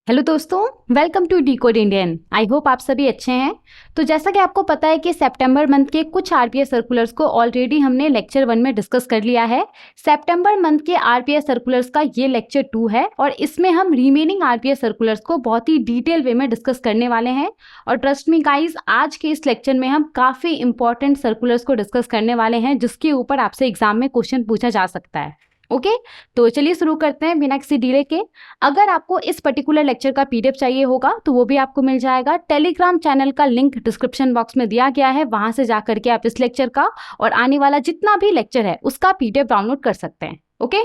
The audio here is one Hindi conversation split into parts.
हेलो दोस्तों, welcome to decode Indian. I hope आप सभी अच्छे हैं। तो जैसा कि आपको पता है कि सितंबर मंथ के कुछ आरपीएस सर्कुलर्स को ऑलरेडी हमने लेक्चर 1 में डिस्कस कर लिया है। सितंबर मंथ के आरपीएस सर्कुलर्स का ये लेक्चर 2 है और इसमें हम रिमेनिंग आरपीएस सर्कुलर्स को बहुत ही डिटेल वे में डिस्कस करने वाले हैं। और ट्रस्ट मी गाइज, आज के इस लेक्चर में हम काफ़ी इंपॉर्टेंट सर्कुलर्स को डिस्कस करने वाले हैं जिसके ऊपर आपसे एग्जाम में क्वेश्चन पूछा जा सकता है। ओके, तो चलिए शुरू करते हैं बिना किसी डिले के। अगर आपको इस पर्टिकुलर लेक्चर का पीडीएफ चाहिए होगा तो वो भी आपको मिल जाएगा। टेलीग्राम चैनल का लिंक डिस्क्रिप्शन बॉक्स में दिया गया है, वहां से जाकर के आप इस लेक्चर का और आने वाला जितना भी लेक्चर है उसका पीडीएफ डाउनलोड कर सकते हैं। ओके,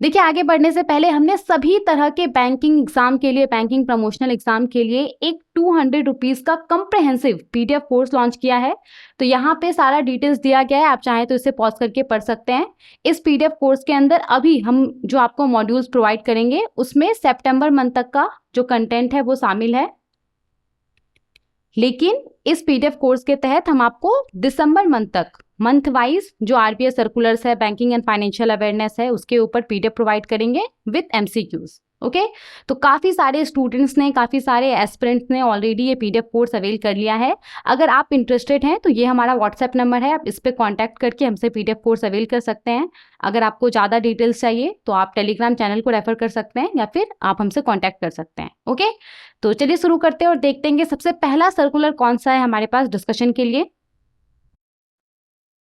देखिए आगे बढ़ने से पहले हमने सभी तरह के बैंकिंग एग्जाम के लिए, बैंकिंग प्रमोशनल एग्जाम के लिए एक 200 रुपीज का कंप्रहेंसिव पीडीएफ कोर्स लॉन्च किया है। तो यहाँ पे सारा डिटेल्स दिया गया है, आप चाहें तो इसे पॉज करके पढ़ सकते हैं। इस पीडीएफ कोर्स के अंदर अभी हम जो आपको मॉड्यूल्स प्रोवाइड करेंगे उसमें सितंबर मंथ तक का जो कंटेंट है वो शामिल है, लेकिन इस पीडीएफ कोर्स के तहत हम आपको दिसंबर मंथ तक मंथ वाइज जो आरपीएस सर्कुलर्स है, बैंकिंग एंड फाइनेंशियल अवेयरनेस है, उसके ऊपर पीडीएफ प्रोवाइड करेंगे विद एमसीक्यूज। ओके, तो काफ़ी सारे स्टूडेंट्स ने, काफ़ी सारे एस्पिरेंट्स ने ऑलरेडी ये पीडीएफ कोर्स अवेल कर लिया है। अगर आप इंटरेस्टेड हैं तो ये हमारा व्हाट्सएप नंबर है, आप इस पर कॉन्टैक्ट करके हमसे पीडीएफ कोर्स अवेल कर सकते हैं। अगर आपको ज़्यादा डिटेल्स चाहिए तो आप टेलीग्राम चैनल को रेफर कर सकते हैं या फिर आप हमसे कॉन्टैक्ट कर सकते हैं। ओके, तो चलिए शुरू करते हैं और देखते हैं कि सबसे पहला सर्कुलर कौन सा है हमारे पास डिस्कशन के लिए।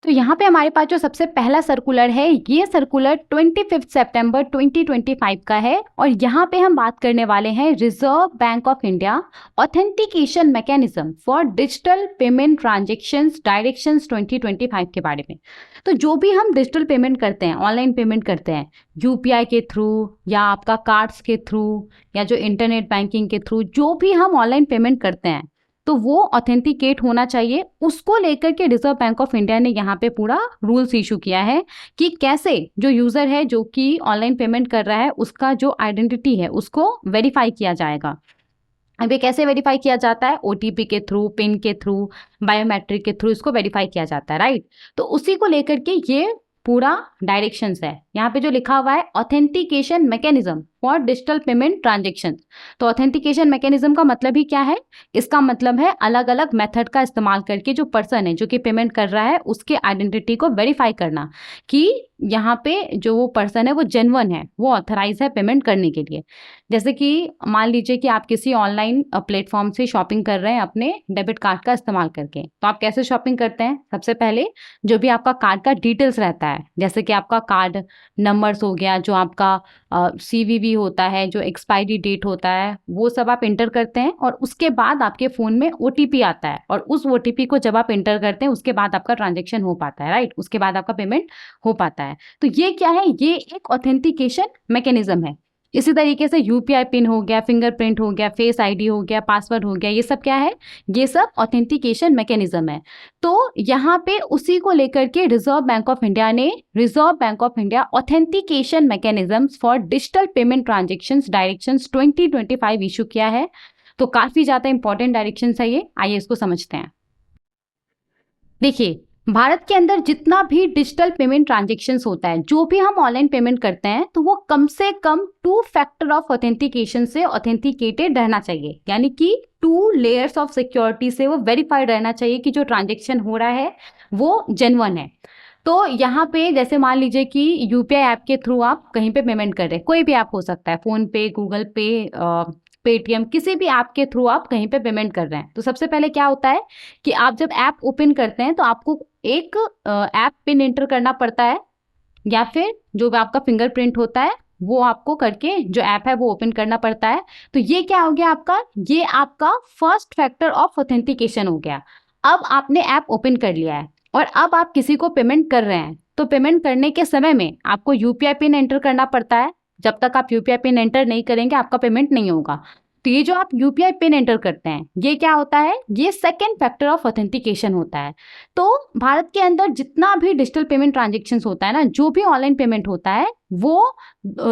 तो यहाँ पे हमारे पास जो सबसे पहला सर्कुलर है, ये सर्कुलर 25 सितंबर 2025 का है और यहाँ पे हम बात करने वाले हैं reserve bank of India authentication mechanism for digital payment transactions directions 2025 के बारे में। तो जो भी हम डिजिटल पेमेंट करते हैं, ऑनलाइन पेमेंट करते हैं यूपीआई के थ्रू या आपका कार्ड्स के थ्रू या जो इंटरनेट बैंकिंग के थ्रू, जो भी हम ऑनलाइन पेमेंट करते हैं तो वो ऑथेंटिकेट होना चाहिए। उसको लेकर के रिजर्व बैंक ऑफ इंडिया ने यहाँ पे पूरा रूल्स इशू किया है कि कैसे जो यूजर है जो कि ऑनलाइन पेमेंट कर रहा है उसका जो आइडेंटिटी है उसको वेरीफाई किया जाएगा। अब ये कैसे वेरीफाई किया जाता है? ओटीपी के थ्रू, पिन के थ्रू, बायोमेट्रिक के थ्रू इसको वेरीफाई किया जाता है, राइट। तो उसी को लेकर के ये पूरा डायरेक्शंस है। यहाँ पे जो लिखा हुआ है authentication mechanism for digital payment transaction. तो ऑथेंटिकेशन मैकेनिज्म का मतलब ही क्या है? इसका मतलब है अलग अलग मेथड का इस्तेमाल करके जो पर्सन है जो कि पेमेंट कर रहा है उसके आइडेंटिटी को वेरीफाई करना कि यहाँ पे जो वो पर्सन है वो जेन्युइन है, वो ऑथराइज है पेमेंट करने के लिए। जैसे कि मान लीजिए कि आप किसी ऑनलाइन प्लेटफॉर्म से शॉपिंग कर रहे हैं अपने डेबिट कार्ड का इस्तेमाल करके, तो आप कैसे शॉपिंग करते हैं? सबसे पहले जो भी आपका कार्ड का डिटेल्स रहता है, जैसे कि आपका कार्ड नंबर्स हो गया, जो आपका सीवीवी होता है, जो एक्सपायरी डेट होता है, वो सब आप इंटर करते हैं और उसके बाद आपके फ़ोन में ओटीपी आता है और उस ओटीपी को जब आप इंटर करते हैं उसके बाद आपका ट्रांजेक्शन हो पाता है, राइट। उसके बाद आपका पेमेंट हो पाता है। तो ये क्या है? ये एक ऑथेंटिकेशन मैकेनिज्म है। इसी तरीके से यूपीआई पिन हो गया, फिंगरप्रिंट हो गया, फेस आईडी हो गया, पासवर्ड हो गया, ये सब क्या है? ये सब ऑथेंटिकेशन मैकेनिज्म है। तो यहाँ पे उसी को लेकर के रिजर्व बैंक ऑफ इंडिया ने reserve bank of India authentication mechanisms for digital payment transactions directions 2025 issue किया है। तो काफी ज्यादा इंपॉर्टेंट डायरेक्शंस है ये, आइए इसको समझते हैं। देखिए, भारत के अंदर जितना भी डिजिटल पेमेंट ट्रांजेक्शन्स होता है, जो भी हम ऑनलाइन पेमेंट करते हैं, तो वो कम से कम 2 फैक्टर ऑफ ऑथेंटिकेशन से ऑथेंटिकेटेड रहना चाहिए। यानी कि 2 लेयर्स ऑफ सिक्योरिटी से वो वेरीफाइड रहना चाहिए कि जो ट्रांजेक्शन हो रहा है वो जेन्युइन है। तो यहाँ पे जैसे मान लीजिए कि यूपीआई ऐप के थ्रू आप कहीं पे पेमेंट कर रहे हैं, कोई भी ऐप हो सकता है, फोन पे, गूगल पे, पेटीएम, किसी भी ऐप के थ्रू आप कहीं पे पेमेंट कर रहे हैं। तो सबसे पहले क्या होता है कि आप जब ऐप ओपन करते हैं तो आपको एक ऐप पिन एंटर करना पड़ता है या फिर जो आपका फिंगरप्रिंट होता है वो आपको करके जो ऐप है वो ओपन करना पड़ता है। तो ये क्या हो गया आपका? ये आपका फर्स्ट फैक्टर ऑफ ऑथेंटिकेशन हो गया। अब आपने ऐप ओपन कर लिया है और अब आप किसी को पेमेंट कर रहे हैं, तो पेमेंट करने के समय में आपको यूपीआई पिन एंटर करना पड़ता है। जब तक आप यूपीआई पिन एंटर नहीं करेंगे आपका पेमेंट नहीं होगा। तो ये जो आप यूपीआई पिन एंटर करते हैं ये क्या होता है? ये सेकेंड फैक्टर ऑफ ऑथेंटिकेशन होता है। तो भारत के अंदर जितना भी डिजिटल पेमेंट ट्रांजेक्शन्स होता है ना, जो भी ऑनलाइन पेमेंट होता है, वो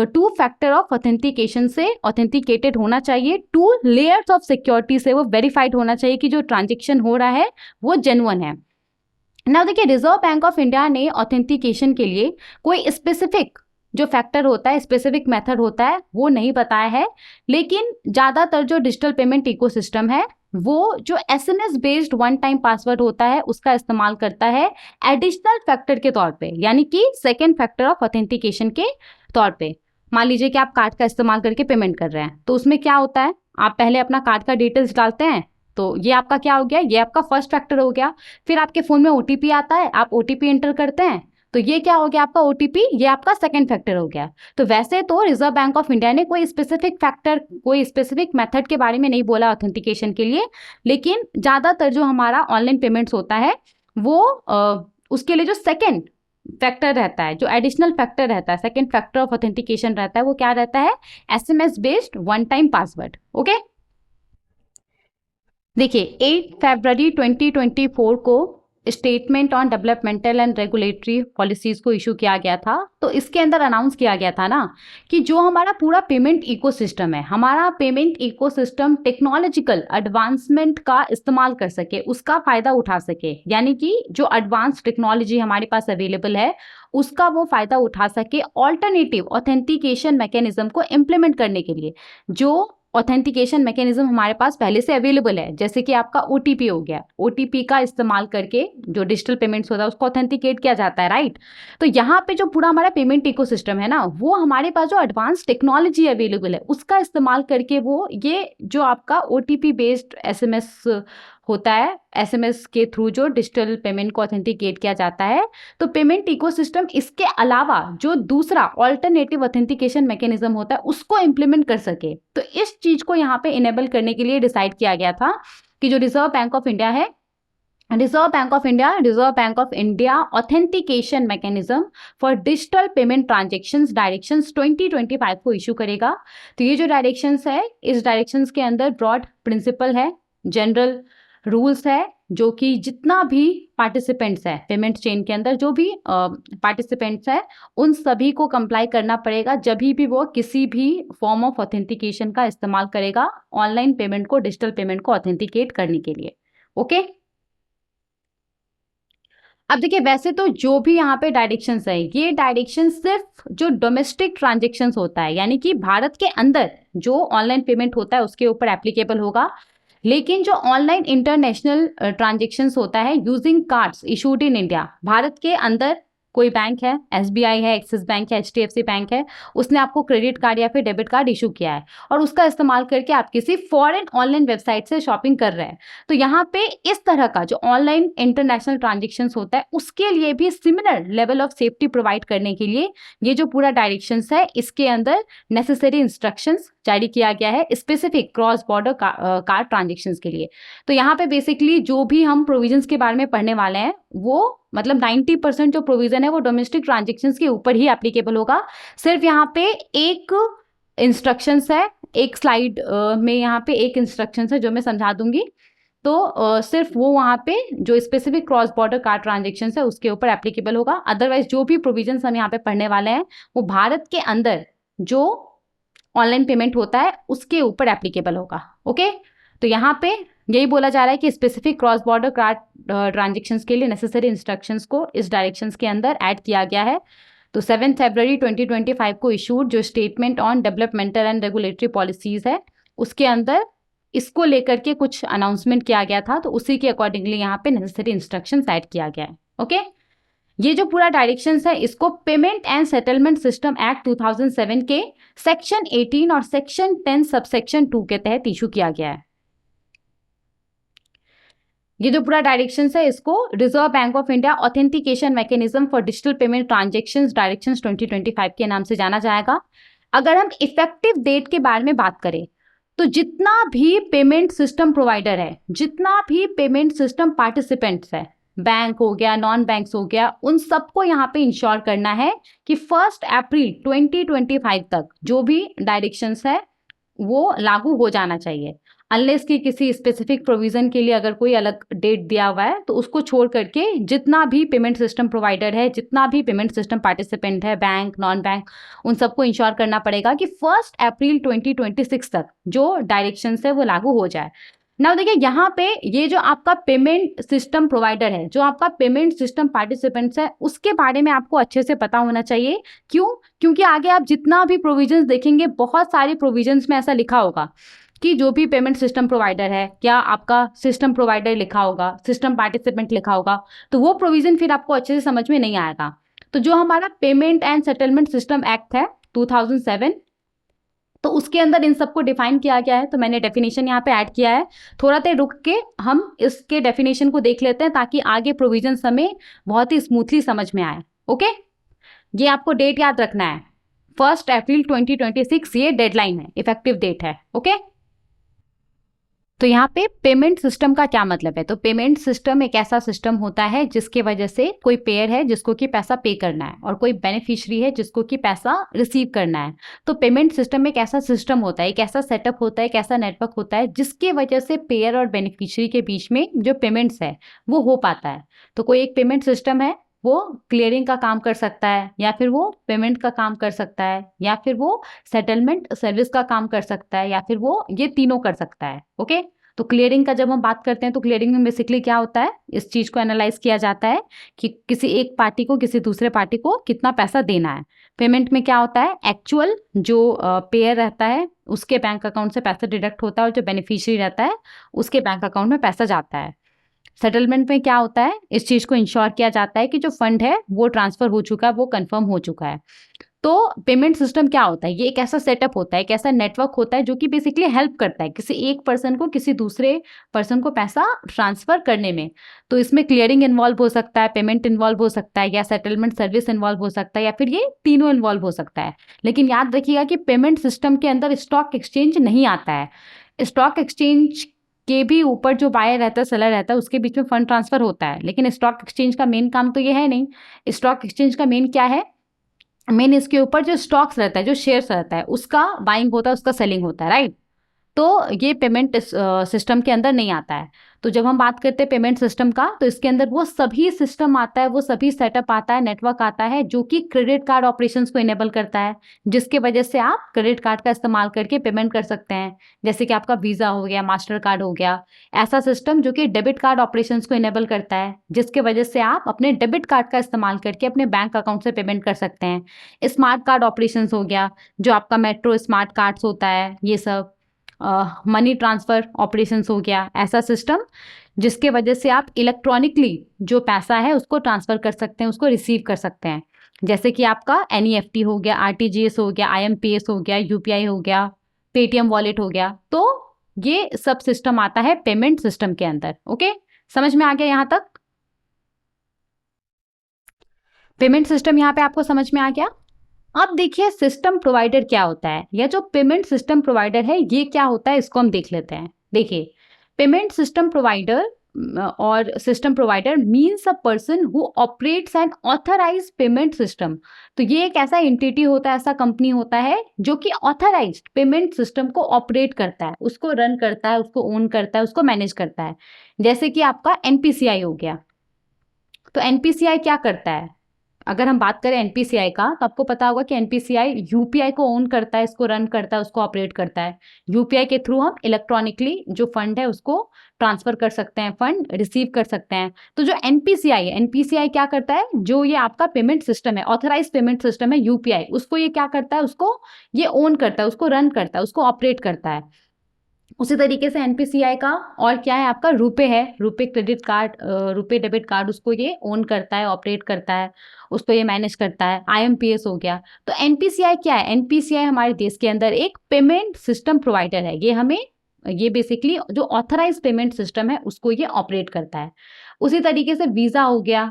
2 फैक्टर ऑफ ऑथेंटिकेशन से ऑथेंटिकेटेड होना चाहिए, 2 लेयर्स ऑफ सिक्योरिटी से वो वेरीफाइड होना चाहिए कि जो ट्रांजेक्शन हो रहा है वो जेन्युइन है। नाउ देखिए, रिजर्व बैंक ऑफ इंडिया ने ऑथेंटिकेशन के लिए कोई स्पेसिफिक जो फैक्टर होता है, स्पेसिफिक मेथड होता है, वो नहीं बताया है। लेकिन ज़्यादातर जो डिजिटल पेमेंट इकोसिस्टम है वो जो SMS based one time password होता है उसका इस्तेमाल करता है एडिशनल फैक्टर के तौर पे, यानी कि सेकेंड फैक्टर ऑफ ऑथेंटिकेशन के तौर पे। मान लीजिए कि आप कार्ड का इस्तेमाल करके पेमेंट कर रहे हैं, तो उसमें क्या होता है, आप पहले अपना कार्ड का डिटेल्स डालते हैं, तो ये आपका क्या हो गया, ये आपका फर्स्ट फैक्टर हो गया। फिर आपके फ़ोन में OTP आता है, आप OTP एंटर करते हैं, तो ये क्या हो गया आपका OTP, ये आपका सेकंड फैक्टर हो गया। तो वैसे तो रिजर्व बैंक ऑफ इंडिया ने कोई स्पेसिफिक फैक्टर, कोई स्पेसिफिक मेथड के बारे में नहीं बोला ऑथेंटिकेशन के लिए, लेकिन ज़्यादातर जो हमारा ऑनलाइन पेमेंट्स होता है वो उसके लिए जो सेकेंड फैक्टर रहता है, जो एडिशनल फैक्टर रहता है, सेकेंड फैक्टर ऑफ ऑथेंटिकेशन रहता है, वो क्या रहता है, SMS based one time password. Okay, देखिए 8 फरवरी 2024 को statement on developmental and regulatory policies को इशू किया गया था। तो इसके अंदर अनाउंस किया गया था ना कि जो हमारा पूरा पेमेंट इकोसिस्टम है, हमारा पेमेंट इकोसिस्टम टेक्नोलॉजिकल एडवांसमेंट का इस्तेमाल कर सके, उसका फायदा उठा सके, यानी कि जो एडवांस टेक्नोलॉजी हमारे पास अवेलेबल है उसका वो फायदा उठा सके ऑल्टरनेटिव ऑथेंटिकेशन मैकेनिज्म को इम्प्लीमेंट करने के लिए। जो ऑथेंटिकेशन मैकेनिज्म हमारे पास पहले से अवेलेबल है, जैसे कि आपका OTP हो गया, OTP का इस्तेमाल करके जो डिजिटल पेमेंट्स होता है उसको ऑथेंटिकेट किया जाता है, राइट। तो यहाँ पे जो पूरा हमारा पेमेंट इकोसिस्टम है ना, वो हमारे पास जो एडवांस टेक्नोलॉजी अवेलेबल है उसका इस्तेमाल करके वो ये जो आपका OTP बेस्ड SMS होता है, SMS के थ्रू जो डिजिटल पेमेंट को ऑथेंटिकेट किया जाता है, तो पेमेंट इकोसिस्टम इसके अलावा जो दूसरा ऑल्टरनेटिव ऑथेंटिकेशन मैकेनिज्म होता है उसको इम्प्लीमेंट कर सके। तो इस चीज को यहाँ पे इनेबल करने के लिए डिसाइड किया गया था कि जो रिजर्व बैंक ऑफ इंडिया है, reserve bank of India authentication mechanism for digital payment transactions directions 2025 को इशू करेगा। तो ये जो डायरेक्शंस है, इस डायरेक्शंस के अंदर ब्रॉड प्रिंसिपल है, जनरल रूल्स है, जो कि जितना भी पार्टिसिपेंट्स है पेमेंट चेन के अंदर, जो भी पार्टिसिपेंट्स है उन सभी को कंप्लाई करना पड़ेगा जब भी वो किसी भी फॉर्म ऑफ ऑथेंटिकेशन का इस्तेमाल करेगा ऑनलाइन पेमेंट को, डिजिटल पेमेंट को ऑथेंटिकेट करने के लिए। ओके, अब देखिए वैसे तो जो भी यहाँ पे डायरेक्शंस है, ये डायरेक्शन सिर्फ जो डोमेस्टिक ट्रांजेक्शंस होता है, यानी कि भारत के अंदर जो ऑनलाइन पेमेंट होता है उसके ऊपर एप्लीकेबल होगा। लेकिन जो ऑनलाइन इंटरनेशनल ट्रांजेक्शंस होता है using cards issued in India, Bharat के अंदर कोई बैंक है, SBI है, एक्सिस बैंक है, HDFC बैंक है, उसने आपको क्रेडिट कार्ड या फिर डेबिट कार्ड इशू किया है और उसका इस्तेमाल करके आप किसी फॉरेन ऑनलाइन वेबसाइट से शॉपिंग कर रहे हैं, तो यहाँ पे इस तरह का जो ऑनलाइन इंटरनेशनल ट्रांजेक्शंस होता है उसके लिए भी similar level of safety provide करने के लिए ये जो पूरा डायरेक्शंस है इसके अंदर नेसेसरी इंस्ट्रक्शंस जारी किया गया है specific cross border card transactions के लिए। तो यहाँ पे बेसिकली जो भी हम प्रोविजंस के बारे में पढ़ने वाले हैं वो मतलब 90% जो प्रोविजन है वो डोमेस्टिक ट्रांजेक्शंस के ऊपर ही एप्लीकेबल होगा। सिर्फ यहाँ पे एक इंस्ट्रक्शंस है, एक स्लाइड में यहाँ पे एक इंस्ट्रक्शंस है जो मैं समझा दूंगी, तो सिर्फ वो वहाँ पे जो specific cross border card transaction है उसके ऊपर एप्लीकेबल होगा। अदरवाइज जो भी प्रोविजंस हम यहाँ पे पढ़ने वाले हैं वो भारत के अंदर जो ऑनलाइन पेमेंट होता है उसके ऊपर एप्लीकेबल होगा। ओके, तो यहाँ पे यही बोला जा रहा है कि specific cross border card transactions के लिए नेसेसरी इंस्ट्रक्शंस को इस डायरेक्शंस के अंदर ऐड किया गया है। तो 7 फरवरी 2025 को इशूड जो statement on developmental and regulatory policies है उसके अंदर इसको लेकर के कुछ अनाउंसमेंट किया गया था, तो उसी के अकॉर्डिंगली यहाँ पे नेसेसरी इंस्ट्रक्शंस ऐड किया गया है। ओके, ये जो पूरा डायरेक्शंस है इसको payment and settlement system act 2007 के सेक्शन 18 और सेक्शन 10 सबसेक्शन 2 के तहत इशू किया गया है। ये जो पूरा डायरेक्शंस है इसको reserve bank of India authentication mechanism for digital payment transactions directions 2025 के नाम से जाना जाएगा। अगर हम इफेक्टिव डेट के बारे में बात करें तो जितना भी पेमेंट सिस्टम प्रोवाइडर है, जितना भी पेमेंट सिस्टम पार्टिसिपेंट्स है, बैंक हो गया, नॉन बैंक्स हो गया, उन सबको यहाँ पे इंश्योर करना है कि 1 अप्रैल 2025 तक जो भी डायरेक्शंस है वो लागू हो जाना चाहिए। अनलेस कि किसी स्पेसिफिक प्रोविजन के लिए अगर कोई अलग डेट दिया हुआ है तो उसको छोड़ करके जितना भी पेमेंट सिस्टम प्रोवाइडर है, जितना भी पेमेंट सिस्टम पार्टिसिपेंट है, बैंक, नॉन बैंक, उन सबको इंश्योर करना पड़ेगा कि 1 अप्रैल 2026 तक जो डायरेक्शंस है वो लागू हो जाए। नाउ देखिए यहाँ पे ये जो आपका पेमेंट सिस्टम प्रोवाइडर है, जो आपका पेमेंट सिस्टम पार्टिसिपेंट्स है, उसके बारे में आपको अच्छे से पता होना चाहिए। क्यों? क्योंकि आगे आप जितना भी प्रोविजंस देखेंगे, बहुत सारी प्रोविजंस में ऐसा लिखा होगा कि जो भी पेमेंट सिस्टम प्रोवाइडर है, क्या आपका सिस्टम प्रोवाइडर लिखा होगा, सिस्टम पार्टिसिपेंट लिखा होगा, तो वो प्रोविजन फिर आपको अच्छे से समझ में नहीं आएगा। तो जो हमारा payment and settlement system act है 2007, तो उसके अंदर इन सबको डिफाइन किया गया है। तो मैंने डेफिनेशन यहाँ पे ऐड किया है। थोड़ा देर रुक के हम इसके डेफिनेशन को देख लेते हैं ताकि आगे प्रोविजन हमें बहुत ही स्मूथली समझ में आए। ओके, ये आपको डेट याद रखना है, 1 अप्रैल 2026 ये डेडलाइन है, इफेक्टिव डेट है। ओके, तो यहाँ पे पेमेंट सिस्टम का क्या मतलब है? तो पेमेंट सिस्टम एक ऐसा सिस्टम होता है जिसके वजह से कोई पेयर है जिसको कि पैसा पे करना है और कोई बेनिफिशियरी है जिसको कि पैसा रिसीव करना है। तो पेमेंट सिस्टम एक ऐसा सिस्टम होता है, एक ऐसा सेटअप होता है, एक ऐसा नेटवर्क होता है जिसके वजह से पेयर और बेनिफिशियरी के बीच में जो पेमेंट्स है वो हो पाता है। तो कोई एक पेमेंट सिस्टम है, वो क्लियरिंग का काम कर सकता है, या फिर वो पेमेंट का काम कर सकता है, या फिर वो सेटलमेंट सर्विस का काम कर सकता है, या फिर वो ये तीनों कर सकता है। ओके, तो क्लियरिंग का जब हम बात करते हैं तो क्लियरिंग में बेसिकली क्या होता है, इस चीज को एनालाइज किया जाता है कि किसी एक पार्टी को किसी दूसरे पार्टी को कितना पैसा देना है। पेमेंट में क्या होता है, एक्चुअल जो पेयर रहता है उसके बैंक अकाउंट से पैसा डिडक्ट होता है और जो बेनिफिशियरी रहता है उसके बैंक अकाउंट में पैसा जाता है। सेटलमेंट में क्या होता है, इस चीज को इंश्योर किया जाता है कि जो फंड है वो ट्रांसफर हो चुका है, वो कंफर्म हो चुका है। तो पेमेंट सिस्टम क्या होता है, ये एक ऐसा सेटअप होता है, एक ऐसा नेटवर्क होता है जो कि बेसिकली हेल्प करता है किसी एक पर्सन को किसी दूसरे पर्सन को पैसा ट्रांसफर करने में। तो इसमें क्लियरिंग इन्वॉल्व हो सकता है, पेमेंट इन्वॉल्व हो सकता है, या सेटलमेंट सर्विस इन्वॉल्व हो सकता है, या फिर ये तीनों इन्वॉल्व हो सकता है। लेकिन याद रखिएगा कि पेमेंट सिस्टम के अंदर स्टॉक एक्सचेंज नहीं आता है। स्टॉक एक्सचेंज के भी ऊपर जो बायर रहता है, सेलर रहता है, उसके बीच में फंड ट्रांसफर होता है, लेकिन स्टॉक एक्सचेंज का मेन काम तो ये है नहीं। स्टॉक एक्सचेंज का मेन क्या है, मेन इसके ऊपर जो स्टॉक्स रहता है, जो शेयर्स रहता है, उसका बाइंग होता है, उसका सेलिंग होता है, राइट। तो ये पेमेंट सिस्टम के अंदर नहीं आता है। तो जब हम बात करते हैं पेमेंट सिस्टम का, तो इसके अंदर वो सभी सिस्टम आता है, वो सभी सेटअप आता है, नेटवर्क आता है जो कि क्रेडिट कार्ड ऑपरेशंस को इनेबल करता है, जिसके वजह से आप क्रेडिट कार्ड का इस्तेमाल करके पेमेंट कर सकते हैं। जैसे कि आपका वीजा हो गया, मास्टर कार्ड हो गया, ऐसा सिस्टम जो कि डेबिट कार्ड ऑपरेशंस को इनेबल करता है, जिसके वजह से आप अपने डेबिट कार्ड का इस्तेमाल करके अपने बैंक अकाउंट से पेमेंट कर सकते हैं। स्मार्ट कार्ड ऑपरेशंस हो गया, जो आपका मेट्रो स्मार्ट कार्ड्स होता है, ये सब मनी ट्रांसफ़र ऑपरेशंस हो गया, ऐसा सिस्टम जिसके वजह से आप इलेक्ट्रॉनिकली जो पैसा है उसको ट्रांसफ़र कर सकते हैं, उसको रिसीव कर सकते हैं। जैसे कि आपका एनईएफटी हो गया, आरटीजीएस हो गया, आईएमपीएस हो गया, यूपीआई हो गया, पेटीएम वॉलेट हो गया। तो ये सब सिस्टम आता है पेमेंट सिस्टम के अंदर। ओके, समझ में आ गया यहाँ तक? पेमेंट सिस्टम यहाँ पे आपको समझ में आ गया? अब देखिए सिस्टम प्रोवाइडर क्या होता है, या जो पेमेंट सिस्टम प्रोवाइडर है ये क्या होता है, इसको हम देख लेते हैं। देखिए, पेमेंट सिस्टम प्रोवाइडर और system provider means a person who operates N authorised payment system. तो ये एक ऐसा एंटिटी होता है, ऐसा कंपनी होता है जो कि ऑथराइज्ड पेमेंट सिस्टम को ऑपरेट करता है, उसको रन करता है, उसको ओन करता है, उसको मैनेज करता है। जैसे कि आपका एनपीसीआई हो गया। तो एनपीसीआई क्या करता है, अगर हम बात करें एनपीसीआई का, तो आपको पता होगा कि एनपीसीआई यूपीआई को ओन करता है, इसको रन करता है, उसको ऑपरेट करता है। यूपीआई के थ्रू हम इलेक्ट्रॉनिकली जो फंड है उसको ट्रांसफर कर सकते हैं, फंड रिसीव कर सकते हैं। तो जो एनपीसीआई है, एनपीसीआई क्या करता है, जो ये आपका पेमेंट सिस्टम है, ऑथराइज पेमेंट सिस्टम है यूपीआई, उसको ये क्या करता है, उसको ये ओन करता है, उसको रन करता है, उसको ऑपरेट करता है। उसी तरीके से एनपीसीआई का और क्या है, आपका रुपे है, RuPay credit card, RuPay debit card, उसको ये ओन करता है, ऑपरेट करता है, उसको ये मैनेज करता है। आईएमपीएस हो गया। तो एनपीसीआई क्या है, एनपीसीआई हमारे देश के अंदर एक पेमेंट सिस्टम प्रोवाइडर है। ये बेसिकली जो ऑथराइज पेमेंट सिस्टम है उसको ये ऑपरेट करता है। उसी तरीके से वीजा हो गया,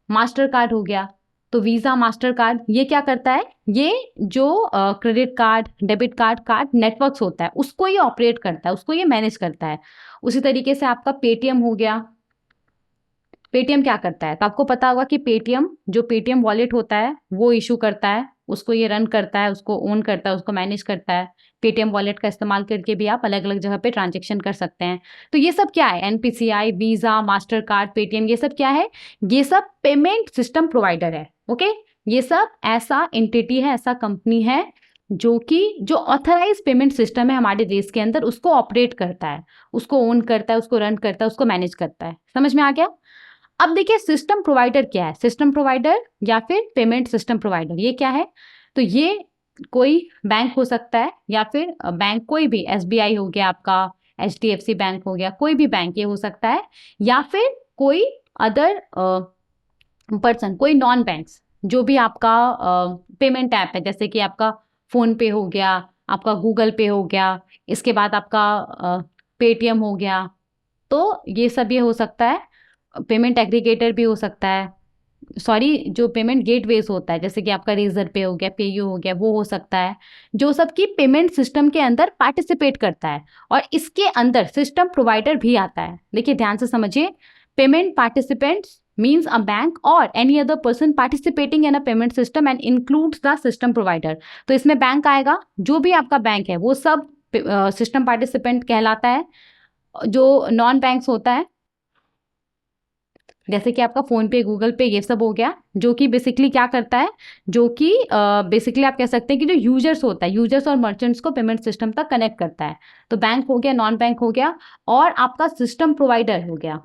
मास्टर कार्ड हो गया। तो वीजा, मास्टर कार्ड ये क्या करता है, ये जो credit card, debit card, card networks होता है उसको ये ऑपरेट करता है, उसको ये मैनेज करता है। उसी तरीके से आपका पेटीएम हो गया। पेटीएम क्या करता है, तो आपको पता होगा कि पेटीएम, जो पेटीएम वॉलेट होता है वो इशू करता है, उसको ये रन करता है, उसको ओन करता है, उसको मैनेज करता है। पेटीएम वॉलेट का इस्तेमाल करके भी आप अलग अलग जगह पे ट्रांजेक्शन कर सकते हैं। तो ये सब क्या है, NPCI, visa, master card, Paytm, ये सब क्या है, ये सब पेमेंट सिस्टम प्रोवाइडर है। ओके, ये सब ऐसा एंटिटी है, ऐसा कंपनी है जो ऑथराइज पेमेंट सिस्टम है हमारे देश के अंदर, उसको ऑपरेट करता है, उसको ओन करता है, उसको रन करता है, उसको मैनेज करता है। समझ में आ गया? अब देखिए सिस्टम प्रोवाइडर क्या है, सिस्टम प्रोवाइडर या फिर पेमेंट सिस्टम प्रोवाइडर, ये क्या है? तो ये कोई बैंक हो सकता है, या फिर बैंक कोई भी, एसबीआई हो गया आपका, एचडीएफसी बैंक हो गया, कोई भी बैंक ये हो सकता है, या फिर कोई अदर पर्सन, कोई नॉन बैंक्स, जो भी आपका पेमेंट ऐप है, जैसे कि आपका फोन पे हो गया, आपका गूगल पे हो गया, इसके बाद आपका पेटीएम हो गया, तो ये सब ये हो सकता है। पेमेंट एग्रीगेटर भी हो सकता है, सॉरी, जो पेमेंट गेटवेज होता है, जैसे कि आपका रेजर पे हो गया, पेयू हो गया, वो हो सकता है, जो सबकी पेमेंट सिस्टम के अंदर पार्टिसिपेट करता है। और इसके अंदर सिस्टम प्रोवाइडर भी आता है। देखिए ध्यान से समझिए, payment participants means a bank or any other person participating in a payment system and includes the system provider। तो इसमें बैंक आएगा, जो भी आपका बैंक है वो सब सिस्टम पार्टिसिपेंट कहलाता है। जो नॉन बैंक्स होता है, जैसे कि आपका फोन पे, गूगल पे, ये सब हो गया, जो कि बेसिकली क्या करता है, जो कि बेसिकली आप कह सकते हैं कि जो यूजर्स होता है, यूजर्स और मर्चेंट्स को पेमेंट सिस्टम तक कनेक्ट करता है। तो बैंक हो गया, नॉन बैंक हो गया, और आपका सिस्टम प्रोवाइडर हो गया।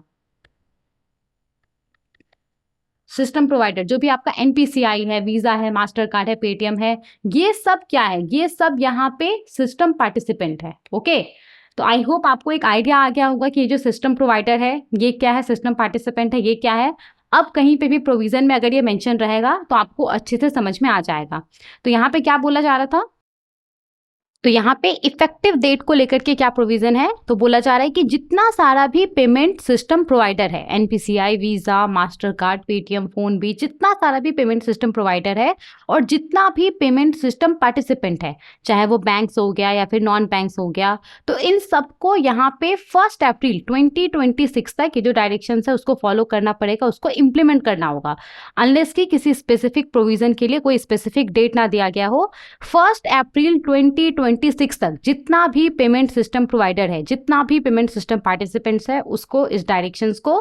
सिस्टम प्रोवाइडर जो भी आपका एनपीसीआई है, वीजा है, मास्टर कार्ड है, पेटीएम है, ये सब क्या है, ये सब यहाँ पे सिस्टम पार्टिसिपेंट है। ओके, तो आई होप आपको एक आइडिया आ गया होगा कि ये जो सिस्टम प्रोवाइडर है ये क्या है, सिस्टम पार्टिसिपेंट है ये क्या है। अब कहीं पे भी प्रोविजन में अगर ये मेंशन रहेगा तो आपको अच्छे से समझ में आ जाएगा। तो यहाँ पे क्या बोला जा रहा था, तो यहाँ पे इफेक्टिव डेट को लेकर के क्या प्रोविजन है, तो बोला जा रहा है कि जितना सारा भी पेमेंट सिस्टम प्रोवाइडर है, NPCI, visa, master card, Paytm, phone भी, जितना सारा भी पेमेंट सिस्टम प्रोवाइडर है और जितना भी पेमेंट सिस्टम पार्टिसिपेंट है, चाहे वो बैंक्स हो गया या फिर नॉन बैंक्स हो गया, तो इन सबको यहाँ पे 1 अप्रैल 2026 तक ये जो डायरेक्शन है उसको फॉलो करना पड़ेगा, उसको इम्प्लीमेंट करना होगा। अनलेस की किसी स्पेसिफिक प्रोविजन के लिए कोई स्पेसिफिक डेट ना दिया गया हो, 1 अप्रैल 2026 तक जितना भी पेमेंट सिस्टम प्रोवाइडर है, जितना भी पेमेंट सिस्टम पार्टिसिपेंट्स है, उसको इस डायरेक्शंस को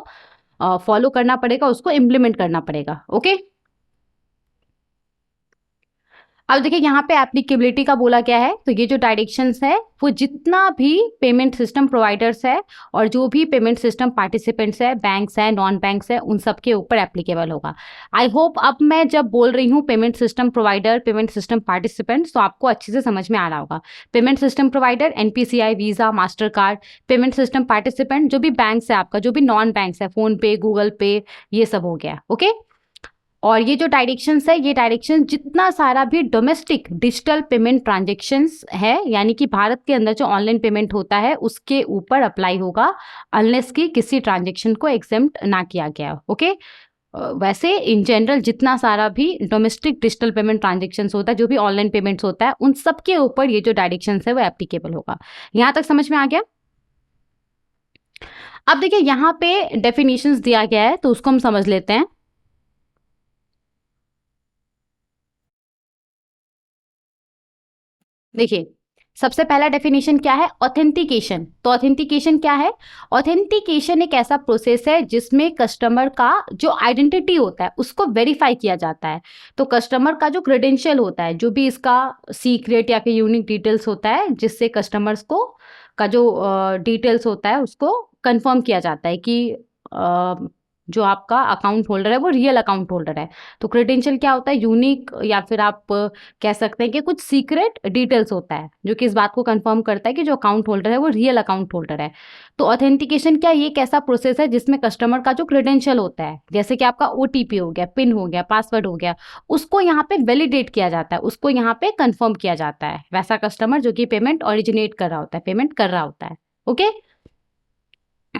फॉलो करना पड़ेगा, उसको इम्प्लीमेंट करना पड़ेगा। ओके, अब देखिए यहाँ पे एप्लीकेबिलिटी का बोला गया है, तो ये जो डायरेक्शंस है वो जितना भी पेमेंट सिस्टम प्रोवाइडर्स है और जो भी पेमेंट सिस्टम पार्टिसिपेंट्स है, बैंक्स है, नॉन बैंक्स है, उन सब के ऊपर एप्लीकेबल होगा। आई होप अब मैं जब बोल रही हूँ payment system provider, payment system participants, तो आपको अच्छे से समझ में आ रहा होगा। Payment system provider NPCI, visa, master card, payment system participant जो भी बैंक्स है आपका, जो भी नॉन बैंक्स है, फोन पे, गूगल पे, ये सब हो गया। ओके, और ये जो डायरेक्शंस है, ये डायरेक्शन जितना सारा भी डोमेस्टिक डिजिटल पेमेंट ट्रांजेक्शन्स है, यानी कि भारत के अंदर जो ऑनलाइन पेमेंट होता है उसके ऊपर अप्लाई होगा, अनलेस कि किसी ट्रांजेक्शन को एग्जेम्प्ट ना किया गया। ओके, वैसे इन जनरल जितना सारा भी डोमेस्टिक डिजिटल पेमेंट ट्रांजेक्शन्स होता है, जो भी ऑनलाइन पेमेंट्स होता है, उन सब के ऊपर ये जो डायरेक्शंस है वो एप्लीकेबल होगा। यहाँ तक समझ में आ गया? अब देखिए यहाँ पे डेफिनेशंस दिया गया है, तो उसको हम समझ लेते हैं। देखिए सबसे पहला डेफिनेशन क्या है, ऑथेंटिकेशन। तो ऑथेंटिकेशन क्या है? ऑथेंटिकेशन एक ऐसा प्रोसेस है जिसमें कस्टमर का जो आइडेंटिटी होता है उसको वेरीफाई किया जाता है। तो कस्टमर का जो क्रेडेंशियल होता है, जो भी इसका सीक्रेट या फिर यूनिक डिटेल्स होता है, जिससे कस्टमर्स को का जो डिटेल्स होता है उसको कंफर्म किया जाता है कि जो आपका अकाउंट होल्डर है वो रियल अकाउंट होल्डर है। तो क्रेडेंशियल क्या होता है, यूनिक या फिर आप कह सकते हैं कि कुछ सीक्रेट डिटेल्स होता है जो कि इस बात को कंफर्म करता है कि जो अकाउंट होल्डर है वो रियल अकाउंट होल्डर है। तो ऑथेंटिकेशन क्या, ये एक ऐसा प्रोसेस है जिसमें कस्टमर का जो क्रेडेंशियल होता है, जैसे कि आपका ओटीपी हो गया, पिन हो गया, पासवर्ड हो गया, उसको यहाँ पे वैलिडेट किया जाता है, उसको यहाँ पे कंफर्म किया जाता है, वैसा कस्टमर जो कि पेमेंट ओरिजिनेट कर रहा होता है, पेमेंट कर रहा होता है। Okay,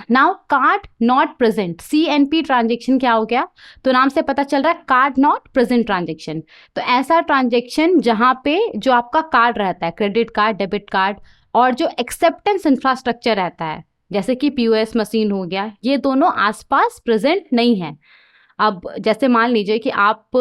now card not present, CNP transaction क्या हो गया, तो नाम से पता चल रहा है कार्ड नॉट प्रेजेंट ट्रांजेक्शन। तो ऐसा ट्रांजेक्शन जहां पे जो आपका कार्ड रहता है, क्रेडिट कार्ड, डेबिट कार्ड, और जो एक्सेप्टेंस इंफ्रास्ट्रक्चर रहता है जैसे कि POS मशीन हो गया, ये दोनों आसपास प्रेजेंट नहीं है। अब जैसे मान लीजिए कि आप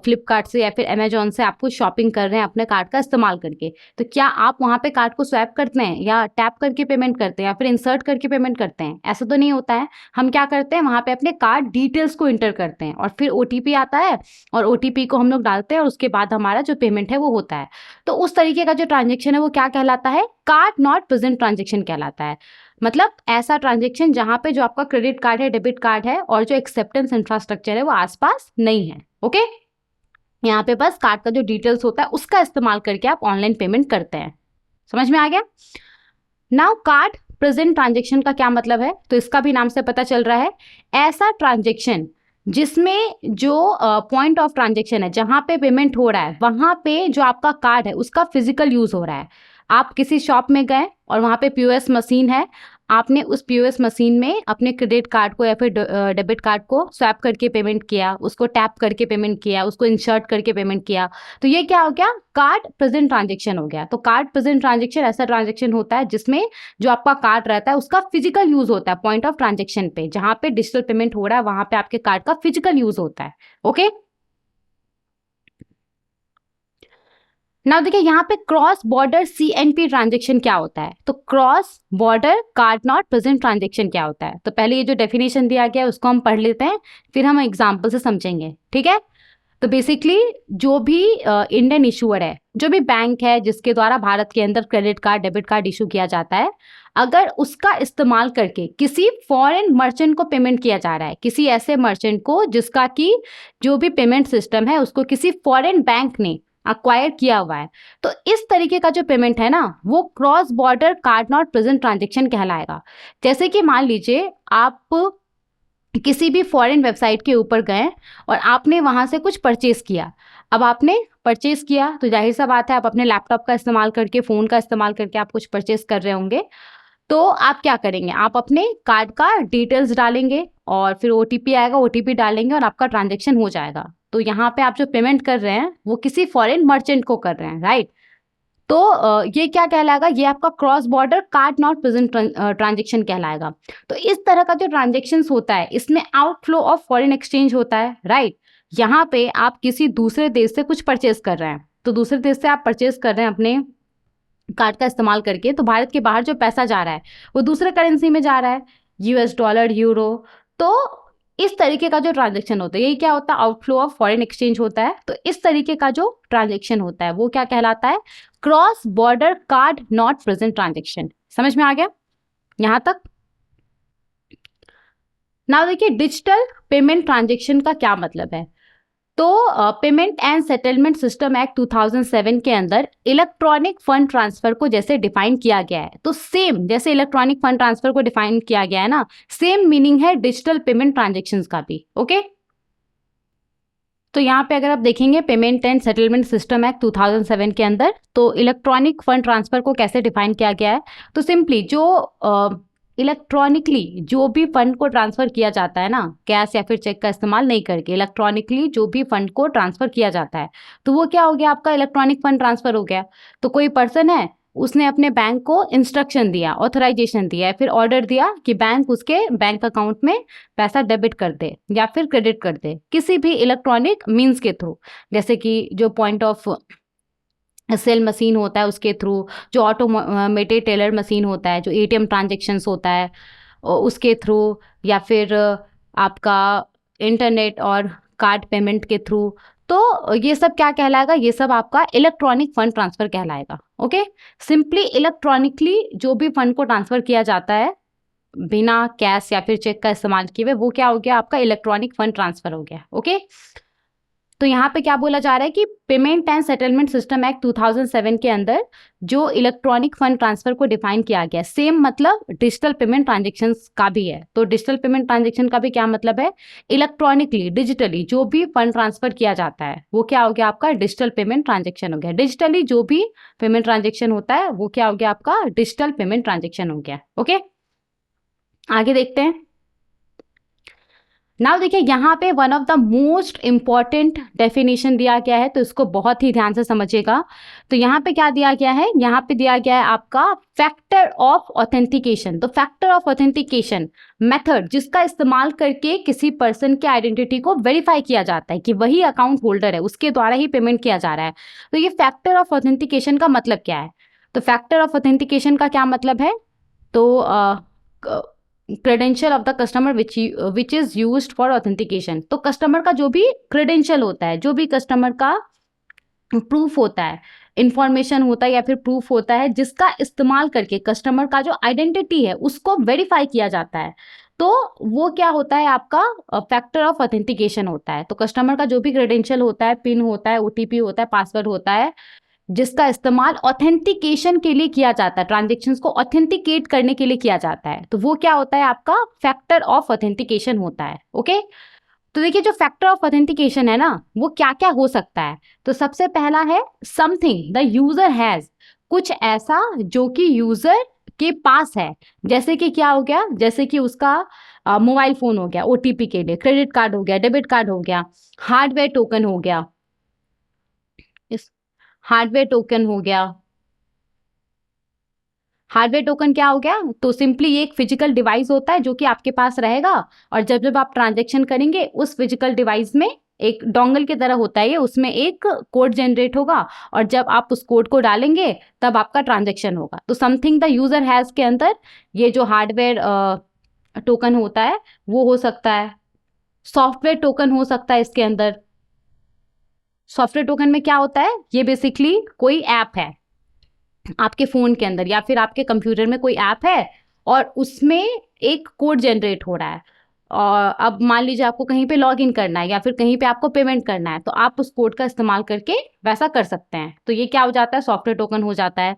फ्लिपकार्ट से या फिर अमेजोन से आपको शॉपिंग कर रहे हैं अपने कार्ड का इस्तेमाल करके, तो क्या आप वहाँ पे कार्ड को स्वैप करते हैं या टैप करके पेमेंट करते हैं या फिर इंसर्ट करके पेमेंट करते हैं? ऐसा तो नहीं होता है। हम क्या करते हैं, वहाँ पे अपने कार्ड डिटेल्स को इंटर करते हैं और फिर ओटीपी आता है और ओटीपी को हम लोग डालते हैं और उसके बाद हमारा जो पेमेंट है वो होता है। तो उस तरीके का जो ट्रांजेक्शन है वो क्या कहलाता है? कार्ड नॉट प्रेजेंट ट्रांजेक्शन कहलाता है। मतलब ऐसा ट्रांजेक्शन जहां पे जो आपका क्रेडिट कार्ड है, डेबिट कार्ड है और जो एक्सेप्टेंस इंफ्रास्ट्रक्चर है वो आसपास नहीं है। ओके, यहाँ पे बस कार्ड का जो डिटेल्स होता है उसका इस्तेमाल करके आप ऑनलाइन पेमेंट करते हैं। समझ में आ गया? नाउ कार्ड प्रेजेंट ट्रांजेक्शन का क्या मतलब है? तो इसका भी नाम से पता चल रहा है, ऐसा ट्रांजेक्शन जिसमें जो पॉइंट ऑफ ट्रांजेक्शन है, जहां पे पेमेंट हो रहा है, वहां पे जो आपका कार्ड है उसका फिजिकल यूज हो रहा है। आप किसी शॉप में गए और वहां पे पीओएस मशीन है, आपने उस पीओएस मशीन में अपने क्रेडिट कार्ड को या फिर डेबिट कार्ड को स्वैप करके पेमेंट किया, उसको टैप करके पेमेंट किया, उसको इंसर्ट करके पेमेंट किया, तो ये क्या हो गया? कार्ड प्रेजेंट ट्रांजेक्शन हो गया। तो कार्ड प्रेजेंट ट्रांजेक्शन ऐसा ट्रांजेक्शन होता है जिसमें जो आपका कार्ड रहता है उसका फिजिकल यूज होता है पॉइंट ऑफ ट्रांजेक्शन पे, जहां पे डिजिटल पेमेंट हो रहा है वहां पे आपके कार्ड का फिजिकल यूज होता है। ओके, ना देखिए यहाँ पे क्रॉस बॉर्डर सीएनपी ट्रांजेक्शन क्या होता है? तो cross border card not present transaction क्या होता है? तो पहले ये जो डेफिनेशन दिया गया है उसको हम पढ़ लेते हैं, फिर हम एग्जाम्पल से समझेंगे। ठीक है, तो बेसिकली जो भी इंडियन इशूअर है, जो भी बैंक है जिसके द्वारा भारत के अंदर credit card, debit card issue किया जाता है, अगर उसका इस्तेमाल करके किसी फॉरेन मर्चेंट को पेमेंट किया जा रहा है, किसी ऐसे मर्चेंट को जिसका कि जो भी पेमेंट सिस्टम है उसको किसी फॉरेन बैंक ने अक्वायर किया हुआ है, तो इस तरीके का जो पेमेंट है ना वो cross border card not present transaction कहलाएगा। जैसे कि मान लीजिए आप किसी भी फॉरेन वेबसाइट के ऊपर गए और आपने वहां से कुछ परचेस किया। अब आपने परचेस किया तो जाहिर सा बात है आप अपने लैपटॉप का इस्तेमाल करके, फोन का इस्तेमाल करके आप कुछ परचेस कर रहे होंगे। तो आप क्या करेंगे? आप अपने कार्ड का डिटेल्स डालेंगे और फिर ओटीपी आएगा, ओटीपी डालेंगे और आपका ट्रांजेक्शन हो जाएगा। तो यहाँ पे आप जो पेमेंट कर रहे हैं वो किसी फॉरेन मर्चेंट को कर रहे हैं, राइट? तो ये क्या कहलाएगा? ये आपका cross border card not present transaction कहलाएगा। तो इस तरह का जो ट्रांजेक्शन होता है इसमें आउटफ्लो ऑफ फॉरेन एक्सचेंज होता है, राइट? यहाँ पे आप किसी दूसरे देश से कुछ परचेस कर रहे हैं, तो दूसरे देश से आप परचेस कर रहे हैं अपने कार्ड का इस्तेमाल करके, तो भारत के बाहर जो पैसा जा रहा है वो दूसरे करेंसी में जा रहा है, यूएस डॉलर, यूरो। तो इस तरीके का जो ट्रांजेक्शन होता है, यही क्या होता है? आउटफ्लो ऑफ फॉरेन एक्सचेंज होता है। तो इस तरीके का जो ट्रांजेक्शन होता है वो क्या कहलाता है? Cross border card not present transaction. समझ में आ गया यहां तक? ना देखिए डिजिटल पेमेंट ट्रांजेक्शन का क्या मतलब है। तो payment and settlement system act 2007 के अंदर इलेक्ट्रॉनिक फंड ट्रांसफर को जैसे डिफाइन किया गया है, तो सेम जैसे इलेक्ट्रॉनिक फंड ट्रांसफर को डिफाइन किया गया है ना, सेम मीनिंग है डिजिटल पेमेंट ट्रांजेक्शंस का भी। ओके, तो यहाँ पे अगर आप देखेंगे payment and settlement system act 2007 के अंदर, तो इलेक्ट्रॉनिक फंड ट्रांसफर को कैसे डिफाइन किया गया है? तो सिंपली जो इलेक्ट्रॉनिकली जो भी फंड को ट्रांसफर किया जाता है ना, कैश या फिर चेक का इस्तेमाल नहीं करके, इलेक्ट्रॉनिकली जो भी फंड को ट्रांसफर किया जाता है, तो वो क्या हो गया? आपका इलेक्ट्रॉनिक फंड ट्रांसफर हो गया। तो कोई पर्सन है, उसने अपने बैंक को इंस्ट्रक्शन दिया, ऑथराइजेशन दिया, फिर ऑर्डर दिया कि बैंक उसके बैंक अकाउंट में पैसा डेबिट कर दे या फिर क्रेडिट कर दे किसी भी इलेक्ट्रॉनिक मीन्स के थ्रू, जैसे कि जो पॉइंट ऑफ सेल मशीन होता है उसके थ्रू, जो ऑटोमेटेड टेलर मशीन होता है, जो एटीएम ट्रांजेक्शन्स होता है उसके थ्रू, या फिर आपका इंटरनेट और कार्ड पेमेंट के थ्रू। तो ये सब क्या कहलाएगा? ये सब आपका इलेक्ट्रॉनिक फंड ट्रांसफर कहलाएगा। ओके, सिंपली इलेक्ट्रॉनिकली जो भी फंड को ट्रांसफर किया जाता है बिना कैश या फिर चेक का इस्तेमाल किए हुए, वो क्या हो गया? आपका इलेक्ट्रॉनिक फंड ट्रांसफर हो गया। ओके, तो यहाँ पे क्या बोला जा रहा है कि payment and settlement system act 2007 के अंदर जो इलेक्ट्रॉनिक फंड ट्रांसफर को डिफाइन किया गया, सेम मतलब डिजिटल पेमेंट ट्रांजेक्शन्स का भी है। तो डिजिटल पेमेंट ट्रांजेक्शन का भी क्या मतलब है? इलेक्ट्रॉनिकली, डिजिटली जो भी फंड ट्रांसफर किया जाता है वो क्या हो गया? आपका डिजिटल पेमेंट ट्रांजेक्शन हो गया। डिजिटली जो भी पेमेंट ट्रांजेक्शन होता है वो क्या हो गया? आपका डिजिटल पेमेंट ट्रांजेक्शन हो गया। ओके, आगे देखते हैं। नाउ देखिए यहाँ पे one of the most important definition दिया गया है, तो इसको बहुत ही ध्यान से समझिएगा। तो यहाँ पे क्या दिया गया है, यहाँ पे दिया गया है आपका फैक्टर ऑफ ऑथेंटिकेशन। तो फैक्टर ऑफ ऑथेंटिकेशन मेथड जिसका इस्तेमाल करके किसी पर्सन की आइडेंटिटी को वेरीफाई किया जाता है कि वही अकाउंट होल्डर है, उसके द्वारा ही पेमेंट किया जा रहा है। तो ये फैक्टर ऑफ ऑथेंटिकेशन का मतलब क्या है? तो फैक्टर ऑफ ऑथेंटिकेशन का क्या मतलब है? तो credential of the customer which is used for authentication. तो कस्टमर का जो भी क्रेडेंशियल होता है, जो भी कस्टमर का प्रूफ होता है, इंफॉर्मेशन होता है या फिर प्रूफ होता है जिसका इस्तेमाल करके कस्टमर का जो आइडेंटिटी है उसको वेरीफाई किया जाता है, तो वो क्या होता है, आपका फैक्टर ऑफ ऑथेंटिकेशन होता है। तो कस्टमर का जो भी क्रेडेंशियल होता है, पिन होता है, ओटीपी होता है, पासवर्ड होता है, जिसका इस्तेमाल ऑथेंटिकेशन के लिए किया जाता है, ट्रांजेक्शन्स को ऑथेंटिकेट करने के लिए किया जाता है, तो वो क्या होता है, आपका फैक्टर ऑफ ऑथेंटिकेशन होता है। ओके, तो देखिए जो फैक्टर ऑफ ऑथेंटिकेशन है ना, वो क्या क्या हो सकता है। तो सबसे पहला है समथिंग द यूजर हैज, कुछ ऐसा जो कि यूजर के पास है। जैसे कि क्या हो गया, जैसे कि उसका मोबाइल फोन हो गया ओटीपी के लिए, क्रेडिट कार्ड हो गया, डेबिट कार्ड हो गया, हार्डवेयर टोकन हो गया, इस हार्डवेयर टोकन हो गया। हार्डवेयर टोकन क्या हो गया, तो सिंपली ये एक फिजिकल डिवाइस होता है जो कि आपके पास रहेगा, और जब जब आप ट्रांजैक्शन करेंगे उस फिजिकल डिवाइस में एक डोंगल की तरह होता है ये, उसमें एक कोड जनरेट होगा, और जब आप उस कोड को डालेंगे तब आपका ट्रांजैक्शन होगा। तो समथिंग द यूजर हैज के अंदर ये जो हार्डवेयर टोकन होता है वो हो सकता है। सॉफ्टवेयर टोकन हो सकता है इसके अंदर। सॉफ्टवेयर टोकन में क्या होता है, ये बेसिकली कोई ऐप है आपके फ़ोन के अंदर या फिर आपके कंप्यूटर में कोई ऐप है और उसमें एक कोड जनरेट हो रहा है, और अब मान लीजिए आपको कहीं पे लॉग इन करना है या फिर कहीं पे आपको पेमेंट करना है, तो आप उस कोड का इस्तेमाल करके वैसा कर सकते हैं। तो ये क्या हो जाता है, सॉफ्टवेयर टोकन हो जाता है।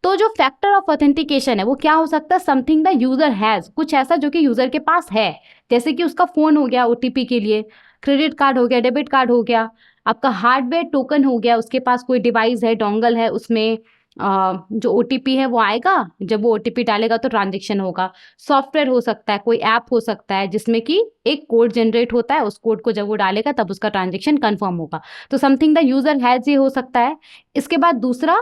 तो जो फैक्टर ऑफ ऑथेंटिकेशन है वो क्या हो सकता है, समथिंग द यूजर हैज़, कुछ ऐसा जो कि यूजर के पास है। जैसे कि उसका फ़ोन हो गया ओटीपी के लिए, क्रेडिट कार्ड हो गया, डेबिट कार्ड हो गया, आपका हार्डवेयर टोकन हो गया, उसके पास कोई डिवाइस है, डोंगल है, उसमें जो ओटीपी है वो आएगा, जब वो ओटीपी डालेगा तो ट्रांजैक्शन होगा। सॉफ्टवेयर हो सकता है, कोई ऐप हो सकता है जिसमें कि एक कोड जनरेट होता है, उस कोड को जब वो डालेगा तब उसका ट्रांजैक्शन कंफर्म होगा। तो समथिंग द यूजर हैज ये हो सकता है। इसके बाद दूसरा,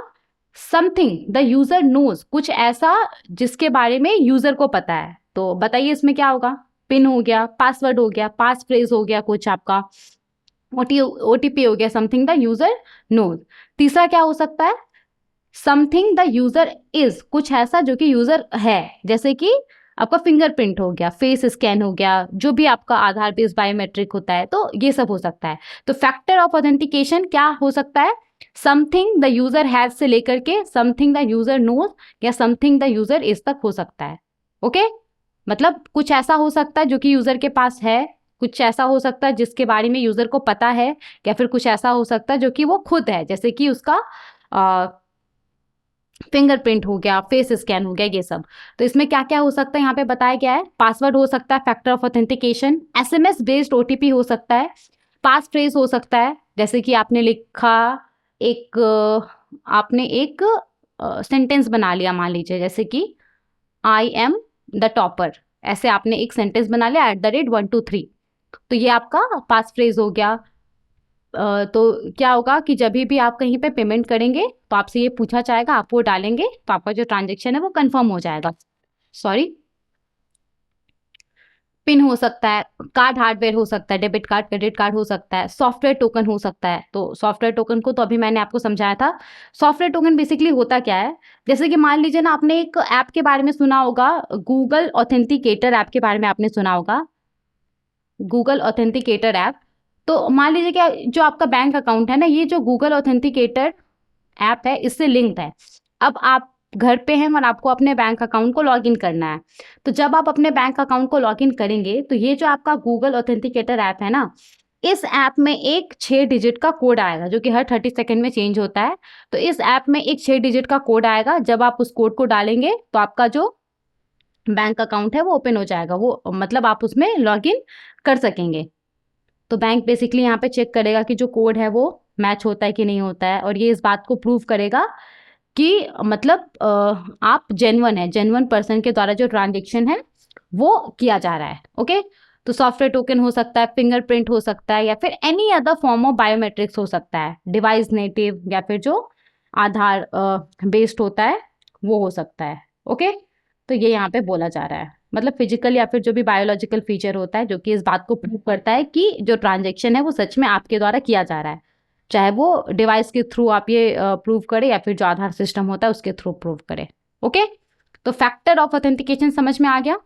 समथिंग द यूजर नोज, कुछ ऐसा जिसके बारे में यूजर को पता है। तो बताइए इसमें क्या होगा, पिन हो गया, पासवर्ड हो गया, पास फ्रेज हो गया, कुछ आपका ओटीपी हो गया, समथिंग द यूजर नोज। तीसरा क्या हो सकता है, समथिंग द यूजर इज, कुछ ऐसा जो कि यूजर है, जैसे कि आपका फिंगरप्रिंट हो गया, फेस स्कैन हो गया, जो भी आपका आधार बेस्ड बायोमेट्रिक होता है, तो ये सब हो सकता है। तो फैक्टर ऑफ ऑथेंटिकेशन क्या हो सकता है, समथिंग द यूजर हैज से लेकर के समथिंग द यूजर नोज या समथिंग द यूजर इज तक हो सकता है। ओके, मतलब कुछ ऐसा हो सकता है जो कि यूजर के पास है, कुछ ऐसा हो सकता है जिसके बारे में यूजर को पता है, या फिर कुछ ऐसा हो सकता है जो कि वो खुद है, जैसे कि उसका फिंगरप्रिंट हो गया, फेस स्कैन हो गया, ये सब। तो इसमें क्या क्या हो सकता है यहाँ पे बताया गया है, पासवर्ड हो सकता है, factor of authentication, SMS based OTP हो सकता है, पास फ्रेज हो सकता है, जैसे कि आपने लिखा एक आपने एक सेंटेंस बना लिया, मान लीजिए जैसे कि आई एम द टॉपर, ऐसे आपने एक सेंटेंस बना लिया @123, तो ये आपका पास फ्रेज हो गया। तो क्या होगा कि जब भी आप कहीं पे पेमेंट करेंगे तो आपसे ये पूछा जाएगा, आप वो डालेंगे तो आपका जो ट्रांजेक्शन है वो कंफर्म हो जाएगा। सॉरी, पिन हो सकता है, कार्ड हार्डवेयर हो सकता है, डेबिट कार्ड, क्रेडिट कार्ड हो सकता है, सॉफ्टवेयर टोकन हो सकता है। तो सॉफ्टवेयर टोकन को तो अभी मैंने आपको समझाया था। सॉफ्टवेयर टोकन बेसिकली होता क्या है, जैसे कि मान लीजिए ना, आपने एक ऐप के बारे में सुना होगा, गूगल ऑथेंटिकेटर ऐप के बारे में आपने सुना होगा, गूगल ऑथेंटिकेटर ऐप। तो मान लीजिए कि जो आपका बैंक अकाउंट है ना, ये जो गूगल ऑथेंटिकेटर ऐप है इससे लिंक्ड है। अब आप घर पे हैं और आपको अपने बैंक अकाउंट को लॉगिन करना है, तो जब आप अपने बैंक अकाउंट को लॉगिन करेंगे तो ये जो आपका गूगल ऑथेंटिकेटर ऐप है ना, इस ऐप में एक 6 डिजिट का कोड आएगा जो कि हर 30 सेकंड में चेंज होता है। तो इस ऐप में एक 6 डिजिट का कोड आएगा, जब आप उस कोड को डालेंगे तो आपका जो बैंक अकाउंट है वो ओपन हो जाएगा, वो मतलब आप उसमें लॉगिन कर सकेंगे। तो बैंक बेसिकली यहाँ पे चेक करेगा कि जो कोड है वो मैच होता है कि नहीं होता है, और ये इस बात को प्रूव करेगा कि मतलब आप जेन्युइन है, जेन्युइन पर्सन के द्वारा जो ट्रांजेक्शन है वो किया जा रहा है। ओके, तो सॉफ्टवेयर टोकन हो सकता है, फिंगरप्रिंट हो सकता है, या फिर any other form of biometrics हो सकता है, डिवाइस नेटिव या फिर जो आधार बेस्ड होता है वो हो सकता है। ओके, तो ये यहाँ पे बोला जा रहा है, मतलब फिजिकल या फिर जो भी बायोलॉजिकल फीचर होता है जो कि इस बात को प्रूव करता है कि जो ट्रांजेक्शन है वो सच में आपके द्वारा किया जा रहा है, चाहे वो डिवाइस के थ्रू आप ये प्रूव करें या फिर जो आधार सिस्टम होता है उसके थ्रू प्रूव करें। ओके, तो फैक्टर ऑफ ऑथेंटिकेशन समझ में आ गया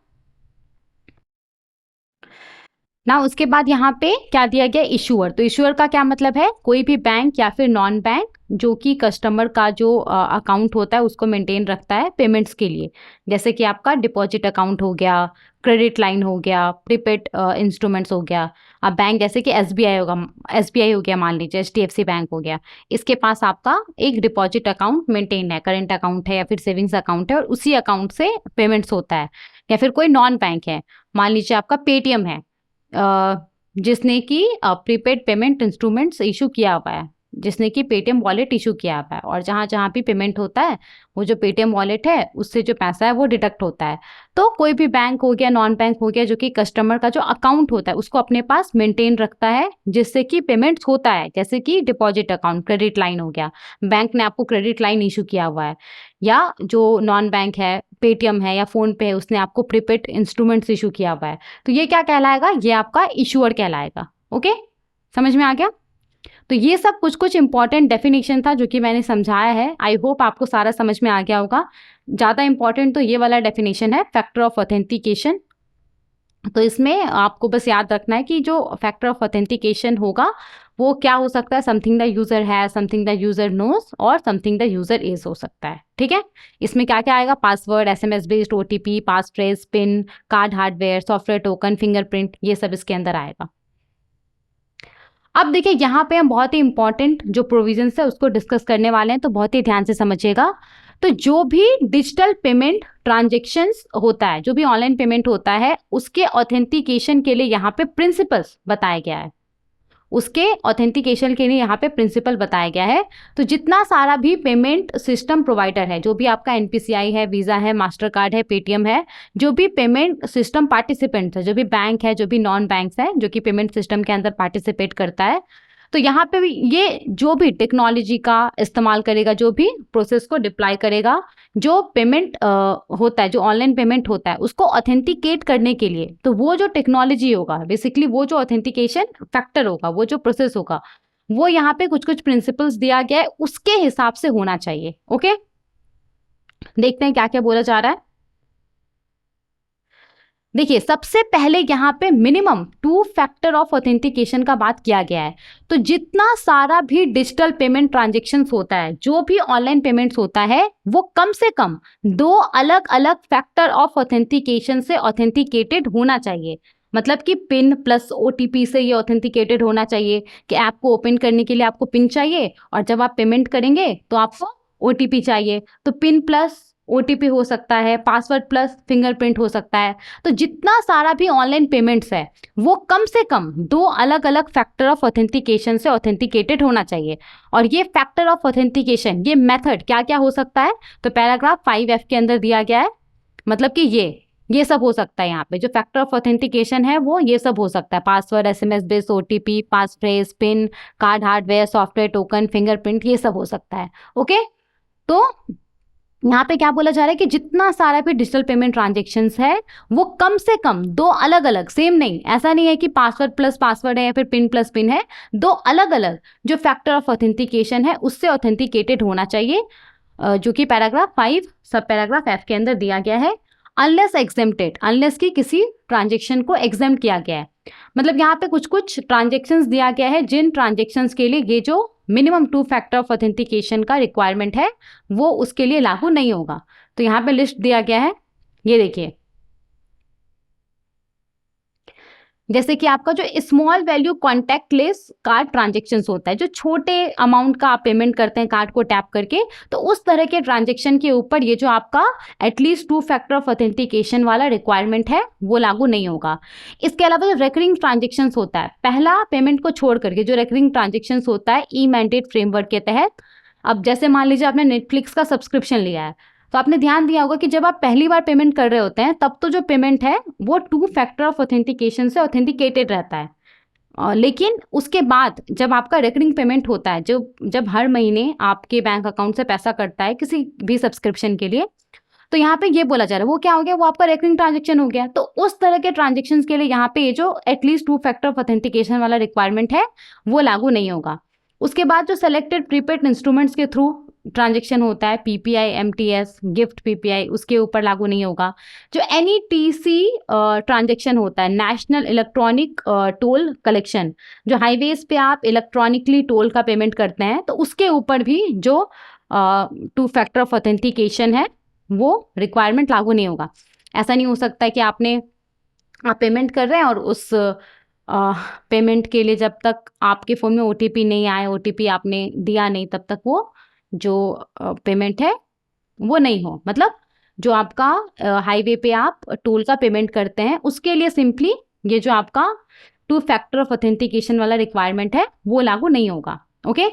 ना। उसके बाद यहाँ पे क्या दिया गया, इशूअर। तो इशूअर का क्या मतलब है, कोई भी बैंक या फिर नॉन बैंक जो कि कस्टमर का जो अकाउंट होता है उसको मेंटेन रखता है पेमेंट्स के लिए, जैसे कि आपका डिपॉजिट अकाउंट हो गया, क्रेडिट लाइन हो गया, प्रीपेड इंस्ट्रूमेंट्स हो गया। अब बैंक जैसे कि एसबीआई होगा, एसबीआई हो गया, मान लीजिए एचडीएफसी बैंक हो गया, इसके पास आपका एक डिपॉजिट अकाउंट मेंटेन है, करंट अकाउंट है या फिर सेविंग्स अकाउंट है, और उसी अकाउंट से पेमेंट्स होता है। या फिर कोई नॉन बैंक है, मान लीजिए आपका पेटीएम है, जिसने कि प्रीपेड पेमेंट इंस्ट्रूमेंट्स इशू किया हुआ है, जिसने कि पेटीएम वॉलेट इशू किया हुआ है, और जहाँ जहाँ भी पेमेंट होता है वो जो पेटीएम वॉलेट है उससे जो पैसा है वो डिडक्ट होता है। तो कोई भी बैंक हो गया, नॉन बैंक हो गया, जो कि कस्टमर का जो अकाउंट होता है उसको अपने पास मेंटेन रखता है जिससे कि पेमेंट्स होता है, जैसे कि डिपॉजिट अकाउंट, क्रेडिट लाइन हो गया, बैंक ने आपको क्रेडिट लाइन इशू किया हुआ है, या जो नॉन बैंक है, पेटीएम है या फोन पे है, उसने आपको प्रीपेड इंस्ट्रूमेंट्स इशू किया हुआ है, तो ये क्या कहलाएगा, ये आपका इशूअर कहलाएगा। ओके, समझ में आ गया। तो ये सब कुछ कुछ इंपॉर्टेंट डेफिनेशन था जो कि मैंने समझाया है, आई होप आपको सारा समझ में आ गया होगा। ज़्यादा इंपॉर्टेंट तो ये वाला डेफिनेशन है, फैक्टर ऑफ ऑथेंटिकेशन। तो इसमें आपको बस याद रखना है कि जो फैक्टर ऑफ ऑथेंटिकेशन होगा वो क्या हो सकता है, समथिंग द यूजर है, समथिंग द यूजर नोस, और समथिंग द यूजर इज हो सकता है। ठीक है, इसमें क्या क्या आएगा, password, SMS based, OTP, pass phrase, PIN, card hardware, software token, fingerprint, ये सब इसके अंदर आएगा। अब देखिए यहाँ पे हम बहुत ही इंपॉर्टेंट जो प्रोविजंस है उसको डिस्कस करने वाले हैं, तो बहुत ही ध्यान से समझिएगा। तो जो भी डिजिटल पेमेंट ट्रांजेक्शन्स होता है, जो भी ऑनलाइन पेमेंट होता है, उसके ऑथेंटिकेशन के लिए यहाँ पे प्रिंसिपल्स बताया गया है, उसके ऑथेंटिकेशन के लिए यहाँ पे प्रिंसिपल बताया गया है। तो जितना सारा भी पेमेंट सिस्टम प्रोवाइडर है, जो भी आपका एनपीसीआई है, वीज़ा है, मास्टर कार्ड है, पेटीएम है, जो भी पेमेंट सिस्टम पार्टिसिपेंट है, जो भी बैंक है, जो भी नॉन बैंक्स है जो कि पेमेंट सिस्टम के अंदर पार्टिसिपेट करता है, तो यहाँ पे भी ये जो भी टेक्नोलॉजी का इस्तेमाल करेगा, जो भी प्रोसेस को डिप्लॉय करेगा, जो पेमेंट होता है, जो ऑनलाइन पेमेंट होता है, उसको ऑथेंटिकेट करने के लिए, तो वो जो टेक्नोलॉजी होगा, बेसिकली वो जो ऑथेंटिकेशन फैक्टर होगा, वो जो प्रोसेस होगा, वो यहाँ पे कुछ कुछ प्रिंसिपल्स दिया गया है, उसके हिसाब से होना चाहिए। ओके, देखते हैं क्या क्या बोला जा रहा है। देखिए, सबसे पहले यहाँ पे मिनिमम 2 फैक्टर ऑफ ऑथेंटिकेशन का बात किया गया है। तो जितना सारा भी डिजिटल पेमेंट ट्रांजेक्शन्स होता है, जो भी ऑनलाइन पेमेंट्स होता है, वो कम से कम 2 अलग अलग फैक्टर ऑफ ऑथेंटिकेशन से ऑथेंटिकेटेड होना चाहिए। मतलब कि पिन प्लस ओटीपी से ये ऑथेंटिकेटेड होना चाहिए कि ऐप को ओपन करने के लिए आपको पिन चाहिए, और जब आप पेमेंट करेंगे तो आपको ओटीपी चाहिए, तो पिन प्लस ओटीपी हो सकता है, पासवर्ड प्लस फिंगरप्रिंट हो सकता है। तो जितना सारा भी ऑनलाइन पेमेंट्स है वो कम से कम 2 अलग अलग फैक्टर ऑफ ऑथेंटिकेशन से ऑथेंटिकेटेड होना चाहिए। और ये फैक्टर ऑफ ऑथेंटिकेशन, ये मेथड क्या क्या हो सकता है, तो पैराग्राफ 5F के अंदर दिया गया है। मतलब कि ये सब हो सकता है। यहाँ पे जो फैक्टर ऑफ ऑथेंटिकेशन है वो ये सब हो सकता है, password, SMS based, OTP, pass phrase, PIN, card hardware, software token, fingerprint, ये सब हो सकता है। ओके, तो यहाँ पे क्या बोला जा रहा है कि जितना सारा भी डिजिटल पेमेंट ट्रांजेक्शन्स है वो कम से कम 2 अलग अलग, सेम नहीं, ऐसा नहीं है कि पासवर्ड प्लस पासवर्ड है या फिर पिन प्लस पिन है, 2 अलग अलग जो फैक्टर ऑफ ऑथेंटिकेशन है उससे ऑथेंटिकेटेड होना चाहिए, जो कि पैराग्राफ 5 सब पैराग्राफ F के अंदर दिया गया है। अनलेस एग्जेम्प्टेड, अनलेस की किसी ट्रांजेक्शन को एग्जेम्प्ट किया गया है, मतलब यहाँ पे कुछ कुछ ट्रांजेक्शन्स दिया गया है जिन ट्रांजेक्शन्स के लिए ये जो मिनिमम 2 फैक्टर ऑफ ऑथेंटिकेशन का रिक्वायरमेंट है वो उसके लिए लागू नहीं होगा। तो यहाँ पे लिस्ट दिया गया है, ये देखिए, जैसे कि आपका जो small value contactless card transactions होता है, जो छोटे अमाउंट का आप पेमेंट करते हैं कार्ड को टैप करके, तो उस तरह के ट्रांजेक्शन के ऊपर ये जो आपका एटलीस्ट 2 फैक्टर ऑफ ऑथेंटिकेशन वाला रिक्वायरमेंट है वो लागू नहीं होगा। इसके अलावा जो रेकरिंग ट्रांजेक्शन्स होता है, पहला पेमेंट को छोड़ करके जो रेकरिंग ट्रांजेक्शन्स होता है ई मैंडेट फ्रेमवर्क के तहत, अब जैसे मान लीजिए आपने नेटफ्लिक्स का सब्सक्रिप्शन लिया है, तो आपने ध्यान दिया होगा कि जब आप पहली बार पेमेंट कर रहे होते हैं तब तो जो पेमेंट है वो 2 फैक्टर ऑफ ऑथेंटिकेशन से ऑथेंटिकेटेड रहता है। लेकिन उसके बाद जब आपका रिकरिंग पेमेंट होता है, जब हर महीने आपके बैंक अकाउंट से पैसा कटता है किसी भी सब्सक्रिप्शन के लिए, तो यहाँ पे ये बोला जा रहा है वो क्या हो गया, वो आपका रिकरिंग ट्रांजेक्शन हो गया। तो उस तरह के ट्रांजेक्शन के लिए यहाँ पे ये जो एटलीस्ट 2 फैक्टर ऑफ ऑथेंटिकेशन वाला रिक्वायरमेंट है वो लागू नहीं होगा। उसके बाद जो सेलेक्टेड प्रीपेड इंस्ट्रूमेंट्स के थ्रू ट्रांजेक्शन होता है, पीपीआई, एमटीएस, गिफ्ट पीपीआई, उसके ऊपर लागू नहीं होगा। जो एनईटीसी ट्रांजेक्शन होता है, नेशनल इलेक्ट्रॉनिक टोल कलेक्शन, जो हाईवेज पे आप इलेक्ट्रॉनिकली टोल का पेमेंट करते हैं, तो उसके ऊपर भी जो 2 फैक्टर ऑफ ऑथेंटिकेशन है वो रिक्वायरमेंट लागू नहीं होगा। ऐसा नहीं हो सकता है कि आप पेमेंट कर रहे हैं और उस पेमेंट के लिए जब तक आपके फ़ोन में ओटीपी नहीं आए, ओटीपी आपने दिया नहीं, तब तक वो जो पेमेंट है वो नहीं हो। मतलब जो आपका हाईवे पे आप टोल का पेमेंट करते हैं उसके लिए सिंपली ये जो आपका 2 फैक्टर ऑफ ऑथेंटिकेशन वाला रिक्वायरमेंट है वो लागू नहीं होगा। ओके,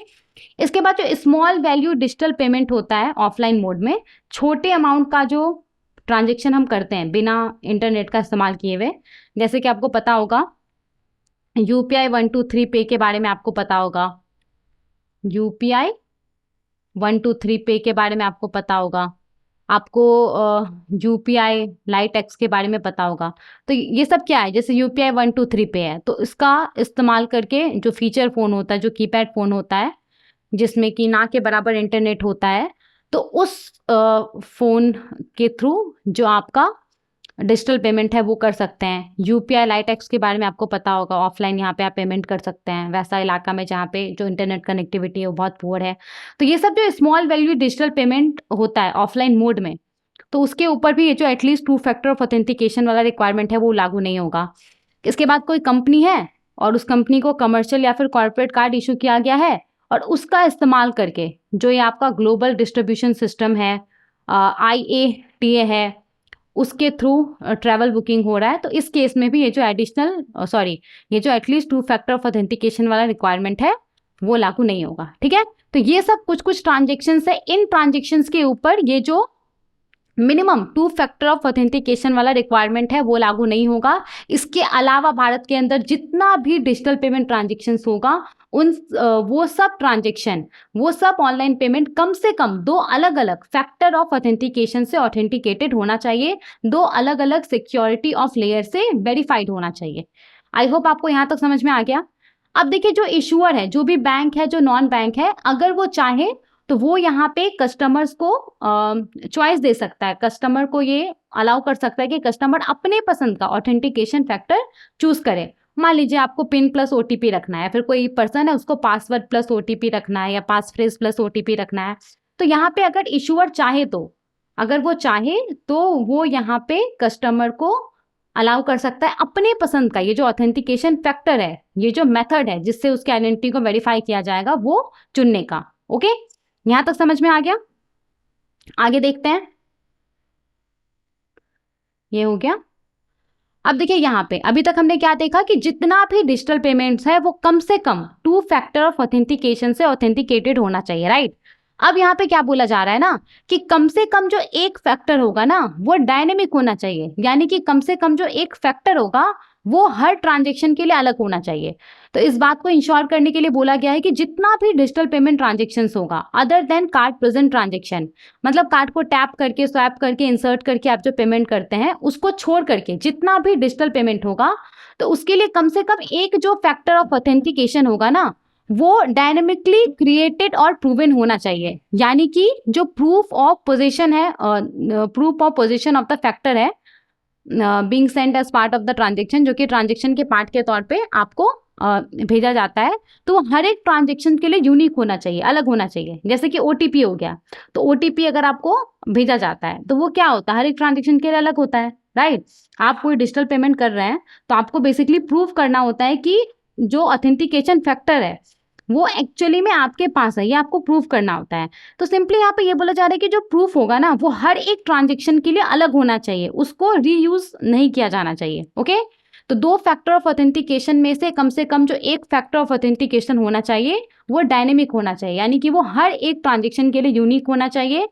इसके बाद जो स्मॉल वैल्यू डिजिटल पेमेंट होता है ऑफलाइन मोड में, छोटे अमाउंट का जो ट्रांजेक्शन हम करते हैं बिना इंटरनेट का इस्तेमाल किए हुए, जैसे कि आपको पता होगा यूपीआई 123 पे के बारे में आपको पता होगा, यूपीआई 123 पे के बारे में आपको पता होगा, आपको यूपीआई लाइट एक्स के बारे में पता होगा। तो ये सब क्या है, जैसे यूपीआई 123 पे है तो इसका इस्तेमाल करके जो फीचर फ़ोन होता है, जो कीपैड फ़ोन होता है जिसमें कि ना के बराबर इंटरनेट होता है, तो उस फ़ोन के थ्रू जो आपका डिजिटल पेमेंट है वो कर सकते हैं। यूपीआई लाइट एक्स के बारे में आपको पता होगा, ऑफलाइन यहाँ पे आप पेमेंट कर सकते हैं वैसा इलाका में जहाँ पे जो इंटरनेट कनेक्टिविटी है वो बहुत पुअर है। तो ये सब जो स्मॉल वैल्यू डिजिटल पेमेंट होता है ऑफलाइन मोड में, तो उसके ऊपर भी ये जो एटलीस्ट 2 फैक्टर ऑफ ऑथेंटिकेशन वाला रिक्वायरमेंट है वो लागू नहीं होगा। इसके बाद कोई कंपनी है और उस कंपनी को कमर्शियल या फिर कॉर्पोरेट कार्ड इशू किया गया है और उसका इस्तेमाल करके जो ये आपका ग्लोबल डिस्ट्रीब्यूशन सिस्टम है, IATA है, उसके थ्रू ट्रैवल बुकिंग हो रहा है, तो इस केस में भी ये जो ये जो एटलीस्ट 2 फैक्टर ऑफ ऑथेंटिकेशन वाला रिक्वायरमेंट है वो लागू नहीं होगा। ठीक है, तो ये सब कुछ ट्रांजेक्शन्स है, इन ट्रांजेक्शन्स के ऊपर ये जो मिनिमम 2 फैक्टर ऑफ ऑथेंटिकेशन वाला रिक्वायरमेंट है वो लागू नहीं होगा। इसके अलावा भारत के अंदर जितना भी डिजिटल पेमेंट ट्रांजेक्शन्स होगा वो सब ऑनलाइन पेमेंट कम से कम 2 अलग अलग फैक्टर ऑफ ऑथेंटिकेशन से ऑथेंटिकेटेड होना चाहिए, 2 अलग अलग सिक्योरिटी ऑफ लेयर से वेरीफाइड होना चाहिए। आई होप आपको यहाँ तक समझ में आ गया। अब देखिए जो इशूअर है, जो भी बैंक है, जो नॉन बैंक है, अगर वो चाहे तो वो यहाँ पे कस्टमर्स को चॉइस दे सकता है, कस्टमर को ये अलाउ कर सकता है कि कस्टमर अपने पसंद का ऑथेंटिकेशन फैक्टर चूज करे। मान लीजिए आपको पिन प्लस ओटीपी रखना है, फिर कोई पर्सन है उसको पासवर्ड प्लस ओटीपी रखना है या पास फ्रेज प्लस ओटीपी रखना है, तो यहाँ पे अगर इशूअर चाहे तो वो यहाँ पे कस्टमर को अलाउ कर सकता है अपने पसंद का ये जो ऑथेंटिकेशन फैक्टर है, ये जो मेथड है जिससे उसके आइडेंटिटी को वेरीफाई किया जाएगा वो चुनने का। ओके, यहां तक समझ में आ गया? आगे देखते हैं, ये हो गया। अब देखिए यहाँ पे अभी तक हमने क्या देखा कि जितना भी डिजिटल पेमेंट्स है वो कम से कम 2 फैक्टर ऑफ ऑथेंटिकेशन से ऑथेंटिकेटेड होना चाहिए, राइट। अब यहाँ पे क्या बोला जा रहा है ना कि कम से कम जो एक फैक्टर होगा ना वो डायनेमिक होना चाहिए, यानी कि कम से कम जो एक फैक्टर होगा वो हर ट्रांजेक्शन के लिए अलग होना चाहिए। तो इस बात को इंश्योर करने के लिए बोला गया है कि जितना भी डिजिटल पेमेंट ट्रांजेक्शन होगा other than card present transaction, मतलब कार्ड को टैप करके, स्वैप करके, इंसर्ट करके आप जो पेमेंट करते हैं उसको छोड़ करके जितना भी डिजिटल पेमेंट होगा तो उसके लिए कम से कम एक जो फैक्टर ऑफ ऑथेंटिकेशन होगा ना वो डायनेमिकली क्रिएटेड और प्रूवन होना चाहिए, यानी कि जो प्रूफ ऑफ पोजीशन है, proof of position of the factor है being send as part of the transaction, जो कि ट्रांजेक्शन के पार्ट के तौर पे आपको भेजा जाता है, तो हर एक ट्रांजेक्शन के लिए यूनिक होना चाहिए, अलग होना चाहिए। जैसे कि ओटीपी हो गया, तो ओटीपी अगर आपको भेजा जाता है तो वो क्या होता है, हर एक ट्रांजेक्शन के लिए अलग होता है, राइट। आप कोई डिजिटल पेमेंट कर रहे हैं तो आपको बेसिकली प्रूफ करना होता है कि जो ऑथेंटिकेशन फैक्टर है वो एक्चुअली में आपके पास है, ये आपको प्रूफ करना होता है। तो सिंपली यहाँ पे ये बोला जा रहा है कि जो प्रूफ होगा ना वो हर एक ट्रांजेक्शन के लिए अलग होना चाहिए, उसको रीयूज नहीं किया जाना चाहिए। ओके, तो 2 फैक्टर ऑफ ऑथेंटिकेशन में से कम जो एक फैक्टर ऑफ ऑथेंटिकेशन होना चाहिए वो डायनेमिक होना चाहिए, यानी कि वो हर एक ट्रांजेक्शन के लिए यूनिक होना चाहिए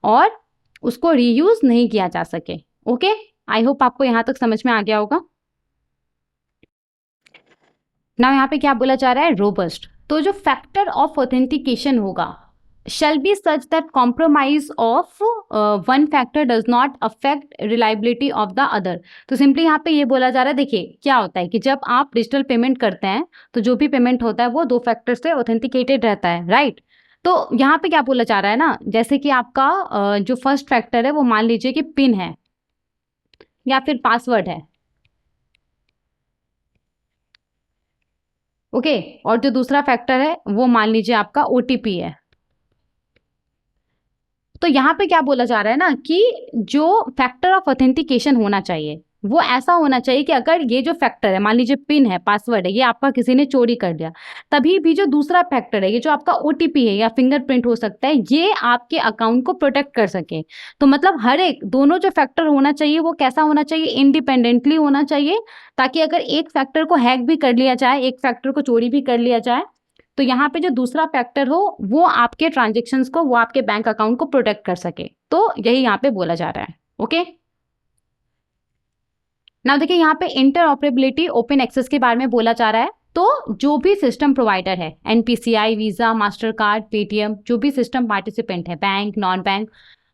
और उसको रीयूज नहीं किया जा सके। ओके, आई होप आपको यहाँ तक समझ में आ गया होगा। ना यहाँ पे क्या बोला जा रहा है, रोबस्ट। तो जो फैक्टर ऑफ ऑथेंटिकेशन होगा shall be such that compromise of one factor does not affect reliability of the other। तो सिंपली यहाँ पे ये बोला जा रहा है, देखिए क्या होता है कि जब आप डिजिटल पेमेंट करते हैं तो जो भी पेमेंट होता है वो 2 फैक्टर से ऑथेंटिकेटेड रहता है, राइट। तो यहाँ पे क्या बोला जा रहा है ना, जैसे कि आपका जो फर्स्ट फैक्टर है वो मान लीजिए कि पिन है या फिर पासवर्ड है, ओके, और जो दूसरा फैक्टर है वो मान लीजिए आपका ओटीपी है। तो यहाँ पे क्या बोला जा रहा है ना कि जो फैक्टर ऑफ ऑथेंटिकेशन होना चाहिए वो ऐसा होना चाहिए कि अगर ये जो फैक्टर है, मान लीजिए पिन है, पासवर्ड है, ये आपका किसी ने चोरी कर दिया, तभी भी जो दूसरा फैक्टर है, ये जो आपका ओटीपी है या फिंगरप्रिंट हो सकता है, ये आपके अकाउंट को प्रोटेक्ट कर सके। तो मतलब हर एक दोनों जो फैक्टर होना चाहिए वो कैसा होना चाहिए, इंडिपेंडेंटली होना चाहिए, ताकि अगर एक फैक्टर को हैक भी कर लिया जाए, एक फैक्टर को चोरी भी कर लिया जाए, तो यहाँ पे जो दूसरा फैक्टर हो वो आपके ट्रांजेक्शन्स को, वो आपके बैंक अकाउंट को प्रोटेक्ट कर सके। तो यही यहाँ पे बोला जा रहा है। ओके, नाउ देखिए यहाँ पे इंटरऑपरेबिलिटी ओपन एक्सेस के बारे में बोला जा रहा है। तो जो भी सिस्टम प्रोवाइडर है, NPCI, visa, master card, Paytm, जो भी सिस्टम पार्टिसिपेंट है, बैंक, नॉन बैंक,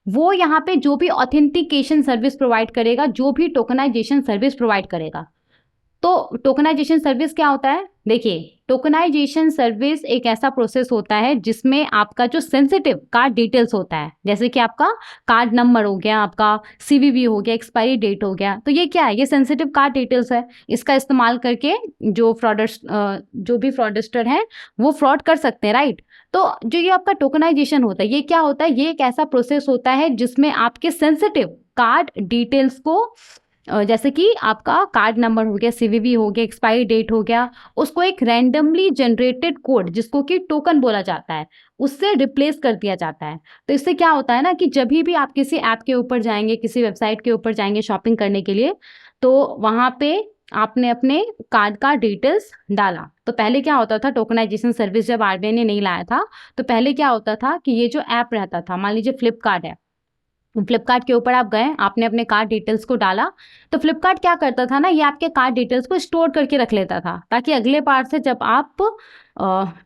वो यहाँ पे जो भी ऑथेंटिकेशन सर्विस प्रोवाइड करेगा, जो भी टोकनाइजेशन सर्विस प्रोवाइड करेगा। तो टोकनाइजेशन सर्विस क्या होता है, देखिए टोकनाइजेशन सर्विस एक ऐसा प्रोसेस होता है जिसमें आपका जो सेंसिटिव कार्ड डिटेल्स होता है, जैसे कि आपका कार्ड नंबर हो गया, आपका सीवीवी हो गया, एक्सपायरी डेट हो गया, तो ये क्या है, ये सेंसिटिव कार्ड डिटेल्स है। इसका इस्तेमाल करके जो भी फ्रॉडस्टर हैं वो फ्रॉड कर सकते हैं, राइट। तो जो ये आपका टोकनाइजेशन होता है, ये क्या होता है, ये एक ऐसा प्रोसेस होता है जिसमें आपके सेंसिटिव कार्ड डिटेल्स को, जैसे कि आपका कार्ड नंबर हो गया, सीवीवी हो गया, एक्सपायरी डेट हो गया, उसको एक रैंडमली जनरेटेड कोड, जिसको कि टोकन बोला जाता है, उससे रिप्लेस कर दिया जाता है। तो इससे क्या होता है ना कि जब भी आप किसी ऐप के ऊपर जाएंगे, किसी वेबसाइट के ऊपर जाएंगे शॉपिंग करने के लिए, तो वहाँ पे आपने अपने कार्ड का डिटेल्स डाला। तो पहले क्या होता था, टोकनाइजेशन सर्विस जब आरबीआई ने नहीं लाया था, तो पहले क्या होता था कि ये जो ऐप रहता था, मान लीजिए फ्लिपकार्ट है, फ्लिपकार्ट के ऊपर आप गए, आपने अपने कार्ड डिटेल्स को डाला, तो फ्लिपकार्ट क्या करता था ना, ये आपके कार्ड डिटेल्स को स्टोर करके रख लेता था, ताकि अगले बार से जब आप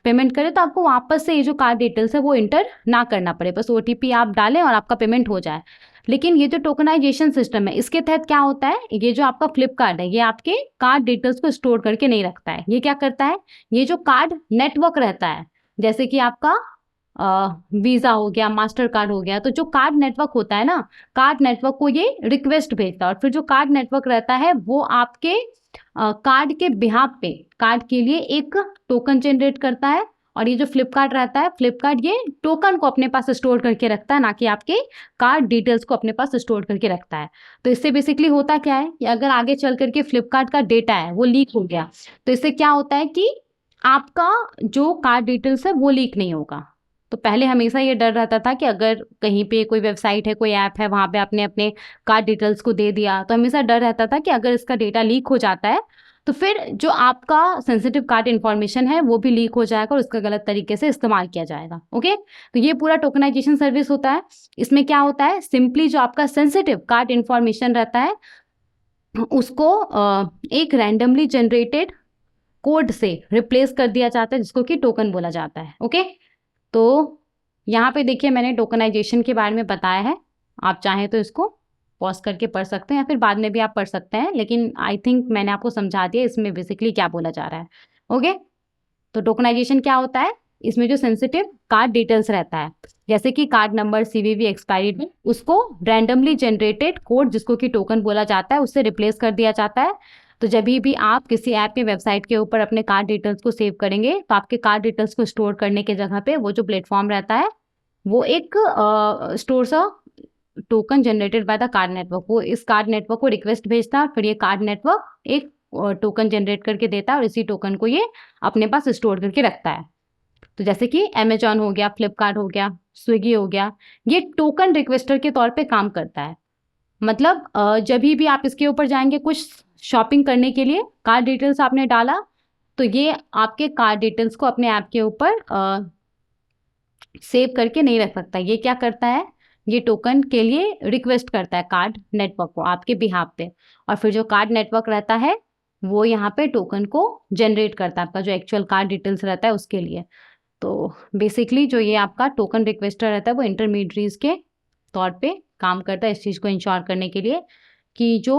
पेमेंट करें तो आपको वापस से ये जो कार्ड डिटेल्स है वो इंटर ना करना पड़े, बस ओटीपी आप डालें और आपका पेमेंट हो जाए। लेकिन ये जो टोकनाइजेशन सिस्टम है, इसके तहत क्या होता है, ये जो आपका फ्लिपकार्ट है, ये आपके कार्ड डिटेल्स को स्टोर करके नहीं रखता है। ये क्या करता है, ये जो कार्ड नेटवर्क रहता है, जैसे कि आपका वीजा हो गया, मास्टर कार्ड हो गया, तो जो कार्ड नेटवर्क होता है ना, कार्ड नेटवर्क को ये रिक्वेस्ट भेजता है, और फिर जो कार्ड नेटवर्क रहता है वो आपके कार्ड के बिहाफ पे कार्ड के लिए एक टोकन जनरेट करता है। और ये जो फ्लिपकार्ट रहता है, फ्लिपकार्ट ये टोकन को अपने पास स्टोर करके रखता है, ना कि आपके कार्ड डिटेल्स को अपने पास स्टोर करके रखता है। तो इससे बेसिकली होता क्या है कि अगर आगे चल करके फ्लिपकार्ट का डेटा है वो लीक हो गया, तो इससे क्या होता है कि आपका जो कार्ड डिटेल्स है वो लीक नहीं होगा। तो पहले हमेशा ये डर रहता था कि अगर कहीं पे कोई वेबसाइट है, कोई ऐप है, वहाँ पे आपने अपने कार्ड डिटेल्स को दे दिया, तो हमेशा डर रहता था कि अगर इसका डेटा लीक हो जाता है तो फिर जो आपका सेंसिटिव कार्ड इन्फॉर्मेशन है वो भी लीक हो जाएगा और उसका गलत तरीके से इस्तेमाल किया जाएगा। ओके, तो ये पूरा टोकनाइजेशन सर्विस होता है। इसमें क्या होता है, सिंपली जो आपका सेंसिटिव कार्ड इन्फॉर्मेशन रहता है उसको एक रैंडमली जनरेटेड कोड से रिप्लेस कर दिया जाता है, जिसको कि टोकन बोला जाता है। ओके, तो यहाँ पे देखिए मैंने टोकनाइजेशन के बारे में बताया है, आप चाहें तो इसको पॉज करके पढ़ सकते हैं या फिर बाद में भी आप पढ़ सकते हैं, लेकिन आई थिंक मैंने आपको समझा दिया इसमें बेसिकली क्या बोला जा रहा है। ओके, तो टोकनाइजेशन क्या होता है, इसमें जो सेंसिटिव कार्ड डिटेल्स रहता है, जैसे कि card number, CVV, expiry date, उसको रैंडमली जनरेटेड कोड, जिसको कि टोकन बोला जाता है, उससे रिप्लेस कर दिया जाता है। तो जब भी आप किसी ऐप या वेबसाइट के ऊपर अपने कार्ड डिटेल्स को सेव करेंगे, तो आपके कार्ड डिटेल्स को स्टोर करने के जगह पे वो जो प्लेटफॉर्म रहता है वो एक स्टोर सा token generated by the card network, वो इस कार्ड नेटवर्क को रिक्वेस्ट भेजता है, फिर ये कार्ड नेटवर्क एक टोकन जनरेट करके देता है और इसी टोकन को ये अपने पास स्टोर करके रखता है। तो जैसे कि अमेजॉन हो गया, फ्लिपकार्ट हो गया, स्विगी हो गया, ये टोकन रिक्वेस्टर के तौर पे काम करता है। मतलब जब भी आप इसके ऊपर जाएंगे कुछ शॉपिंग करने के लिए, कार्ड डिटेल्स आपने डाला, तो ये आपके कार्ड डिटेल्स को अपने ऐप के ऊपर सेव करके नहीं रख सकता। ये क्या करता है, ये टोकन के लिए रिक्वेस्ट करता है कार्ड नेटवर्क को आपके बिहाफ पे, और फिर जो कार्ड नेटवर्क रहता है वो यहाँ पे टोकन को जनरेट करता है आपका जो एक्चुअल कार्ड डिटेल्स रहता है उसके लिए। तो बेसिकली जो ये आपका टोकन रिक्वेस्टर रहता है वो इंटरमीडियरीज के तौर पे काम करता है इस चीज़ को इंश्योर करने के लिए कि जो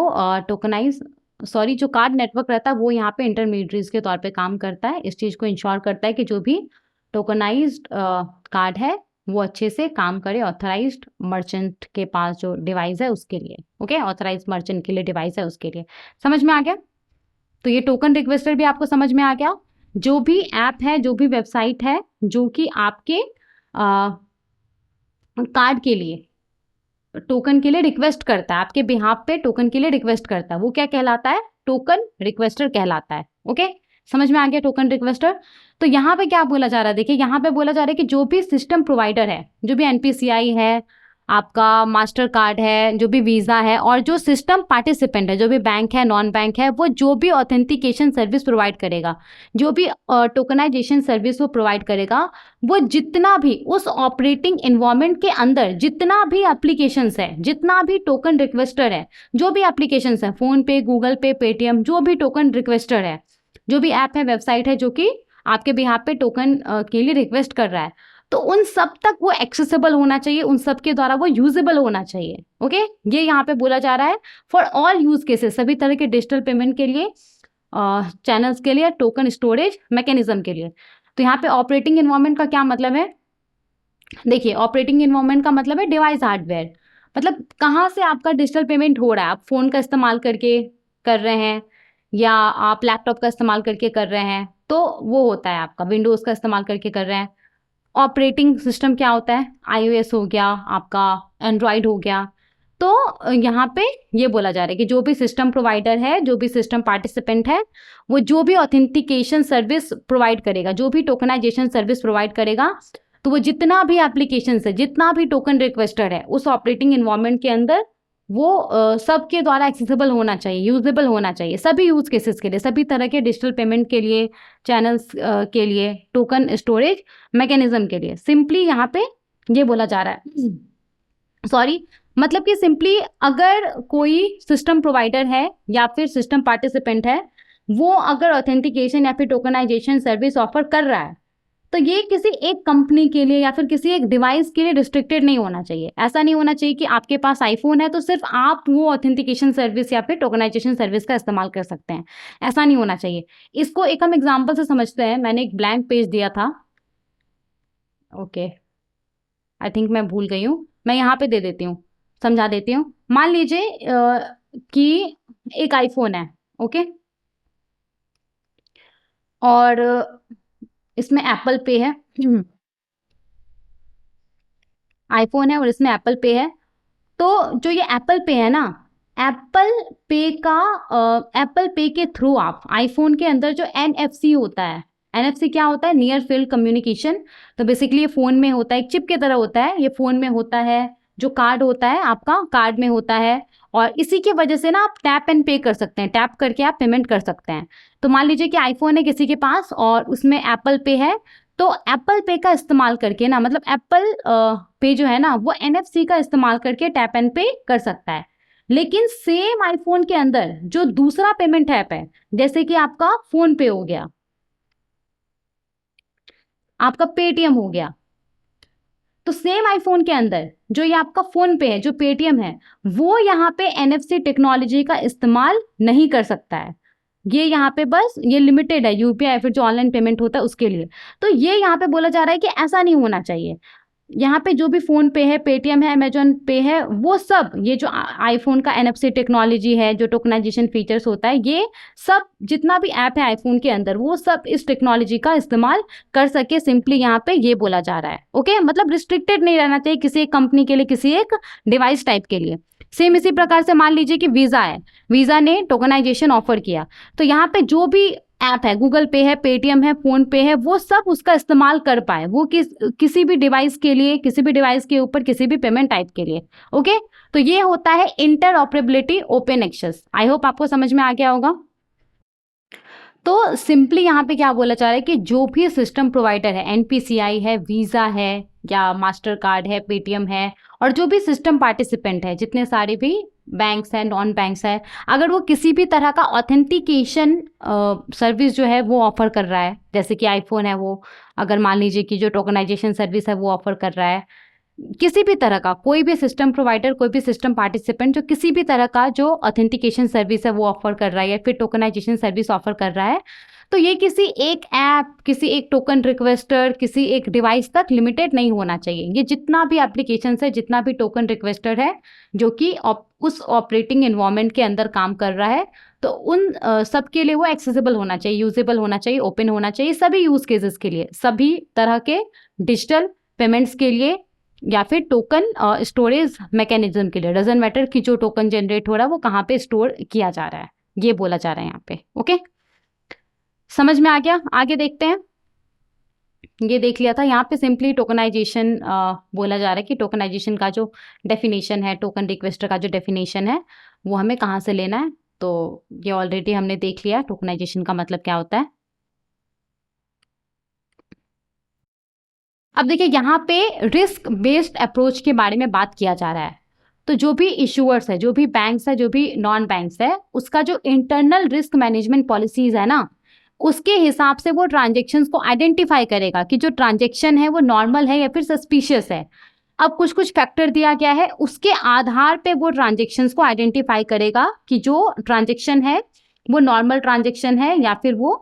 जो कार्ड नेटवर्क रहता है वो यहाँ पे इंटरमीडियरीज के तौर पे काम करता है, इस चीज़ को इंश्योर करता है कि जो भी टोकनाइज्ड कार्ड है वो अच्छे से काम करे ऑथराइज्ड मर्चेंट के पास जो डिवाइस है उसके लिए। ओके, ऑथराइज्ड मर्चेंट के लिए डिवाइस है उसके लिए। समझ में आ गया? तो ये टोकन रिक्वेस्टर भी आपको समझ में आ गया। जो भी ऐप है, जो भी वेबसाइट है जो कि आपके कार्ड के लिए टोकन के लिए रिक्वेस्ट करता है, आपके बिहाफ पे टोकन के लिए रिक्वेस्ट करता है, वो क्या कहलाता है? टोकन रिक्वेस्टर कहलाता है। ओके, समझ में आ गया टोकन रिक्वेस्टर। तो यहाँ पे क्या बोला जा रहा है, देखिए यहाँ पे बोला जा रहा है कि जो भी सिस्टम प्रोवाइडर है, जो भी एनपीसीआई है, आपका मास्टर कार्ड है, जो भी वीज़ा है, और जो सिस्टम पार्टिसिपेंट है, जो भी बैंक है, नॉन बैंक है, वो जो भी ऑथेंटिकेशन सर्विस प्रोवाइड करेगा, जो भी टोकनाइजेशन सर्विस वो प्रोवाइड करेगा, वो जितना भी उस ऑपरेटिंग इन्वायरमेंट के अंदर जितना भी एप्लीकेशंस है, जितना भी टोकन रिक्वेस्टर है, जो भी एप्लीकेशंस है, फ़ोन पे, गूगल पे, पेटीएम, जो भी टोकन रिक्वेस्टर है, जो भी ऐप है, वेबसाइट है जो कि आपके बिहाफ पे टोकन के लिए रिक्वेस्ट कर रहा है, तो उन सब तक वो एक्सेसिबल होना चाहिए, उन सब के द्वारा वो यूजेबल होना चाहिए। ओके, ये यहाँ पे बोला जा रहा है फॉर ऑल यूज केसेस, सभी तरह के डिजिटल पेमेंट के लिए, चैनल्स के लिए, टोकन स्टोरेज मैकेनिज्म के लिए। तो यहाँ पे ऑपरेटिंग इन्वायरमेंट का क्या मतलब है? देखिए, ऑपरेटिंग इन्वायरमेंट का मतलब है डिवाइस हार्डवेयर, मतलब कहाँ से आपका डिजिटल पेमेंट हो रहा है, आप फ़ोन का इस्तेमाल करके कर रहे हैं या आप लैपटॉप का इस्तेमाल करके कर रहे हैं, तो वो होता है आपका विंडोज़ का इस्तेमाल करके कर रहे हैं। ऑपरेटिंग सिस्टम क्या होता है? iOS हो गया, आपका एंड्रॉयड हो गया। तो यहाँ पे ये बोला जा रहा है कि जो भी सिस्टम प्रोवाइडर है, जो भी सिस्टम पार्टिसिपेंट है, वो जो भी ऑथेंटिकेशन सर्विस प्रोवाइड करेगा, जो भी टोकनाइजेशन सर्विस प्रोवाइड करेगा, तो वो जितना भी एप्लीकेशन है, जितना भी टोकन रिक्वेस्टर है उस ऑपरेटिंग इन्वायरमेंट के अंदर, वो सबके द्वारा एक्सेसिबल होना चाहिए, यूजेबल होना चाहिए, सभी यूज केसेस के लिए, सभी तरह के डिजिटल पेमेंट के लिए, चैनल्स के लिए, टोकन स्टोरेज मैकेनिज्म के लिए। सिंपली यहाँ पे ये बोला जा रहा है, सॉरी, मतलब कि सिंपली अगर कोई सिस्टम प्रोवाइडर है या फिर सिस्टम पार्टिसिपेंट है, वो अगर ऑथेंटिकेशन या फिर टोकनाइजेशन सर्विस ऑफर कर रहा है, तो ये किसी एक कंपनी के लिए या फिर किसी एक डिवाइस के लिए रिस्ट्रिक्टेड नहीं होना चाहिए। ऐसा नहीं होना चाहिए कि आपके पास आईफोन है तो सिर्फ आप वो ऑथेंटिकेशन सर्विस या फिर टोकनाइजेशन सर्विस का इस्तेमाल कर सकते हैं, ऐसा नहीं होना चाहिए। इसको एक हम एग्जांपल से समझते हैं। मैंने एक ब्लैंक पेज दिया था, ओके, आई थिंक मैं भूल गई हूँ, मैं यहाँ पे दे देती हूँ, समझा देती हूँ। मान लीजिए कि एक आईफोन है, ओके, और इसमें एप्पल पे है, आईफोन है और इसमें एप्पल पे है। तो जो ये एप्पल पे है ना, एप्पल पे के थ्रू आप आईफोन के अंदर जो NFC होता है, NFC क्या होता है? Near field communication. तो बेसिकली ये फ़ोन में होता है, एक चिप की तरह होता है, ये फ़ोन में होता है, जो कार्ड होता है आपका कार्ड में होता है, और इसी की वजह से ना आप टैप एंड पे कर सकते हैं, टैप करके आप पेमेंट कर सकते हैं। तो मान लीजिए कि आईफोन है किसी के पास और उसमें एप्पल पे है, तो एप्पल पे का इस्तेमाल करके ना, मतलब एप्पल पे जो है ना वो NFC का इस्तेमाल करके टैप एंड पे कर सकता है। लेकिन सेम आईफोन के अंदर जो दूसरा पेमेंट ऐप है, जैसे कि आपका फोन पे हो गया, आपका पेटीएम हो गया, तो सेम आईफोन के अंदर जो ये आपका फोन पे है, जो पेटीएम है, वो यहाँ पे NFC टेक्नोलॉजी का इस्तेमाल नहीं कर सकता है। ये यहाँ पे बस ये लिमिटेड है यूपीआई फिर जो ऑनलाइन पेमेंट होता है उसके लिए। तो ये यहाँ पे बोला जा रहा है कि ऐसा नहीं होना चाहिए। यहाँ पे जो भी फ़ोन पे है, पेटीएम है, अमेजॉन पे है, वो सब ये जो आईफोन का NFC टेक्नोलॉजी है, जो टोकनाइजेशन फीचर्स होता है, ये सब जितना भी ऐप है आईफोन के अंदर, वो सब इस टेक्नोलॉजी का इस्तेमाल कर सके। सिंपली यहाँ पे ये बोला जा रहा है। ओके, मतलब रिस्ट्रिक्टेड नहीं रहना चाहिए किसी एक कंपनी के लिए, किसी एक डिवाइस टाइप के लिए। सेम इसी प्रकार से मान लीजिए कि वीज़ा है, वीज़ा ने टोकनाइजेशन ऑफर किया, तो यहाँ पे जो भी ऐप है, गूगल पे है, पेटीएम है, फोन पे है, वो सब उसका इस्तेमाल कर पाए, वो किसी भी डिवाइस के लिए, किसी भी डिवाइस के ऊपर, किसी भी पेमेंट टाइप के लिए। ओके, तो ये होता है interoperability open access. I hope आपको समझ में आ गया होगा। तो सिंपली यहाँ पे क्या बोला जा रहा है कि जो भी सिस्टम प्रोवाइडर है, एनपीसीआई है, वीज़ा है या मास्टर कार्ड है, पेटीएम है, और जो भी सिस्टम पार्टिसिपेंट है, जितने सारे भी बैंक्स हैं, नॉन बैंक्स है, अगर वो किसी भी तरह का ऑथेंटिकेशन सर्विस जो है वो ऑफर कर रहा है, जैसे कि आईफोन है, वो अगर मान लीजिए कि जो टोकनाइजेशन सर्विस है वो ऑफर कर रहा है, किसी भी तरह का कोई भी सिस्टम प्रोवाइडर, कोई भी सिस्टम पार्टिसिपेंट जो किसी भी तरह का जो ऑथेंटिकेशन सर्विस है वो ऑफर कर रहा है या फिर टोकनाइजेशन सर्विस ऑफर कर रहा है, तो ये किसी एक ऐप, किसी एक टोकन रिक्वेस्टर, किसी एक डिवाइस तक लिमिटेड नहीं होना चाहिए। ये जितना भी एप्लीकेशन है, जितना भी टोकन रिक्वेस्टर है जो कि उस ऑपरेटिंग एनवायरनमेंट के अंदर काम कर रहा है, तो उन सब के लिए वो एक्सेसिबल होना चाहिए, यूजेबल होना चाहिए, ओपन होना चाहिए, सभी यूज केसेस के लिए, सभी तरह के डिजिटल पेमेंट्स के लिए या फिर टोकन स्टोरेज मैकेनिज्म के लिए। डजंट मैटर कि जो टोकन जनरेट हो रहा है वो कहाँ पे स्टोर किया जा रहा है, ये बोला जा रहा है यहाँ पे। ओके, समझ में आ गया? आगे देखते हैं। ये देख लिया था, यहाँ पे सिंपली टोकनाइजेशन बोला जा रहा है कि टोकनाइजेशन का जो डेफिनेशन है, टोकन रिक्वेस्टर का जो डेफिनेशन है वो हमें कहाँ से लेना है, तो ये ऑलरेडी हमने देख लिया टोकनाइजेशन का मतलब क्या होता है। अब देखिए यहाँ पे रिस्क बेस्ड अप्रोच के बारे में बात किया जा रहा है। तो जो भी इशूअर्स है, जो भी बैंक्स है, जो भी नॉन बैंक्स है, उसका जो इंटरनल रिस्क मैनेजमेंट पॉलिसीज है ना, उसके हिसाब से वो ट्रांजेक्शन्स को आइडेंटिफाई करेगा कि जो ट्रांजेक्शन है वो नॉर्मल है या फिर सस्पिशियस है। अब कुछ कुछ फैक्टर दिया गया है, उसके आधार पे वो ट्रांजेक्शन्स को आइडेंटिफाई करेगा कि जो ट्रांजेक्शन है वो नॉर्मल ट्रांजेक्शन है या फिर वो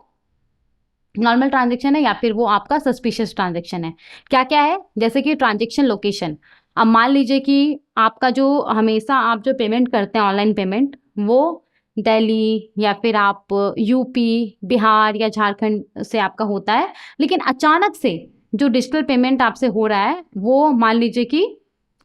नॉर्मल ट्रांजेक्शन है या फिर वो आपका सस्पिशियस ट्रांजेक्शन है। क्या क्या है, जैसे कि ट्रांजेक्शन लोकेशन। अब मान लीजिए कि आपका जो हमेशा आप जो पेमेंट करते हैं ऑनलाइन पेमेंट, वो दिल्ली या फिर आप यूपी, बिहार या झारखंड से आपका होता है, लेकिन अचानक से जो डिजिटल पेमेंट आपसे हो रहा है वो मान लीजिए कि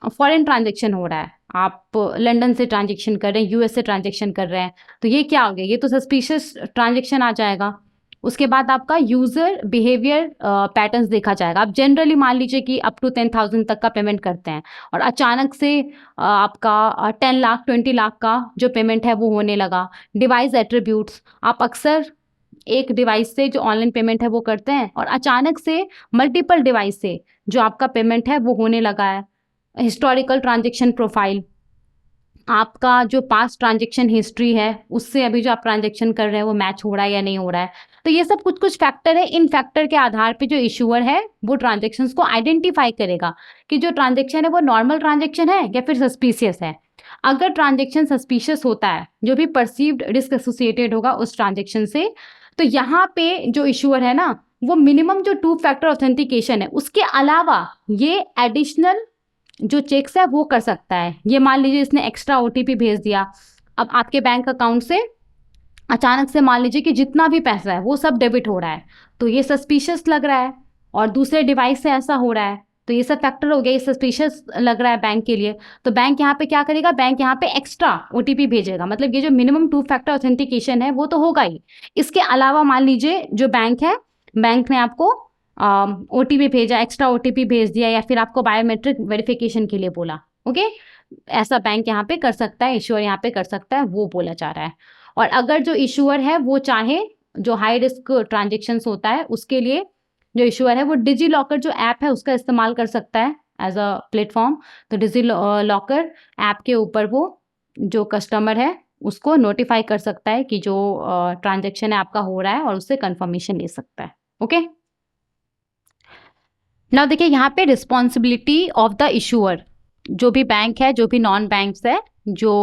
फॉरेन ट्रांजेक्शन हो रहा है, आप लंदन से ट्रांजेक्शन कर रहे हैं, यूएस से ट्रांजेक्शन कर रहे हैं, तो ये क्या हो गया, ये तो सस्पिशियस ट्रांजेक्शन आ जाएगा। उसके बाद आपका यूजर बिहेवियर पैटर्न्स देखा जाएगा। आप जनरली मान लीजिए कि अप टू 10,000 तक का पेमेंट करते हैं और अचानक से आपका 10 लाख 20 लाख का जो पेमेंट है वो होने लगा। डिवाइस एट्रीब्यूट्स, आप अक्सर एक डिवाइस से जो ऑनलाइन पेमेंट है वो करते हैं और अचानक से मल्टीपल डिवाइस से जो आपका पेमेंट है वो होने लगा है। हिस्टोरिकल ट्रांजेक्शन प्रोफाइल, आपका जो पास्ट ट्रांजेक्शन हिस्ट्री है उससे अभी जो आप ट्रांजेक्शन कर रहे हैं वो मैच हो रहा है या नहीं हो रहा है। तो ये सब कुछ कुछ फैक्टर है, इन फैक्टर के आधार पे जो इशूअर है वो ट्रांजेक्शन्स को आइडेंटिफाई करेगा कि जो ट्रांजेक्शन है वो नॉर्मल ट्रांजेक्शन है या फिर सस्पिशियस है। अगर ट्रांजेक्शन सस्पिशियस होता है, जो भी परसीव्ड रिस्क एसोसिएटेड होगा उस ट्रांजेक्शन से, तो यहाँ पे जो इशूअर है ना, वो मिनिमम जो 2 फैक्टर ऑथेंटिकेशन है उसके अलावा ये एडिशनल जो चेक्स है वो कर सकता है। ये मान लीजिए इसने एक्स्ट्रा ओटीपी भेज दिया, अब आपके बैंक अकाउंट से अचानक से मान लीजिए कि जितना भी पैसा है वो सब डेबिट हो रहा है, तो ये सस्पिशियस लग रहा है। और दूसरे डिवाइस से ऐसा हो रहा है, तो ये सब फैक्टर हो गया, ये सस्पिशियस लग रहा है बैंक के लिए। तो बैंक यहाँ पे क्या करेगा, बैंक यहाँ पे एक्स्ट्रा ओटीपी भेजेगा। मतलब ये जो मिनिमम 2 फैक्टर ऑथेंटिकेशन है वो तो होगा ही, इसके अलावा मान लीजिए जो बैंक है, बैंक ने आपको ओटीपी भेजा, एक्स्ट्रा ओटीपी भेज दिया या फिर आपको बायोमेट्रिक वेरिफिकेशन के लिए बोला। ओके, ऐसा बैंक यहाँ पे कर सकता है, इशूअर यहाँ पे कर सकता है, वो बोला जा रहा है। और अगर जो इशूअर है वो चाहे जो हाई रिस्क ट्रांजेक्शन्स होता है उसके लिए जो इशूअर है वो डिजी लॉकर जो ऐप है उसका इस्तेमाल कर सकता है एज अ प्लेटफॉर्म। तो डिजी लॉकर ऐप के ऊपर वो जो कस्टमर है उसको नोटिफाई कर सकता है कि जो ट्रांजेक्शन है आपका हो रहा है और उससे कंफर्मेशन ले सकता है। ओके, नाउ देखिए यहाँ पे रिस्पॉन्सिबिलिटी ऑफ द इशूअर, जो भी बैंक है, जो भी नॉन बैंक्स है, जो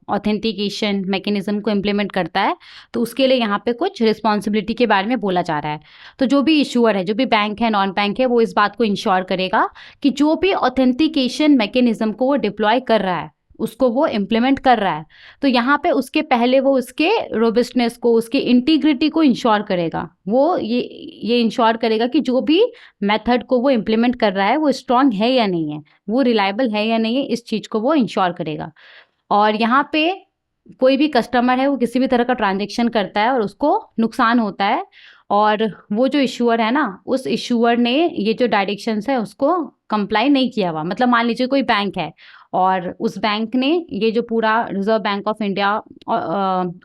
ऑथेंटिकेशन मैकेनिज्म को इम्प्लीमेंट करता है, तो उसके लिए यहाँ पे कुछ रिस्पॉन्सिबिलिटी के बारे में बोला जा रहा है। तो जो भी इशूअर है, जो भी बैंक है, नॉन बैंक है, वो इस बात को इंश्योर करेगा कि जो भी ऑथेंटिकेशन मैकेनिज्म को वो डिप्लॉय कर रहा है, उसको वो इम्प्लीमेंट कर रहा है, तो यहाँ पे उसके पहले वो उसके रोबस्टनेस को, उसकी इंटीग्रिटी को इंश्योर करेगा। वो ये इंश्योर करेगा कि जो भी मेथड को वो इम्प्लीमेंट कर रहा है वो स्ट्रांग है या नहीं है, वो रिलायबल है या नहीं है, इस चीज़ को वो इंश्योर करेगा। और यहाँ पे कोई भी कस्टमर है वो किसी भी तरह का ट्रांजेक्शन करता है और उसको नुकसान होता है, और वो जो इशूअर है ना, उस इशूअर ने ये जो डायरेक्शंस है उसको कंप्लाई नहीं किया हुआ। मतलब मान लीजिए कोई बैंक है और उस बैंक ने ये जो पूरा reserve bank of India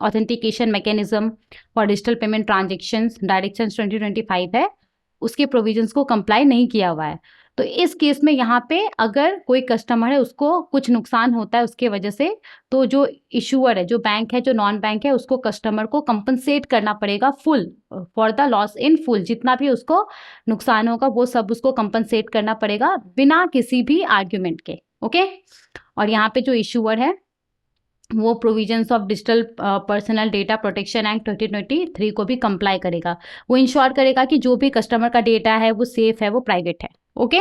authentication mechanism for digital payment transactions directions 2025 है, उसके प्रोविजंस को कंप्लाई नहीं किया हुआ है, तो इस केस में यहाँ पे अगर कोई कस्टमर है उसको कुछ नुकसान होता है उसके वजह से, तो जो इशूअर है, जो बैंक है, जो नॉन बैंक है, उसको कस्टमर को कंपनसेट करना पड़ेगा full for the loss in full. जितना भी उसको नुकसान होगा वो सब उसको कंपनसेट करना पड़ेगा बिना किसी भी आर्ग्यूमेंट के। ओके, और यहाँ पे जो इशूअर है वो provisions of digital personal data protection act 2023 को भी कंप्लाई करेगा। वो इंश्योर करेगा कि जो भी कस्टमर का डेटा है वो सेफ है, वो प्राइवेट है। ओके,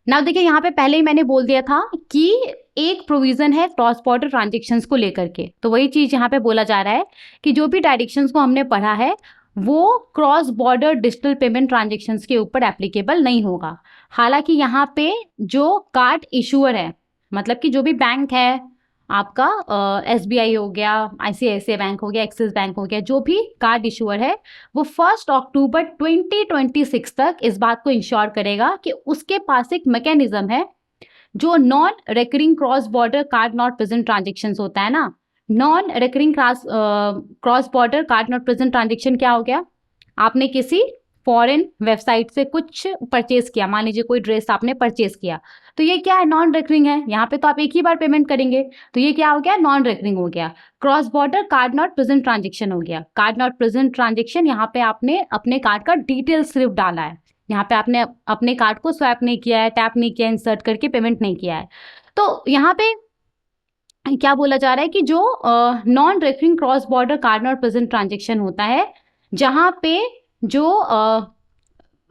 नाउ देखिए यहाँ पे पहले ही मैंने बोल दिया था कि एक प्रोविजन है क्रॉस बॉर्डर ट्रांजेक्शन्स को लेकर के, तो वही चीज यहाँ पे बोला जा रहा है कि जो भी डायरेक्शंस को हमने पढ़ा है वो cross border digital payment transactions के ऊपर एप्लीकेबल नहीं होगा। हालांकि यहाँ पे जो कार्ड इशूअर है, मतलब कि जो भी बैंक है आपका, SBI हो गया, ICICI बैंक हो गया, एक्सिस बैंक हो गया, जो भी कार्ड इशूअर है वो 1 अक्टूबर 2026 तक इस बात को इंश्योर करेगा कि उसके पास एक मैकेनिज्म है जो non recurring cross border card not present transaction होता है ना। Non recurring cross border card not present transaction क्या हो गया? आपने किसी फॉरेन वेबसाइट से कुछ परचेज किया, मान लीजिए कोई ड्रेस आपने परचेज किया, तो ये क्या है? नॉन रेकरिंग है। यहाँ पे तो आप एक ही बार पेमेंट करेंगे, तो ये क्या हो गया? नॉन रेकरिंग हो गया। Cross border card not present transaction हो गया। कार्ड नॉट प्रेजेंट ट्रांजेक्शन, यहाँ पे आपने अपने कार्ड का डिटेल सिर्फ डाला है, यहाँ पे आपने अपने कार्ड को स्वैप नहीं किया है, टैप नहीं किया, इंसर्ट करके पेमेंट नहीं किया है। तो यहाँ पे क्या बोला जा रहा है कि जो non recurring cross border card not present transaction होता है, जहाँ पे जो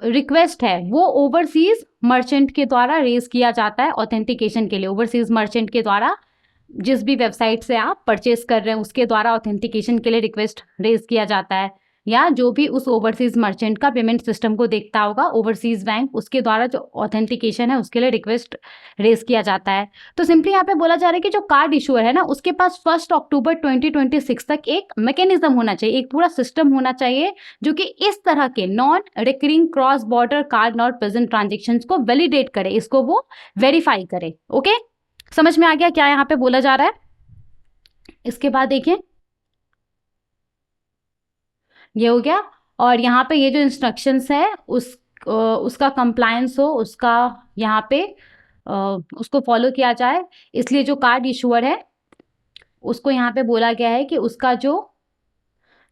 रिक्वेस्ट है वो ओवरसीज मर्चेंट के द्वारा रेज किया जाता है ऑथेंटिकेशन के लिए। ओवरसीज मर्चेंट के द्वारा, जिस भी वेबसाइट से आप परचेज कर रहे हैं उसके द्वारा ऑथेंटिकेशन के लिए रिक्वेस्ट रेज किया जाता है, या जो भी उस ओवरसीज मर्चेंट का पेमेंट सिस्टम को देखता होगा, ओवरसीज बैंक, उसके द्वारा जो ऑथेंटिकेशन है उसके लिए रिक्वेस्ट रेज किया जाता है। तो सिंपली यहाँ पे बोला जा रहा है कि जो कार्ड इशूअर है ना, उसके पास 1 अक्टूबर 2026 तक एक मैकेनिज्म होना चाहिए, एक पूरा सिस्टम होना चाहिए जो कि इस तरह के non recurring cross border card not present transaction को वैलिडेट करे, इसको वो वेरीफाई करे। ओके, समझ में आ गया क्या यहाँ पे बोला जा रहा है? इसके बाद देखिए ये हो गया, और यहाँ पे ये जो इंस्ट्रक्शंस है उसका कंप्लायंस हो, उसका यहाँ पे उसको फॉलो किया जाए। इसलिए जो कार्ड इशूअर है उसको यहाँ पे बोला गया है कि उसका जो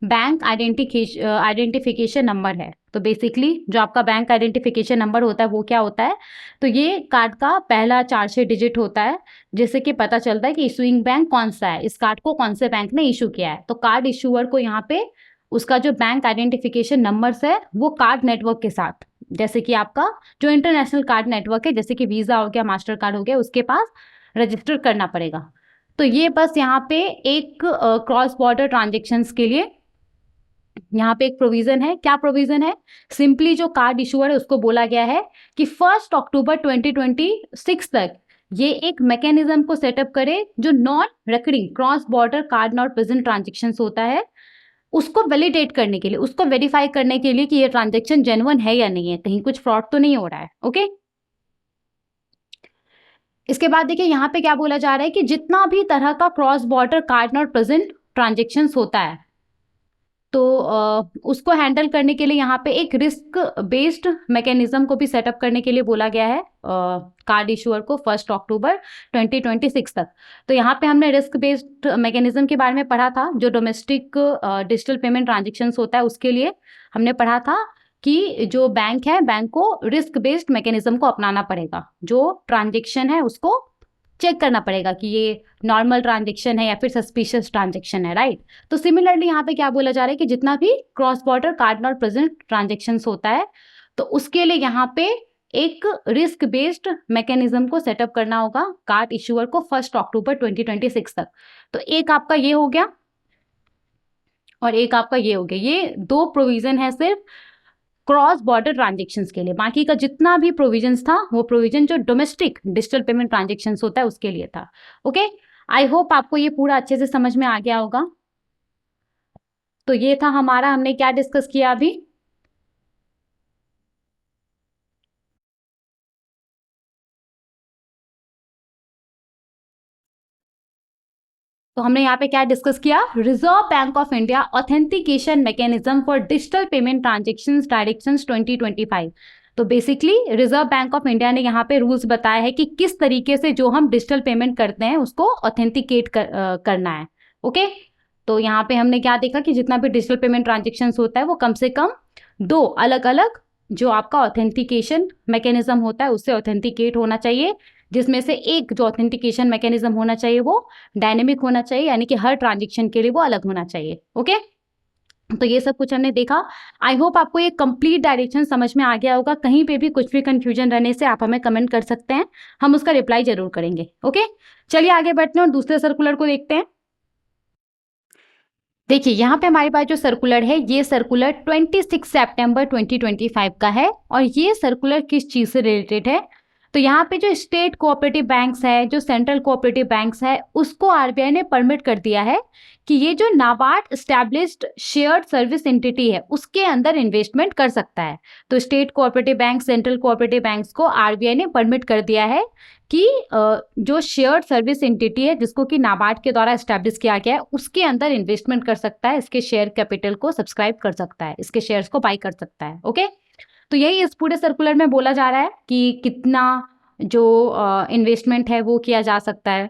बैंक आइडेंटिफिकेशन नंबर है, तो बेसिकली जो आपका बैंक आइडेंटिफिकेशन नंबर होता है वो क्या होता है? तो ये कार्ड का पहला 4 डिजिट होता है, जिससे कि पता चलता है कि इशूइंग बैंक कौन सा है, इस कार्ड को कौन से बैंक ने इशू किया है। तो कार्ड इशूअर को यहाँ पे उसका जो बैंक आइडेंटिफिकेशन नंबर्स है वो कार्ड नेटवर्क के साथ, जैसे कि आपका जो इंटरनेशनल कार्ड नेटवर्क है, जैसे कि वीजा हो गया, मास्टर कार्ड हो गया, उसके पास रजिस्टर करना पड़ेगा। तो ये बस यहाँ पे एक क्रॉस बॉर्डर ट्रांजेक्शन्स के लिए यहाँ पे एक प्रोविजन है। क्या प्रोविजन है? सिंपली जो कार्ड इशूअर है उसको बोला गया है कि 1 अक्टूबर 2026 तक ये एक मैकेनिज्म को सेटअप करे जो non recurring cross border card not present transaction होता है, उसको वैलिडेट करने के लिए, उसको वेरीफाई करने के लिए कि ये ट्रांजेक्शन जेन्युइन है या नहीं है, कहीं कुछ फ्रॉड तो नहीं हो रहा है। ओके, इसके बाद देखिए यहाँ पे क्या बोला जा रहा है कि जितना भी तरह का cross border card not present transaction होता है, तो उसको हैंडल करने के लिए यहाँ पे एक रिस्क बेस्ड मैकेनिज्म को भी सेटअप करने के लिए बोला गया है कार्ड इशूअर को 1 अक्टूबर 2026 तक। तो यहाँ पे हमने रिस्क बेस्ड मैकेनिज्म के बारे में पढ़ा था, जो डोमेस्टिक डिजिटल पेमेंट ट्रांजेक्शन्स होता है उसके लिए हमने पढ़ा था कि जो बैंक है, बैंक को रिस्क बेस्ड मैकेनिज्म को अपनाना पड़ेगा। जो ट्रांजेक्शन है उसको चेक करना पड़ेगा कि ये नॉर्मल ट्रांजेक्शन है या फिर सस्पिशियस ट्रांजेक्शन है, राइट? तो सिमिलरली यहाँ पे क्या बोला जा रहा है कि जितना भी cross border card not present transactions होता है, तो उसके लिए यहाँ पे एक रिस्क बेस्ड मैकेनिज्म को सेटअप करना होगा कार्ड इशूअर को 1 अक्टूबर 2026 तक। तो एक आपका ये हो गया और एक आपका ये हो गया, ये 2 प्रोविजन है सिर्फ क्रॉस बॉर्डर ट्रांजेक्शन्स के लिए। बाकी का जितना भी प्रोविजंस था वो प्रोविजन जो डोमेस्टिक डिजिटल पेमेंट ट्रांजेक्शन्स होता है उसके लिए था। ओके, आई होप आपको ये पूरा अच्छे से समझ में आ गया होगा। तो ये था हमारा, हमने क्या डिस्कस किया अभी? तो हमने यहाँ पे क्या डिस्कस किया, reserve bank of India authentication mechanism for digital payment transactions directions 2025। तो basically reserve bank of India ने यहाँ पे रूल्स बताया है कि किस तरीके से जो हम डिजिटल पेमेंट करते हैं उसको ऑथेंटिकेट करना है। ओके, तो यहाँ पे हमने क्या देखा कि जितना भी डिजिटल पेमेंट ट्रांजेक्शंस होता है वो कम से कम 2 अलग अलग जो आपका ऑथेंटिकेशन मैकेनिज्म होता है उससे ऑथेंटिकेट होना चाहिए, जिसमें से एक जो ऑथेंटिकेशन मैकेनिज्म होना चाहिए वो डायनेमिक होना चाहिए, यानी कि हर ट्रांजेक्शन के लिए वो अलग होना चाहिए। ओके, तो ये सब कुछ हमने देखा। आई होप आपको ये कंप्लीट डायरेक्शन समझ में आ गया होगा। कहीं पे भी कुछ भी कंफ्यूजन रहने से आप हमें कमेंट कर सकते हैं, हम उसका रिप्लाई जरूर करेंगे। ओके, चलिए आगे बढ़ते हैं और दूसरे सर्कुलर को देखते हैं। देखिए यहाँ पे हमारे पास जो सर्कुलर है ये सर्कुलर 26 सितंबर 2025 का है, और ये सर्कुलर किस चीज से रिलेटेड है, तो यहाँ पे जो स्टेट कोऑपरेटिव बैंक्स है, जो सेंट्रल कोऑपरेटिव बैंक्स है, उसको आरबीआई ने परमिट कर दिया है कि ये जो NABARD established shared service entity है उसके अंदर इन्वेस्टमेंट कर सकता है। तो state cooperative bank, central cooperative banks को आरबीआई ने परमिट कर दिया है कि जो शेयर्ड सर्विस एंटिटी है जिसको कि नाबार्ड के द्वारा एस्टैब्लिश किया गया है उसके अंदर इन्वेस्टमेंट कर सकता है, इसके शेयर कैपिटल को सब्सक्राइब कर सकता है, इसके शेयर्स को बाई कर सकता है। ओके, तो यही इस पूरे सर्कुलर में बोला जा रहा है कि कितना जो इन्वेस्टमेंट है वो किया जा सकता है।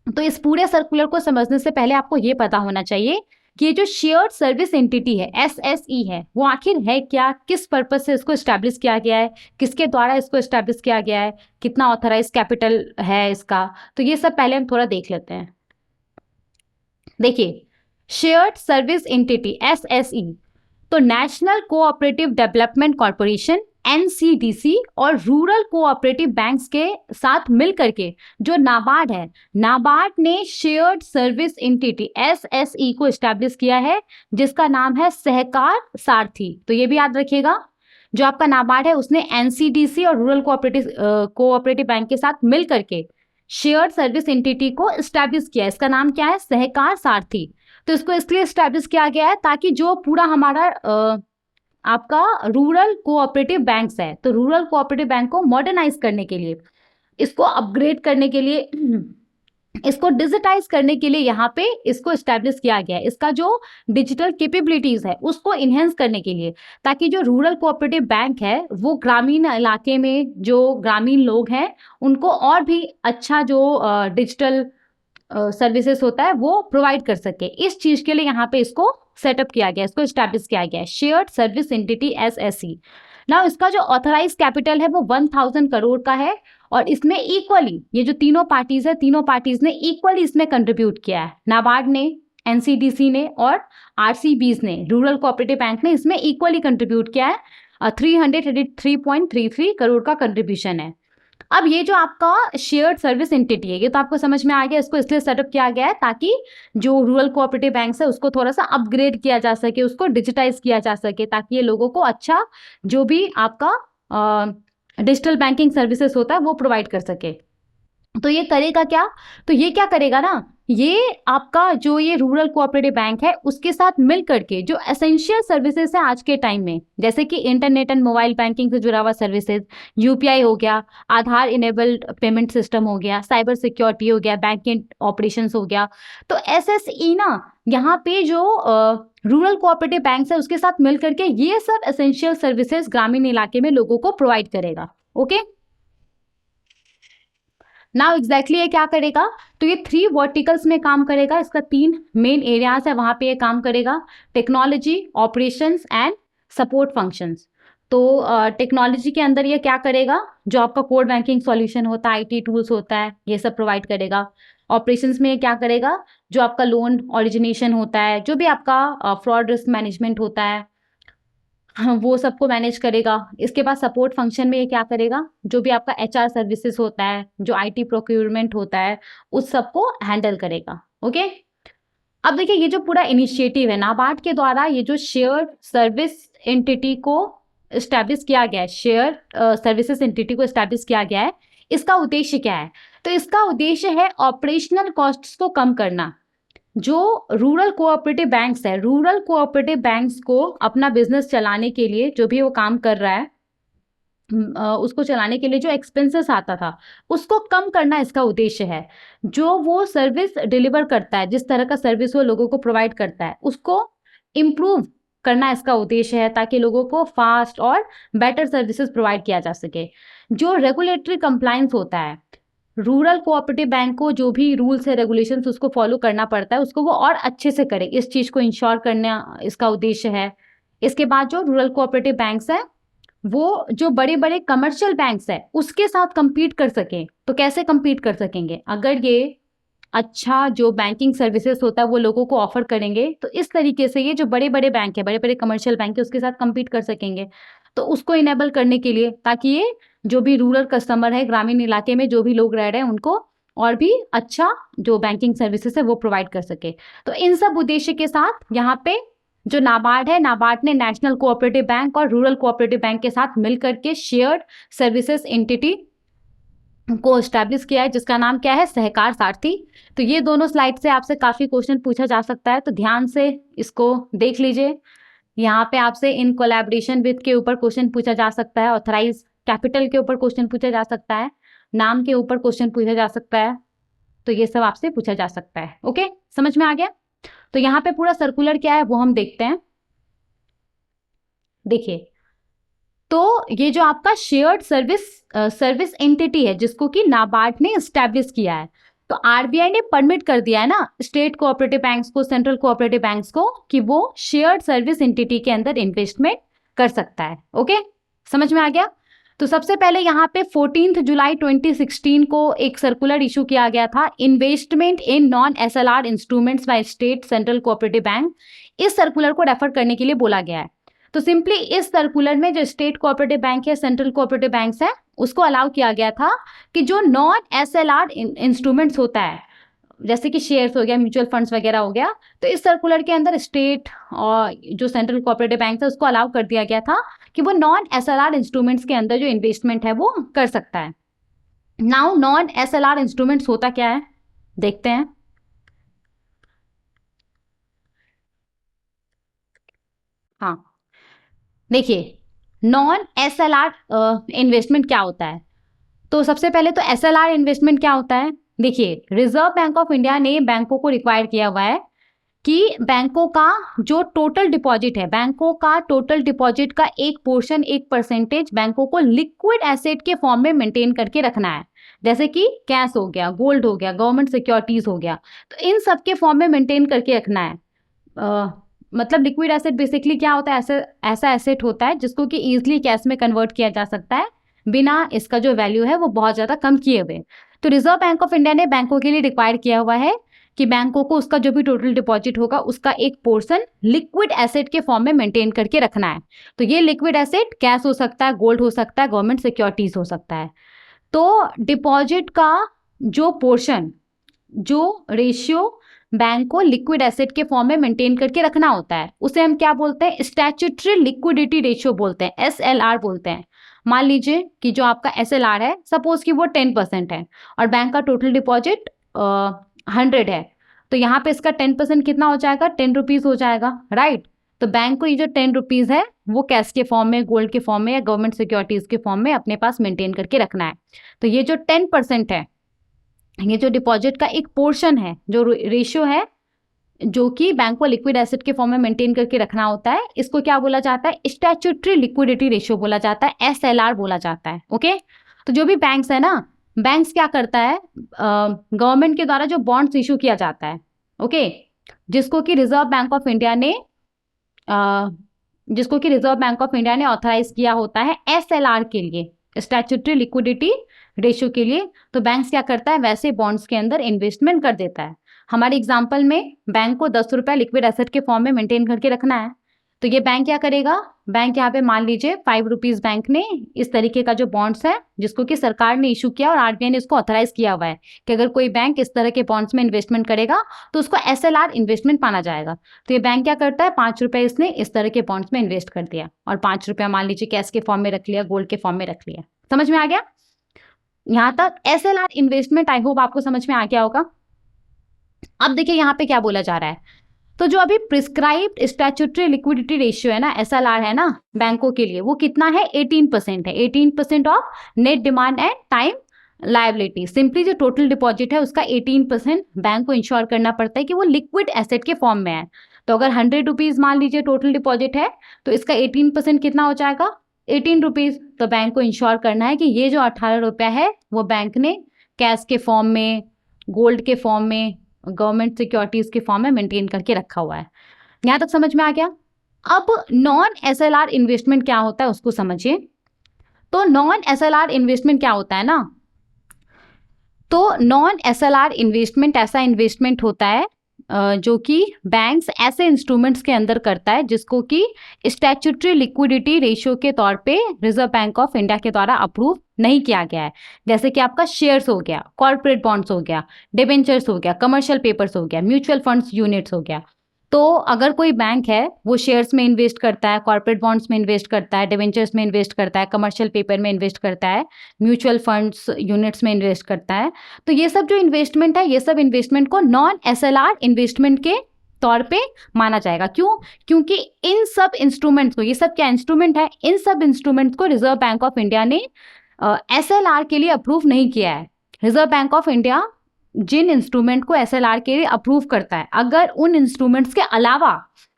तो इस पूरे सर्कुलर को समझने से पहले आपको ये पता होना चाहिए कि ये जो शेयर्ड सर्विस एंटिटी है एसएसई है वो आखिर है क्या, किस पर्पज से इसको एस्टैब्लिश किया गया है, किसके द्वारा इसको एस्टैब्लिश किया गया है, कितना ऑथराइज कैपिटल है इसका, तो ये सब पहले हम थोड़ा देख लेते हैं। देखिए, शेयर्ड सर्विस एंटिटी एसएसई तो national cooperative development corporation NCDC और रूरल कोऑपरेटिव बैंक्स के साथ मिलकर के जो नाबार्ड है, नाबार्ड ने शेयर्ड सर्विस एंटिटी एसएसई को एस्टैब्लिश किया है जिसका नाम है सहकार सारथी। तो ये भी याद रखिएगा, जो आपका नाबार्ड है उसने एनसीडीसी और रूरल कोऑपरेटिव बैंक के साथ मिलकर के शेयर्ड सर्विस एंटिटी को एस्टैब्लिश किया, इसका नाम क्या है, सहकार सारथी। तो इसको इसलिए एस्टैब्लिश किया गया है ताकि जो पूरा हमारा आपका रूरल कोऑपरेटिव बैंक्स है, तो रूरल कोऑपरेटिव बैंक को मॉडर्नाइज करने के लिए, इसको अपग्रेड करने के लिए, इसको डिजिटाइज करने के लिए यहाँ पे इसको एस्टैब्लिश किया गया है, इसका जो डिजिटल कैपेबिलिटीज है उसको इन्हेंस करने के लिए, ताकि जो रूरल कोऑपरेटिव बैंक है वो ग्रामीण इलाके में जो ग्रामीण लोग हैं उनको और भी अच्छा जो डिजिटल सर्विसेज होता है वो प्रोवाइड कर सके। इस चीज के लिए यहाँ पे इसको सेटअप किया गया, इसको एस्टैब्लिश किया गया है, शेयर्ड सर्विस एंटिटी एसएसई। ना इसका जो ऑथराइज कैपिटल है वो 1000 करोड़ का है, और इसमें इक्वली ये जो तीनों पार्टीज है, तीनों पार्टीज ने इक्वली इसमें कंट्रीब्यूट किया है, नाबार्ड ने, एनसीडीसी ने और आरसीबीज ने, रूरल कोऑपरेटिव बैंक ने इसमें इक्वली कंट्रीब्यूट किया है। 333.33 करोड़ का कंट्रीब्यूशन है। अब ये जो आपका शेयर्ड सर्विस एंटिटी है ये तो आपको समझ में आ गया, इसको इसलिए सेटअप किया गया है ताकि जो रूरल कोऑपरेटिव बैंक्स है उसको थोड़ा सा अपग्रेड किया जा सके, उसको डिजिटाइज किया जा सके, ताकि ये लोगों को अच्छा जो भी आपका डिजिटल बैंकिंग सर्विसेज होता है वो प्रोवाइड कर सके। तो ये करेगा क्या, तो ये क्या करेगा ना, ये आपका जो ये रूरल कोऑपरेटिव बैंक है उसके साथ मिल करके जो एसेंशियल सर्विसेज है आज के टाइम में, जैसे कि इंटरनेट एंड मोबाइल बैंकिंग से जुड़ा हुआ सर्विसेज, यूपीआई हो गया, आधार इनेबल्ड पेमेंट सिस्टम हो गया, साइबर सिक्योरिटी हो गया, बैंकिंग ऑपरेशंस हो गया, तो एसएसई ना यहाँ पे जो रूरल कोऑपरेटिव बैंक्स है उसके साथ मिल करके ये सब एसेंशियल सर्विसेज ग्रामीण इलाके में लोगों को प्रोवाइड करेगा। ओके, नाउ एग्जैक्टली ये क्या करेगा, तो ये 3 वर्टिकल्स में काम करेगा, इसका 3 मेन एरियाज है वहां पे ये काम करेगा, technology, operations and support functions. तो टेक्नोलॉजी के अंदर ये क्या करेगा, जो आपका कोर बैंकिंग सॉल्यूशन होता है, आईटी टूल्स होता है, ये सब प्रोवाइड करेगा। ऑपरेशंस में ये क्या करेगा, जो आपका लोन ओरिजिनेशन होता है, जो भी आपका फ्रॉड रिस्क मैनेजमेंट होता है, हाँ, वो सबको मैनेज करेगा। इसके बाद सपोर्ट फंक्शन में ये क्या करेगा, जो भी आपका एचआर सर्विसेज होता है, जो आईटी प्रोक्यूरमेंट होता है, उस सबको हैंडल करेगा। ओके, अब देखिए ये जो पूरा इनिशिएटिव है नाबार्ड के द्वारा, ये जो शेयर सर्विस एंटिटी को एस्टैब्लिश किया गया है, शेयर सर्विसेज एंटिटी को एस्टैब्लिश किया गया है, इसका उद्देश्य क्या है, तो इसका उद्देश्य है ऑपरेशनल कॉस्ट्स को कम करना। जो रूरल कोऑपरेटिव बैंक्स है, रूरल कोऑपरेटिव बैंक्स को अपना बिजनेस चलाने के लिए जो भी वो काम कर रहा है उसको चलाने के लिए जो एक्सपेंसेस आता था उसको कम करना इसका उद्देश्य है। जो वो सर्विस डिलीवर करता है, जिस तरह का सर्विस वो लोगों को प्रोवाइड करता है, उसको इम्प्रूव करना इसका उद्देश्य है, ताकि लोगों को फास्ट और बेटर सर्विसेज प्रोवाइड किया जा सके। जो रेगुलेटरी कंप्लायंस होता है, रूरल कोऑपरेटिव बैंक को जो भी रूल्स है रेगुलेशंस उसको फॉलो करना पड़ता है, उसको वो और अच्छे से करे, इस चीज़ को इंश्योर करना इसका उद्देश्य है। इसके बाद जो रूरल कोऑपरेटिव बैंक्स हैं वो जो बड़े बड़े कमर्शियल बैंक्स है उसके साथ compete कर सकें। तो कैसे compete कर सकेंगे? अगर ये अच्छा जो बैंकिंग सर्विसेज होता है वो लोगों को ऑफर करेंगे, तो इस तरीके से ये जो बड़े बड़े बैंक है, बड़े बड़े कमर्शियल बैंक है, उसके साथ compete कर सकेंगे। तो उसको इनेबल करने के लिए, ताकि ये जो भी रूरल कस्टमर है, ग्रामीण इलाके में जो भी लोग रह रहे हैं, उनको और भी अच्छा जो बैंकिंग सर्विसेज है वो प्रोवाइड कर सके। तो इन सब उद्देश्य के साथ यहाँ पे जो नाबार्ड है, नाबार्ड ने नेशनल कोऑपरेटिव बैंक और रूरल कोऑपरेटिव बैंक के साथ मिलकर के शेयर्ड सर्विसेज एंटिटी को एस्टैब्लिश किया है, जिसका नाम क्या है? सहकार सारथी। तो ये दोनों स्लाइड से आपसे काफी क्वेश्चन पूछा जा सकता है, तो ध्यान से इसको देख लीजिए। यहाँ पे आपसे इन कोलैबोरेशन विद के ऊपर क्वेश्चन पूछा जा सकता है, ऑथराइज कैपिटल के ऊपर क्वेश्चन पूछा जा सकता है, नाम के ऊपर क्वेश्चन पूछा जा सकता है। तो ये सब आपसे पूछा जा सकता है। ओके, समझ में आ गया? तो यहाँ पे पूरा सर्कुलर क्या है वो हम देखते हैं। देखिए, तो ये जो आपका शेयर्ड सर्विस एंटिटी है, जिसको कि नाबार्ड ने एस्टैब्लिश किया है, तो आरबीआई ने परमिट कर दिया है ना स्टेट कोऑपरेटिव बैंक्स को, सेंट्रल कोऑपरेटिव बैंक्स को, कि वो शेयर्ड सर्विस एंटिटी के अंदर इन्वेस्टमेंट कर सकता है। ओके, समझ में आ गया? तो सबसे पहले यहाँ पे 14 जुलाई 2016 को एक सर्कुलर इशू किया गया था, investment in non SLR instruments by state central cooperative bank. इस सर्कुलर को रेफर करने के लिए बोला गया है। तो सिंपली इस सर्कुलर में जो स्टेट कोऑपरेटिव बैंक है, सेंट्रल कोऑपरेटिव बैंक्स है, उसको अलाउ किया गया था कि जो नॉन एसएलआर इंस्ट्रूमेंट्स होता है, जैसे कि शेयर्स हो गया, म्यूचुअल फंड्स वगैरह हो गया, तो इस सर्कुलर के अंदर स्टेट और जो सेंट्रल कोऑपरेटिव बैंक है उसको अलाउ कर दिया गया था कि वो नॉन एसएलआर इंस्ट्रूमेंट्स के अंदर जो इन्वेस्टमेंट है वो कर सकता है। नाउ नॉन एसएलआर इंस्ट्रूमेंट्स होता क्या है, देखते हैं। हाँ, देखिए, नॉन एसएलआर इन्वेस्टमेंट क्या होता है? तो सबसे पहले तो एसएलआर इन्वेस्टमेंट क्या होता है? देखिए, रिजर्व बैंक ऑफ इंडिया ने बैंकों को रिक्वायर किया हुआ है कि बैंकों का जो टोटल डिपॉजिट है, बैंकों का टोटल डिपॉजिट का एक पोर्शन, एक परसेंटेज बैंकों को लिक्विड एसेट के फॉर्म में मेंटेन करके रखना है, जैसे कि कैश हो गया, गोल्ड हो गया, गवर्नमेंट सिक्योरिटीज हो गया, तो इन सब के फॉर्म में मेंटेन करके रखना है। मतलब लिक्विड एसेट बेसिकली क्या होता है? ऐसा एसेट होता है जिसको कि इजिली कैश में कन्वर्ट किया जा सकता है, बिना इसका जो वैल्यू है वो बहुत ज़्यादा कम किए हुए। तो रिजर्व बैंक ऑफ इंडिया ने बैंकों के लिए रिक्वायर किया हुआ है कि बैंकों को उसका जो भी टोटल डिपॉजिट होगा उसका एक पोर्शन लिक्विड एसेट के फॉर्म में मेंटेन करके रखना है। तो ये लिक्विड एसेट कैश हो सकता है, गोल्ड हो सकता है, गवर्नमेंट सिक्योरिटीज हो सकता है। तो डिपॉजिट का जो पोर्शन, जो रेशियो बैंक को लिक्विड एसेट के फॉर्म में मेंटेन करके रखना होता है, उसे हम क्या बोलते हैं? स्टैट्यूटरी लिक्विडिटी रेशियो बोलते हैं, एसएलआर बोलते हैं। मान लीजिए कि जो आपका एसएलआर है, सपोज कि वो 10% है और बैंक का टोटल डिपॉजिट 100 है, तो यहाँ पे इसका 10% कितना हो जाएगा? 10 रुपीज़ हो जाएगा, राइट? तो बैंक को ये जो 10 रुपीज़ है वो कैश के फॉर्म में, गोल्ड के फॉर्म में या गवर्नमेंट सिक्योरिटीज के फॉर्म में अपने पास मेंटेन करके रखना है। तो ये जो 10% है, ये जो डिपॉजिट का एक पोर्शन है, जो रेशियो है, जो कि बैंक को लिक्विड एसेट के फॉर्म में मेंटेन करके रखना होता है, इसको क्या बोला जाता है? स्टैट्यूटरी लिक्विडिटी रेशियो बोला जाता है, एसएलआर बोला जाता है। ओके, तो जो भी बैंक्स है ना, बैंक्स क्या करता है? गवर्नमेंट के द्वारा जो बॉन्ड्स इशू किया जाता है, ओके, जिसको कि रिजर्व बैंक ऑफ इंडिया ने ऑथराइज किया होता है एसएलआर के लिए, स्टैट्यूटरी लिक्विडिटी रेशियो के लिए। तो बैंक्स क्या करता है? वैसे बॉन्ड्स के अंदर इन्वेस्टमेंट कर देता है। हमारे एग्जाम्पल में बैंक को 10 रुपये लिक्विड एसेट के फॉर्म में मेंटेन करके रखना है, तो ये बैंक क्या करेगा? बैंक यहाँ पे मान लीजिए 5 रुपीज़ बैंक ने इस तरीके का जो बॉन्ड्स है, जिसको कि सरकार ने इशू किया और आरबीआई ने इसको ऑथराइज किया हुआ है कि अगर कोई बैंक इस तरह के बॉन्ड्स में इन्वेस्टमेंट करेगा तो उसको एसएलआर इन्वेस्टमेंट माना जाएगा। तो ये बैंक क्या करता है? 5 रुपये इसने इस तरह के बॉन्ड्स में इन्वेस्ट कर दिया और 5 रुपया मान लीजिए कैश के फॉर्म में रख लिया, गोल्ड के फॉर्म में रख लिया। समझ में आ गया? यहाँ तक एसएलआर इन्वेस्टमेंट आई होप आपको समझ में आ गया होगा। अब देखिए यहाँ पे क्या बोला जा रहा है, तो जो अभी प्रिस्क्राइब्ड स्टैट्यूटरी लिक्विडिटी रेशियो है ना, SLR है ना बैंकों के लिए, वो कितना है? 18% है। 18% of net demand and time liability. Simply जो टोटल डिपॉजिट है उसका 18% बैंक को इंश्योर करना पड़ता है कि वो लिक्विड एसेट के फॉर्म में है। तो अगर 100 रुपीज मान लीजिए टोटल डिपॉजिट है, तो इसका 18% कितना हो जाएगा? 18 रुपीज। तो बैंक को इंश्योर करना है कि ये जो 18 रुपया है वो बैंक ने कैश के फॉर्म में, गोल्ड के फॉर्म में, गवर्नमेंट सिक्योरिटीज के फॉर्म में मेंटेन करके रखा हुआ है। यहाँ तक समझ में आ गया? अब नॉन SLR इन्वेस्टमेंट क्या होता है उसको समझिए। तो नॉन SLR इन्वेस्टमेंट क्या होता है ना, तो नॉन SLR इन्वेस्टमेंट ऐसा इन्वेस्टमेंट होता है जो कि बैंक्स ऐसे इंस्ट्रूमेंट्स के अंदर करता है जिसको कि स्टैट्यूटरी लिक्विडिटी रेशियो के तौर पे रिजर्व बैंक ऑफ इंडिया के द्वारा अप्रूव नहीं किया गया है। जैसे कि आपका शेयर्स हो गया, कॉर्पोरेट बॉन्ड्स हो गया, डिबेंचर्स हो गया, कमर्शियल पेपर्स हो गया, म्यूचुअल फंड्स यूनिट्स हो गया। तो अगर कोई बैंक है वो शेयर्स में इन्वेस्ट करता है, कॉर्पोरेट बॉन्ड्स में इन्वेस्ट करता है, डिबेंचर्स में इन्वेस्ट करता है, कमर्शियल पेपर में इन्वेस्ट करता है, म्यूचुअल फंड्स यूनिट्स में इन्वेस्ट करता है, तो ये सब जो इन्वेस्टमेंट है, ये सब इन्वेस्टमेंट को नॉन SLR इन्वेस्टमेंट के तौर पे माना जाएगा। क्यों? क्योंकि इन सब इंस्ट्रूमेंट्स को, ये सब क्या इंस्ट्रूमेंट है, इन सब इंस्ट्रूमेंट्स को रिजर्व बैंक ऑफ इंडिया ने SLR के लिए अप्रूव नहीं किया है। रिजर्व बैंक ऑफ इंडिया जिन इंस्ट्रूमेंट को SLR के लिए अप्रूव करता है, अगर उन इंस्ट्रूमेंट्स के अलावा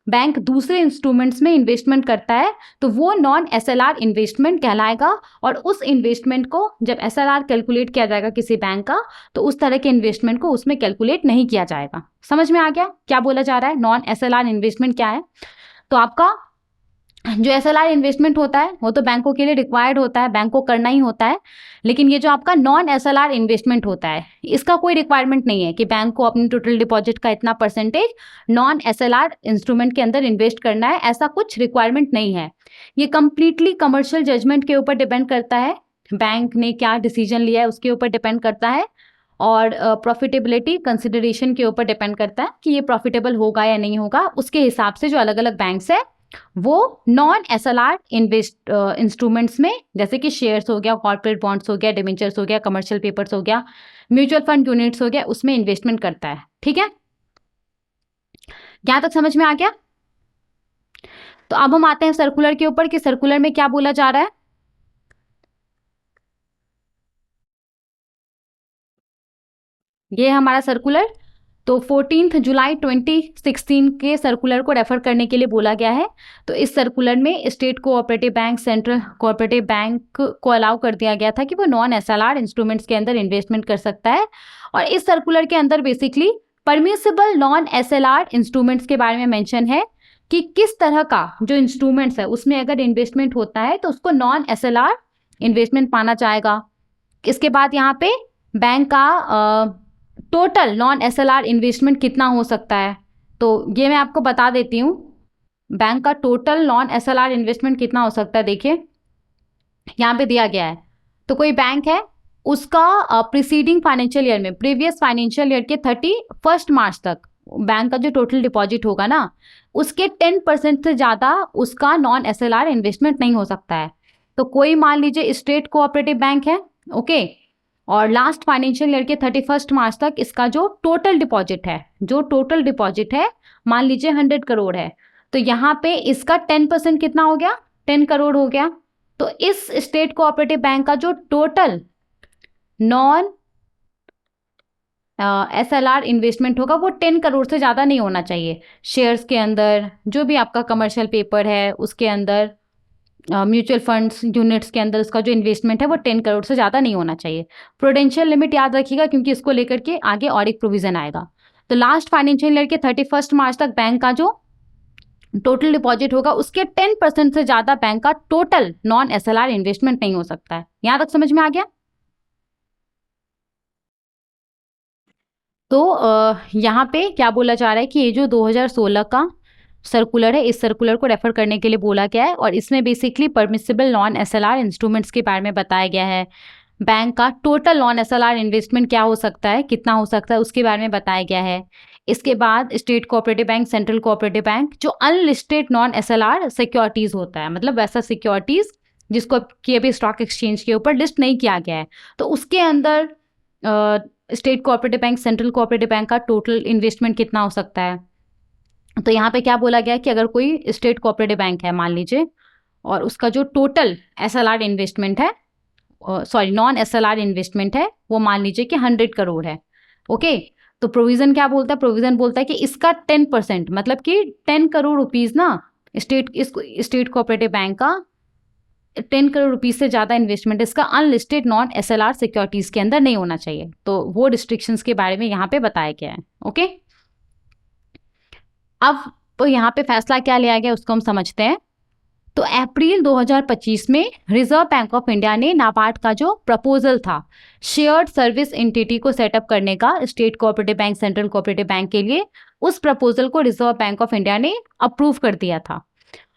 बैंक दूसरे इंस्ट्रूमेंट्स में इन्वेस्टमेंट करता है तो वो नॉन SLR इन्वेस्टमेंट कहलाएगा। और उस इन्वेस्टमेंट को जब SLR कैलकुलेट किया जाएगा किसी बैंक का, तो उस तरह के इन्वेस्टमेंट को उसमें कैलकुलेट नहीं किया जाएगा। समझ में आ गया क्या बोला जा रहा है? नॉन SLR इन्वेस्टमेंट क्या है? तो आपका जो SLR इन्वेस्टमेंट होता है वो तो बैंकों के लिए रिक्वायर्ड होता है, बैंक को करना ही होता है। लेकिन ये जो आपका नॉन SLR इन्वेस्टमेंट होता है, इसका कोई रिक्वायरमेंट नहीं है कि बैंक को अपनी टोटल डिपॉजिट का इतना परसेंटेज नॉन SLR इंस्ट्रूमेंट के अंदर इन्वेस्ट करना है, ऐसा कुछ रिक्वायरमेंट नहीं है। ये कंप्लीटली कमर्शियल जजमेंट के ऊपर डिपेंड करता है, बैंक ने क्या डिसीजन लिया है उसके ऊपर डिपेंड करता है, और प्रॉफिटेबिलिटी कंसिडरेशन के ऊपर डिपेंड करता है कि ये प्रॉफिटेबल होगा या नहीं होगा। उसके हिसाब से जो अलग अलग बैंक्स है वो नॉन SLR इंस्ट्रूमेंट्स में, जैसे कि शेयर्स हो गया, कॉर्पोरेट बॉन्ड्स हो गया, डिबेंचर्स हो गया, कमर्शियल पेपर्स हो गया, म्यूचुअल फंड यूनिट्स हो गया, उसमें इन्वेस्टमेंट करता है। ठीक है, यहां तक समझ में आ गया? तो अब हम आते हैं सर्कुलर के ऊपर कि सर्कुलर में क्या बोला जा रहा है। ये है हमारा सर्कुलर। तो 14 जुलाई 2016 के सर्कुलर को रेफर करने के लिए बोला गया है। तो इस सर्कुलर में state cooperative bank, central cooperative bank को अलाउ कर दिया गया था कि वो नॉन SLR इंस्ट्रूमेंट्स के अंदर इन्वेस्टमेंट कर सकता है। और इस सर्कुलर के अंदर basically permissible non SLR instruments के बारे में मेंशन है कि किस तरह का जो इंस्ट्रूमेंट्स है उसमें अगर इन्वेस्टमेंट होता है तो उसको नॉन SLR इन्वेस्टमेंट माना जाएगा। इसके बाद यहाँ पे बैंक का टोटल नॉन SLR इन्वेस्टमेंट कितना हो सकता है, तो ये मैं आपको बता देती हूँ। बैंक का टोटल नॉन SLR इन्वेस्टमेंट कितना हो सकता है, देखिए यहाँ पे दिया गया है। तो कोई बैंक है, उसका प्रीसीडिंग फाइनेंशियल ईयर में, प्रीवियस फाइनेंशियल ईयर के 31 मार्च तक बैंक का जो टोटल डिपॉजिट होगा ना, उसके 10% से ज़्यादा उसका नॉन SLR इन्वेस्टमेंट नहीं हो सकता है। तो कोई मान लीजिए स्टेट कोऑपरेटिव बैंक है, ओके, और लास्ट फाइनेंशियल ईयर के 31 मार्च तक इसका जो टोटल डिपॉजिट है, मान लीजिए 100 करोड़ है, तो यहाँ पे इसका 10% कितना हो गया, 10 करोड़ हो गया। तो इस स्टेट कोऑपरेटिव बैंक का जो टोटल नॉन SLR इन्वेस्टमेंट होगा वो 10 करोड़ से ज़्यादा नहीं होना चाहिए। शेयर्स के अंदर, जो भी आपका कमर्शियल पेपर है उसके अंदर, म्यूचुअल फंड्स यूनिट्स के अंदर उसका जो इन्वेस्टमेंट है वो 10 करोड़ से ज़्यादा नहीं होना चाहिए। प्रूडेंशियल लिमिट याद रखिएगा क्योंकि इसको लेकर के आगे और एक प्रोविजन आएगा। तो लास्ट फाइनेंशियल ईयर के 31 मार्च तक बैंक का जो टोटल डिपॉजिट होगा उसके 10% से ज़्यादा बैंक का टोटल नॉन SLR इन्वेस्टमेंट नहीं हो सकता है। यहाँ तक समझ में आ गया? तो यहाँ पे क्या बोला जा रहा है कि ये जो 2016 का सर्कुलर है, इस सर्कुलर को रेफर करने के लिए बोला गया है और इसमें basically permissible non SLR instruments के बारे में बताया गया है। बैंक का टोटल नॉन SLR इन्वेस्टमेंट क्या हो सकता है, कितना हो सकता है, उसके बारे में बताया गया है। इसके बाद state cooperative bank, central cooperative bank, जो अनलिस्टेड नॉन SLR सिक्योरिटीज़ होता है, मतलब वैसा सिक्योरिटीज़ जिसको कि अभी स्टॉक एक्सचेंज के ऊपर लिस्ट नहीं किया गया है, तो उसके अंदर state cooperative bank, central cooperative bank का टोटल इन्वेस्टमेंट कितना हो सकता है। तो यहाँ पे क्या बोला गया कि अगर कोई स्टेट कोऑपरेटिव बैंक है मान लीजिए, और उसका जो टोटल SLR इन्वेस्टमेंट है, सॉरी नॉन SLR इन्वेस्टमेंट है, वो मान लीजिए कि 100 करोड़ है। ओके, तो प्रोविजन क्या बोलता है? प्रोविजन बोलता है कि इसका 10%, मतलब कि 10 करोड़ रुपीज ना स्टेट कोऑपरेटिव बैंक का 10 करोड़ रुपीज से ज़्यादा इन्वेस्टमेंट इसका अनलिस्टेड नॉन SLR सिक्योरिटीज के अंदर नहीं होना चाहिए। तो वो रिस्ट्रिक्शंस के बारे में यहाँ पे बताया गया है। ओके, अब तो यहाँ पे फैसला क्या लिया गया उसको हम समझते हैं। तो अप्रैल 2025 में रिजर्व बैंक ऑफ इंडिया ने नाबार्ड का जो प्रपोजल था शेयर्ड सर्विस एंटिटी को सेटअप करने का state cooperative bank central cooperative bank के लिए, उस प्रपोजल को रिजर्व बैंक ऑफ इंडिया ने अप्रूव कर दिया था।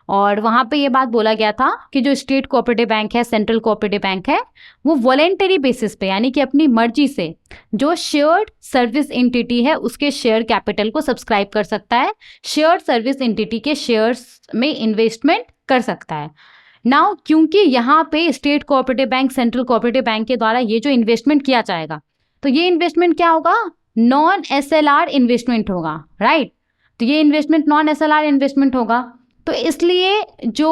और वहाँ पे ये बात बोला गया था कि जो स्टेट कोऑपरेटिव बैंक है, सेंट्रल कोऑपरेटिव बैंक है, वो वॉलेंटरी बेसिस पे यानी कि अपनी मर्जी से जो शेयर्ड सर्विस एंटिटी है उसके शेयर कैपिटल को सब्सक्राइब कर सकता है, शेयर्ड सर्विस एंटिटी के शेयर्स में इन्वेस्टमेंट कर सकता है। नाउ क्योंकि यहाँ पे state cooperative bank central cooperative bank के द्वारा ये जो इन्वेस्टमेंट किया जाएगा, तो ये इन्वेस्टमेंट क्या होगा? नॉन SLR इन्वेस्टमेंट होगा, राइट? तो ये इन्वेस्टमेंट नॉन SLR इन्वेस्टमेंट होगा। तो इसलिए जो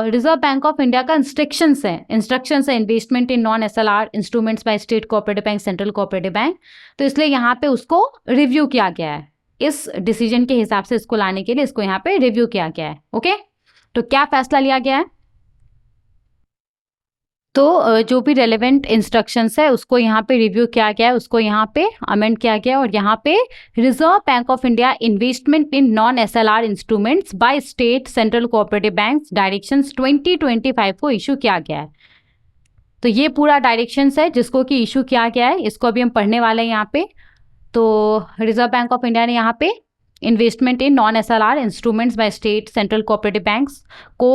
रिजर्व बैंक ऑफ इंडिया का इंस्ट्रक्शंस है investment in non SLR instruments by state cooperative bank central cooperative bank, तो इसलिए यहाँ पे उसको रिव्यू किया गया है। इस डिसीजन के हिसाब से इसको लाने के लिए इसको यहाँ पे रिव्यू किया गया है। ओके, तो क्या फैसला लिया गया है? तो जो भी रेलेवेंट इंस्ट्रक्शंस है उसको यहाँ पे रिव्यू किया गया है, उसको यहाँ पे अमेंड किया गया है, और यहाँ पे reserve bank of India investment in non SLR instruments by state central cooperative banks directions 2025 को इशू किया गया है। तो ये पूरा डायरेक्शंस है जिसको कि इशू किया गया है, इसको अभी हम पढ़ने वाले हैं यहाँ पे। तो रिजर्व बैंक ऑफ इंडिया ने यहाँ पे investment in non SLR instruments by state central cooperative banks को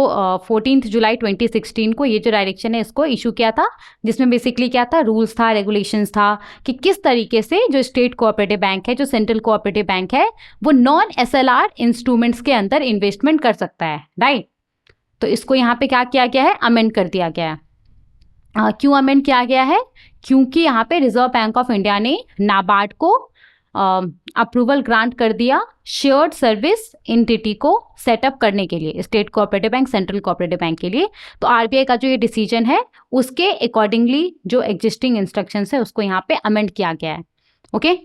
14 जुलाई 2016 को ये जो डायरेक्शन है इसको इशू किया था, जिसमें बेसिकली क्या था? रूल्स था, रेगुलेशंस था कि किस तरीके से जो स्टेट कोऑपरेटिव बैंक है, जो सेंट्रल कोऑपरेटिव बैंक है, वो नॉन SLR इंस्ट्रूमेंट्स के अंदर इन्वेस्टमेंट कर सकता है, राइट? तो इसको यहाँ पे क्या किया गया है? अमेंड कर दिया गया है। क्यों अमेंड किया गया है? क्योंकि यहाँ पे रिजर्व बैंक ऑफ इंडिया ने नाबार्ड को अप्रूवल ग्रांट कर दिया शेयर्ड सर्विस एंटिटी को सेटअप करने के लिए state cooperative bank central cooperative bank के लिए। तो RBI का जो ये डिसीजन है उसके अकॉर्डिंगली जो एग्जिस्टिंग इंस्ट्रक्शंस है उसको यहाँ पे अमेंड किया गया है। ओके,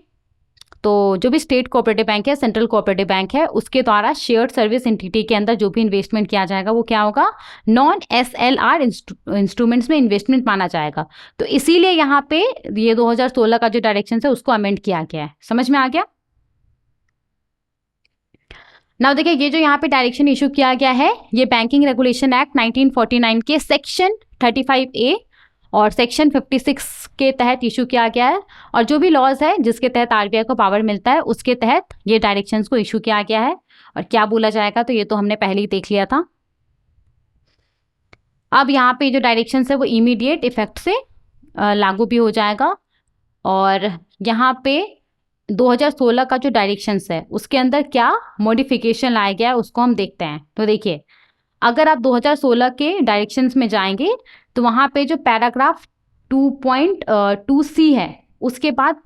तो जो भी स्टेट कोऑपरेटिव बैंक है, सेंट्रल कोऑपरेटिव बैंक है, उसके द्वारा शेयर्ड सर्विस एंटिटी के अंदर जो भी इन्वेस्टमेंट किया जाएगा वो क्या होगा? नॉन SLR इंस्ट्रूमेंट्स में इन्वेस्टमेंट माना जाएगा। तो इसीलिए यहाँ पे ये 2016 का जो डायरेक्शन है उसको अमेंड किया गया है। समझ में आ गया? नाउ देखिए, ये जो यहाँ पे डायरेक्शन इशू किया गया है ये बैंकिंग रेगुलेशन एक्ट 1949 के सेक्शन 35A और सेक्शन 56 के तहत इशू किया गया है, और जो भी लॉज है जिसके तहत RBI को पावर मिलता है उसके तहत ये डायरेक्शंस को इशू किया गया है। और क्या बोला जाएगा तो ये तो हमने पहले ही देख लिया था। अब यहाँ पे जो डायरेक्शंस है वो इमीडिएट इफेक्ट से लागू भी हो जाएगा। और यहाँ पे 2016 का जो डायरेक्शंस है उसके अंदर क्या मॉडिफिकेशन लाया गया है उसको हम देखते हैं। तो देखिए, अगर आप 2016 के डायरेक्शंस में जाएंगे तो वहाँ पे जो पैराग्राफ 2.2C है उसके बाद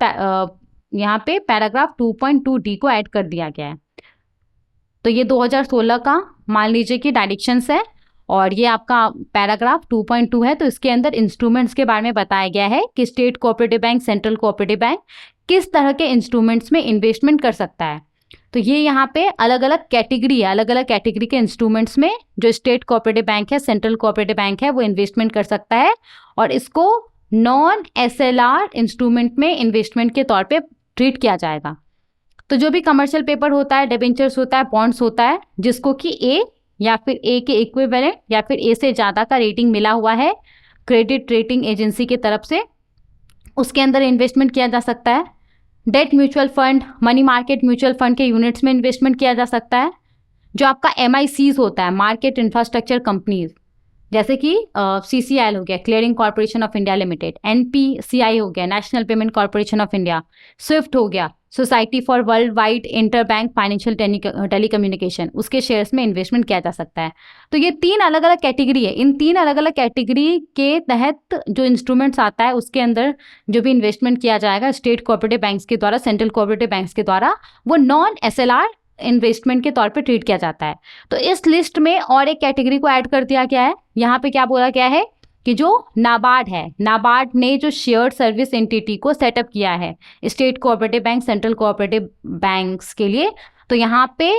यहाँ पे पैराग्राफ 2.2D को ऐड कर दिया गया है। तो ये 2016 का मान लीजिए कि डायरेक्शंस है और ये आपका पैराग्राफ 2.2 है। तो इसके अंदर इंस्ट्रूमेंट्स के बारे में बताया गया है कि state cooperative bank central cooperative bank किस तरह के इंस्ट्रूमेंट्स में इन्वेस्टमेंट कर सकता है। तो ये यहाँ पे अलग अलग कैटेगरी है, अलग अलग कैटेगरी के इंस्ट्रूमेंट्स में जो स्टेट कोऑपरेटिव बैंक है, सेंट्रल कोऑपरेटिव बैंक है, वो इन्वेस्टमेंट कर सकता है, और इसको नॉन SLR इंस्ट्रूमेंट में इन्वेस्टमेंट के तौर पे ट्रीट किया जाएगा। तो जो भी कमर्शियल पेपर होता है, डिबेंचर्स होता है, बॉन्ड्स होता है, जिसको कि A या फिर A के इक्विवेलेंट या फिर A से ज़्यादा का रेटिंग मिला हुआ है क्रेडिट रेटिंग एजेंसी की तरफ से, उसके अंदर इन्वेस्टमेंट किया जा सकता है। Debt mutual fund, money market mutual fund के यूनिट्स में इन्वेस्टमेंट किया जा सकता है। जो आपका MICs होता है, मार्केट इंफ्रास्ट्रक्चर कंपनीज, जैसे कि CCIL हो गया, clearing corporation of India limited, NPCI हो गया, national payment corporation of India, Swift हो गया, society for world wide inter bank financial telecommunication, उसके शेयर्स में इन्वेस्टमेंट किया जा सकता है। तो ये 3 अलग अलग कैटेगरी है। इन 3 अलग अलग कैटेगरी के तहत जो इंस्ट्रूमेंट्स आता है उसके अंदर जो भी इन्वेस्टमेंट किया जाएगा स्टेट कोऑपरेटिव बैंक्स के द्वारा, सेंट्रल कोऑपरेटिव बैंक्स के द्वारा, वो नॉन SLR इन्वेस्टमेंट के तौर पे ट्रीट किया जाता है। तो इस लिस्ट में और एक कैटेगरी को ऐड कर दिया गया है। यहाँ पे क्या बोला गया है कि जो नाबार्ड है, नाबार्ड ने जो शेयर्ड सर्विस एंटिटी को सेटअप किया है state cooperative bank, central cooperative banks के लिए, तो यहाँ पे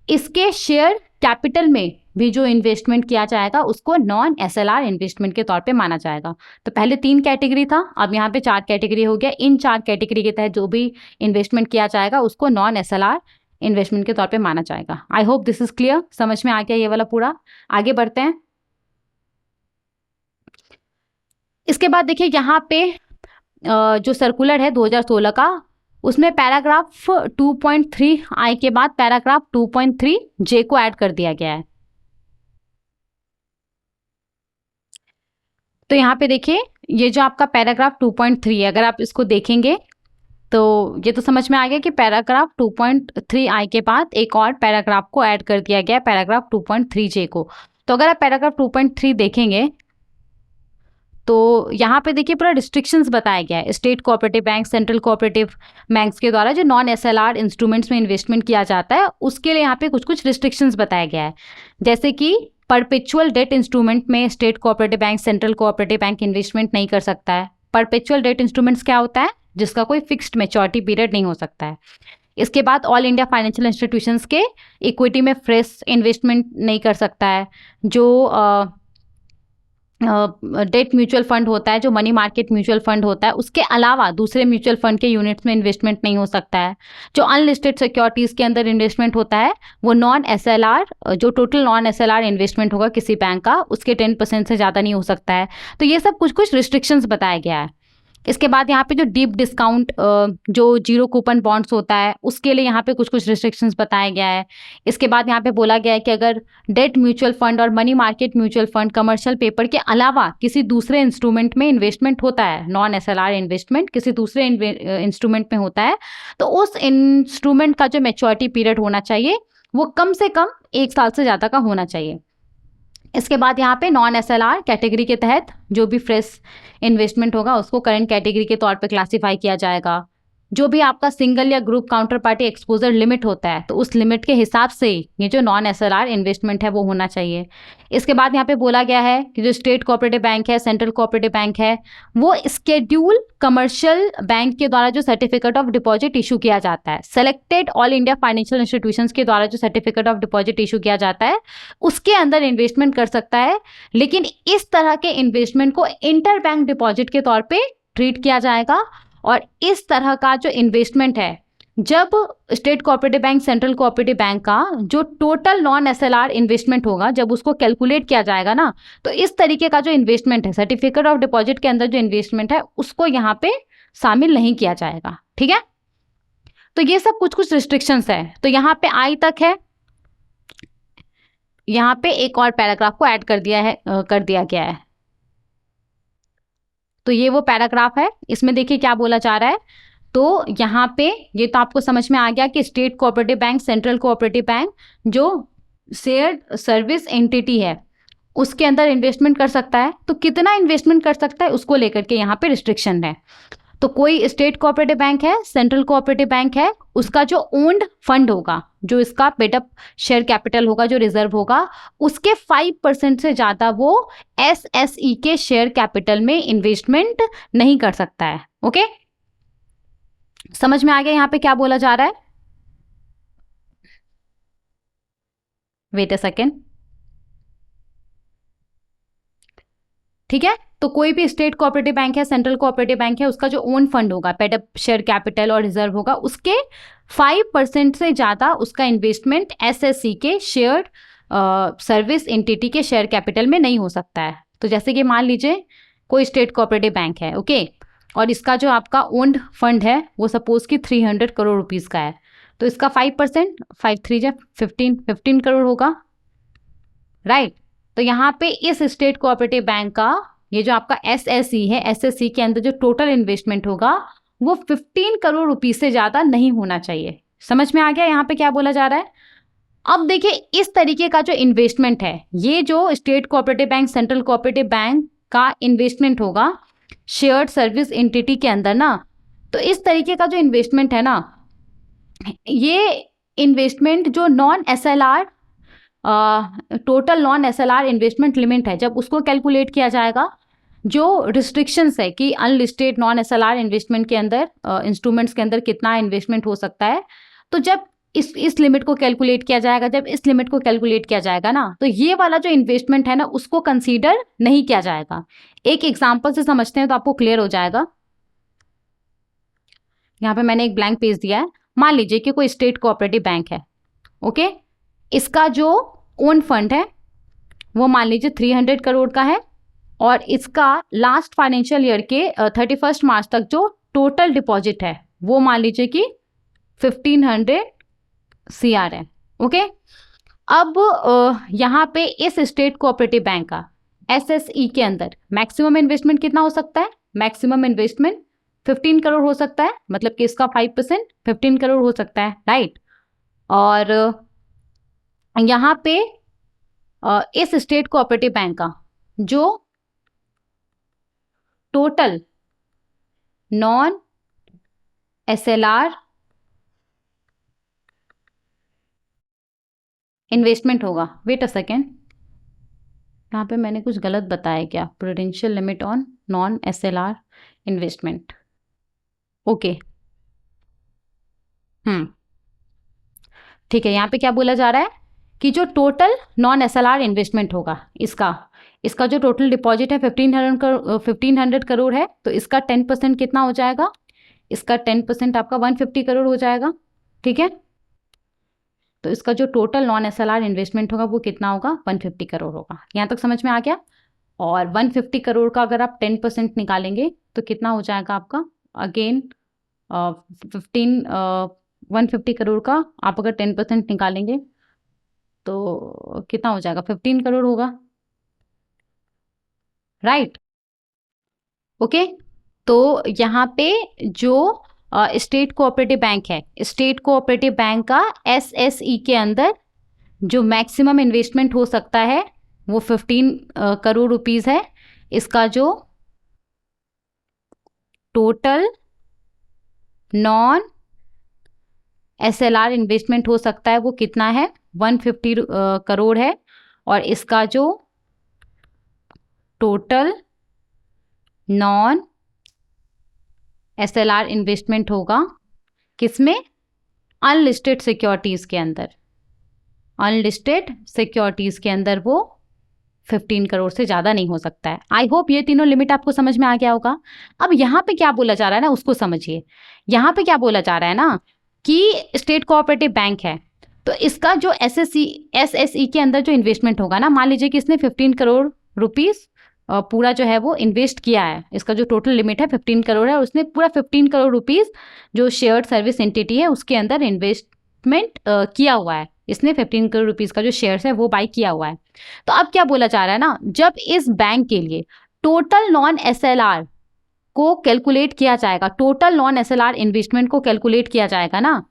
इसके शेयर कैपिटल में भी जो इन्वेस्टमेंट किया जाएगा उसको नॉन एसएलआर इन्वेस्टमेंट के तौर पे माना जाएगा। तो पहले 3 कैटेगरी था, अब यहाँ पे 4 कैटेगरी हो गया। इन 4 कैटेगरी के तहत जो भी इन्वेस्टमेंट किया जाएगा उसको नॉन एसएलआर इन्वेस्टमेंट के तौर पे माना जाएगा। I hope this is clear, समझ में आ गया ये वाला पूरा। आगे बढ़ते हैं। इसके बाद देखिए यहाँ पे जो सर्कुलर है 2016 का, उसमें पैराग्राफ 2.3 आई के बाद पैराग्राफ 2.3 जे को ऐड कर दिया गया है। तो यहाँ पे देखिए ये जो आपका पैराग्राफ 2.3 है, अगर आप इसको देखेंगे तो ये तो समझ में आ गया कि पैराग्राफ 2.3 आई के बाद एक और पैराग्राफ को ऐड कर दिया गया है, पैराग्राफ 2.3 जे को। तो अगर आप पैराग्राफ 2.3 देखेंगे तो यहाँ पे देखिए पूरा रिस्ट्रिक्शंस बताया गया है। State cooperative bank, central cooperative banks के द्वारा जो नॉन एसएलआर इंस्ट्रूमेंट्स में इन्वेस्टमेंट किया जाता है उसके लिए यहाँ पे कुछ कुछ रिस्ट्रिक्शंस बताया गया है। जैसे कि परपेचुअल डेट इंस्ट्रूमेंट में state cooperative bank, central cooperative bank investment नहीं कर सकता है। परपेचुअल डेट इंस्ट्रूमेंट्स क्या होता है? जिसका कोई फिक्स्ड मैच्योरिटी पीरियड नहीं हो सकता है। इसके बाद ऑल इंडिया फाइनेंशियल इंस्टीट्यूशंस के इक्विटी में फ्रेश इन्वेस्टमेंट नहीं कर सकता है। जो डेट म्यूचुअल फंड होता है, जो मनी मार्केट म्यूचुअल फंड होता है, उसके अलावा दूसरे म्यूचुअल फंड के यूनिट्स में इन्वेस्टमेंट नहीं हो सकता है। जो अनलिस्टेड सिक्योरिटीज़ के अंदर इन्वेस्टमेंट होता है वो नॉन एसएलआर, जो टोटल नॉन एसएलआर इन्वेस्टमेंट होगा किसी बैंक का, उसके 10% से ज़्यादा नहीं हो सकता है। तो ये सब कुछ कुछ रिस्ट्रिक्शंस बताया गया है। इसके बाद यहाँ पे जो डीप डिस्काउंट जो जीरो कूपन बॉन्ड्स होता है उसके लिए यहाँ पे कुछ कुछ रिस्ट्रिक्शंस बताया गया है। इसके बाद यहाँ पे बोला गया है कि अगर डेट म्यूचुअल फंड और money market mutual fund commercial paper के अलावा किसी दूसरे इंस्ट्रूमेंट में इन्वेस्टमेंट होता है, नॉन एसएलआर इन्वेस्टमेंट किसी दूसरे इंस्ट्रूमेंट में होता है, तो उस इंस्ट्रूमेंट का जो मैच्योरिटी पीरियड होना चाहिए वो कम से कम 1 साल से ज़्यादा का होना चाहिए। इसके बाद यहाँ पे नॉन एसएलआर कैटेगरी के तहत जो भी फ्रेश इन्वेस्टमेंट होगा उसको करंट कैटेगरी के तौर पे क्लासिफाई किया जाएगा। जो भी आपका सिंगल या group counter party exposure limit होता है तो उस लिमिट के हिसाब से ये जो नॉन एसएलआर इन्वेस्टमेंट है वो होना चाहिए। इसके बाद यहाँ पे बोला गया है कि जो स्टेट कोऑपरेटिव बैंक है, सेंट्रल कोऑपरेटिव बैंक है, वो स्केड्यूल कमर्शियल बैंक के द्वारा जो सर्टिफिकेट ऑफ डिपॉजिट इशू किया जाता है, selected all India financial institutions के द्वारा जो सर्टिफिकेट ऑफ डिपॉजिट इशू किया जाता है उसके अंदर इन्वेस्टमेंट कर सकता है। लेकिन इस तरह के इन्वेस्टमेंट को इंटर बैंक डिपॉजिट के तौर पर ट्रीट किया जाएगा। और इस तरह का जो इन्वेस्टमेंट है, जब state cooperative bank, central cooperative bank का जो टोटल नॉन एसएलआर इन्वेस्टमेंट होगा, जब उसको कैलकुलेट किया जाएगा ना, तो इस तरीके का जो इन्वेस्टमेंट है, सर्टिफिकेट ऑफ डिपॉजिट के अंदर जो इन्वेस्टमेंट है उसको यहाँ पे शामिल नहीं किया जाएगा। ठीक है, तो ये सब कुछ कुछ रिस्ट्रिक्शंस है। तो यहाँ पे आई तक है। यहाँ पे एक और पैराग्राफ को ऐड कर दिया गया है। तो ये वो पैराग्राफ है, इसमें देखिए क्या बोला जा रहा है। तो यहाँ पे ये तो आपको समझ में आ गया कि state cooperative bank, central cooperative bank जो शेयर्ड सर्विस एंटिटी है उसके अंदर इन्वेस्टमेंट कर सकता है। तो कितना इन्वेस्टमेंट कर सकता है उसको लेकर के यहाँ पे रिस्ट्रिक्शन है। तो कोई स्टेट कोऑपरेटिव बैंक है, सेंट्रल कोऑपरेटिव बैंक है, उसका जो ओन्ड फंड होगा, जो इसका पेडअप शेयर कैपिटल होगा, जो रिजर्व होगा, उसके 5% से ज़्यादा वो एसएसई के शेयर कैपिटल में इन्वेस्टमेंट नहीं कर सकता है। ओके, समझ में आ गया यहाँ पे क्या बोला जा रहा है? Wait a second. ठीक है, तो कोई भी स्टेट कोऑपरेटिव बैंक है, सेंट्रल कोऑपरेटिव बैंक है, उसका जो ओन फंड होगा, पेडअप शेयर कैपिटल और रिजर्व होगा, उसके 5% से ज़्यादा उसका इन्वेस्टमेंट एसएससी के शेयर सर्विस एंटिटी के शेयर कैपिटल में नहीं हो सकता है। तो जैसे कि मान लीजिए कोई स्टेट कोऑपरेटिव बैंक है, ओके, और इसका जो आपका ओन्ड फंड है वो सपोज कि 300 करोड़ रुपीज़ का है, तो इसका 5%, 5 3 जा 15 करोड़ होगा, राइट। तो यहाँ पे इस स्टेट कोऑपरेटिव बैंक का ये जो आपका एसएससी है, एसएससी के अंदर जो टोटल इन्वेस्टमेंट होगा वो 15 करोड़ रुपीस से ज़्यादा नहीं होना चाहिए। समझ में आ गया यहाँ पे क्या बोला जा रहा है? अब देखिए इस तरीके का जो इन्वेस्टमेंट है, ये जो state cooperative bank, central cooperative bank का इन्वेस्टमेंट होगा शेयर्ड सर्विस एंटिटी के अंदर ना, तो इस तरीके का जो इन्वेस्टमेंट है ना, ये इन्वेस्टमेंट जो non SLR total non SLR investment limit है, जब उसको कैलकुलेट किया जाएगा, जो रिस्ट्रिक्शंस है कि अनलिस्टेड नॉन SLR इन्वेस्टमेंट के अंदर इंस्ट्रूमेंट्स के अंदर कितना इन्वेस्टमेंट हो सकता है, तो जब इस लिमिट को कैलकुलेट किया जाएगा, जब इस लिमिट को कैलकुलेट किया जाएगा ना, तो ये वाला जो इन्वेस्टमेंट है ना, उसको कंसीडर नहीं किया जाएगा। एक एग्जांपल से समझते हैं तो आपको क्लियर हो जाएगा। यहाँ पे मैंने एक ब्लैंक पेज दिया है। मान लीजिए कि कोई स्टेट कोऑपरेटिव बैंक है, ओके, इसका जो ओन फंड है वो मान लीजिए 300 करोड़ का है, और इसका लास्ट फाइनेंशियल ईयर के 31 मार्च तक जो टोटल डिपॉजिट है वो मान लीजिए कि 1500 CR है, ओके। अब यहाँ पे इस स्टेट कोऑपरेटिव बैंक का SSE के अंदर मैक्सिमम इन्वेस्टमेंट कितना हो सकता है? मैक्सिमम इन्वेस्टमेंट 15 करोड़ हो सकता है, मतलब कि इसका 5% 15 करोड़ हो सकता है, राइट। और यहाँ पे इस स्टेट कोऑपरेटिव बैंक का जो टोटल नॉन SLR इन्वेस्टमेंट होगा, वेट अ सेकेंड, यहाँ पे मैंने कुछ गलत बताया क्या? Prudential limit on non SLR investment, okay, ठीक है। यहाँ पे क्या बोला जा रहा है कि जो टोटल नॉन SLR इन्वेस्टमेंट होगा, इसका जो टोटल डिपॉजिट है 1500 करोड़ है, तो इसका 10% कितना हो जाएगा? इसका 10% आपका 150 करोड़ हो जाएगा, ठीक है। तो इसका जो टोटल नॉन SLR इन्वेस्टमेंट होगा वो कितना होगा? 150 करोड़ होगा। यहाँ तक समझ में आ गया? और 150 करोड़ का अगर आप 10% निकालेंगे तो कितना हो जाएगा आपका? अगेन 150 करोड़ का आप अगर 10% निकालेंगे तो कितना हो जाएगा? 15 करोड़ होगा, राइट, ओके। तो यहाँ पे जो स्टेट कोऑपरेटिव बैंक है, स्टेट कोऑपरेटिव बैंक का SSE के अंदर जो मैक्सिमम इन्वेस्टमेंट हो सकता है वो 15 करोड़ रुपीस है। इसका जो टोटल नॉन SLR इन्वेस्टमेंट हो सकता है वो कितना है? 150 करोड़ है। और इसका जो टोटल नॉन SLR इन्वेस्टमेंट होगा किसमें? अनलिस्टेड सिक्योरिटीज के अंदर, अनलिस्टेड सिक्योरिटीज के अंदर वो 15 करोड़ से ज़्यादा नहीं हो सकता है। आई होप ये तीनों लिमिट आपको समझ में आ गया होगा। अब यहाँ पे क्या बोला जा रहा है ना, उसको समझिए। यहाँ पे क्या बोला जा रहा है ना कि स्टेट कोऑपरेटिव बैंक है, तो इसका जो SSE के अंदर जो इन्वेस्टमेंट होगा ना, मान लीजिए कि इसने 15 करोड़ रुपीस पूरा जो है वो इन्वेस्ट किया है, इसका जो टोटल लिमिट है 15 करोड़ है, उसने पूरा 15 करोड़ रुपीस जो शेयर्ड सर्विस एंटिटी है उसके अंदर इन्वेस्टमेंट किया हुआ है। इसने 15 करोड़ रुपीस का जो शेयर्स है वो बाई किया हुआ है। तो अब क्या बोला जा रहा है ना, जब इस बैंक के लिए टोटल नॉन SLR को कैलकुलेट किया जाएगा, टोटल नॉन SLR इन्वेस्टमेंट को कैलकुलेट किया जाएगा ना,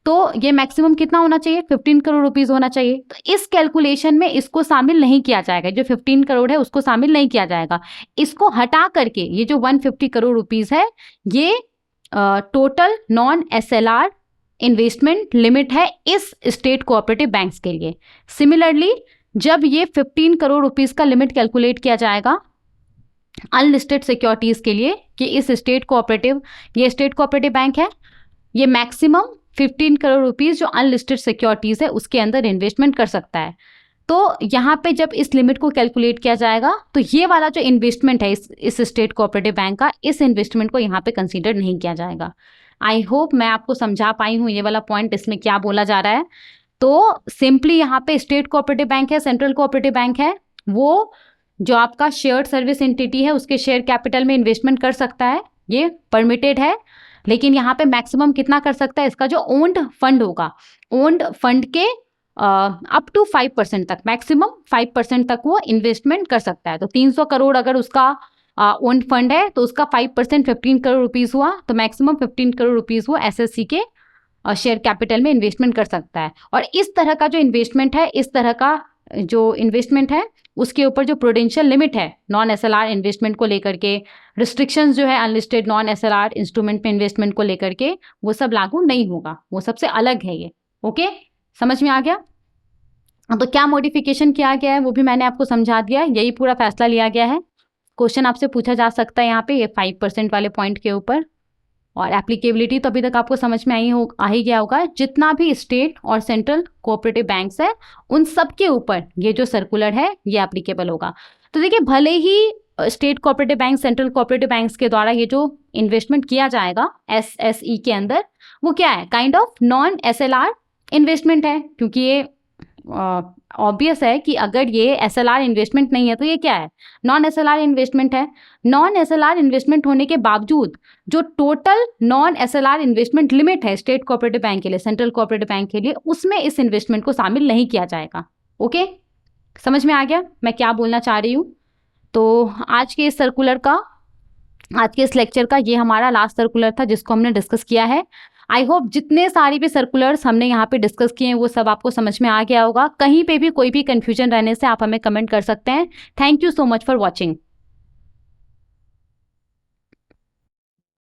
तो ये मैक्सिमम कितना होना चाहिए? 15 करोड़ रुपीस होना चाहिए। तो इस कैलकुलेशन में इसको शामिल नहीं किया जाएगा, जो 15 करोड़ है उसको शामिल नहीं किया जाएगा। इसको हटा करके ये जो 150 करोड़ रुपीस है ये total non SLR investment limit है इस स्टेट कोऑपरेटिव बैंक्स के लिए। सिमिलरली जब ये 15 करोड़ रुपीस का लिमिट कैलकुलेट किया जाएगा अनलिस्टेड सिक्योरिटीज के लिए कि इस स्टेट कोऑपरेटिव बैंक है, ये मैक्सिमम 15 करोड़ रुपीस जो अनलिस्टेड सिक्योरिटीज है उसके अंदर इन्वेस्टमेंट कर सकता है। तो यहाँ पे जब इस लिमिट को कैलकुलेट किया जाएगा तो ये वाला जो इन्वेस्टमेंट है इस स्टेट कोऑपरेटिव बैंक का, इस इन्वेस्टमेंट को यहाँ पे कंसीडर नहीं किया जाएगा। आई होप मैं आपको समझा पाई हूँ ये वाला पॉइंट, इसमें क्या बोला जा रहा है। तो सिंपली यहाँ पे स्टेट कोऑपरेटिव बैंक है, सेंट्रल कोऑपरेटिव बैंक है, वो जो आपका शेयर्ड सर्विस एंटिटी है उसके शेयर कैपिटल में इन्वेस्टमेंट कर सकता है, ये परमिटेड है। लेकिन यहाँ पे मैक्सिमम कितना कर सकता है? इसका जो ओन्ड फंड होगा, ओन्ड फंड के अप टू 5% तक, मैक्सिमम 5% तक वो इन्वेस्टमेंट कर सकता है। तो 300 करोड़ अगर उसका ओन्ड फंड है तो उसका 5% 15 करोड़ रुपीस हुआ, तो मैक्सिमम 15 करोड़ रुपीस वो SSC के शेयर कैपिटल में इन्वेस्टमेंट कर सकता है। और इस तरह का जो इन्वेस्टमेंट है, इस तरह का जो इन्वेस्टमेंट है उसके ऊपर जो प्रूडेंशियल लिमिट है नॉन SLR इन्वेस्टमेंट को लेकर के, रिस्ट्रिक्शंस जो है अनलिस्टेड नॉन SLR इंस्ट्रूमेंट में इन्वेस्टमेंट को लेकर के, वो सब लागू नहीं होगा, वो सबसे अलग है ये। ओके, समझ में आ गया? तो क्या मॉडिफिकेशन किया गया है वो भी मैंने आपको समझा दिया, यही पूरा फैसला लिया गया है। क्वेश्चन आपसे पूछा जा सकता है यहाँ पे ये 5% वाले पॉइंट के ऊपर। और एप्लीकेबिलिटी तो अभी तक आपको समझ में आ ही गया होगा, जितना भी स्टेट और सेंट्रल कोऑपरेटिव बैंक्स है उन सब के ऊपर ये जो सर्कुलर है ये एप्लीकेबल होगा। तो देखिए, भले ही state cooperative bank, central cooperative banks के द्वारा ये जो इन्वेस्टमेंट किया जाएगा SSE के अंदर, वो क्या है, kind of non SLR investment है, क्योंकि ये ऑब्वियस है कि अगर ये SLR इन्वेस्टमेंट नहीं है तो ये क्या है, नॉन SLR इन्वेस्टमेंट है। नॉन SLR इन्वेस्टमेंट होने के बावजूद जो total non SLR investment limit है स्टेट कोऑपरेटिव बैंक के लिए, सेंट्रल कोऑपरेटिव बैंक के लिए, उसमें इस इन्वेस्टमेंट को शामिल नहीं किया जाएगा। ओके, समझ में आ गया मैं क्या बोलना चाह रही हूँ? तो आज के इस लेक्चर का ये हमारा लास्ट सर्कुलर था जिसको हमने डिस्कस किया है। आई होप जितने सारे भी सर्कुलर्स हमने यहाँ पे डिस्कस किए हैं वो सब आपको समझ में आ गया होगा। कहीं पे भी कोई भी कंफ्यूजन रहने से आप हमें कमेंट कर सकते हैं। Thank you so much for watching.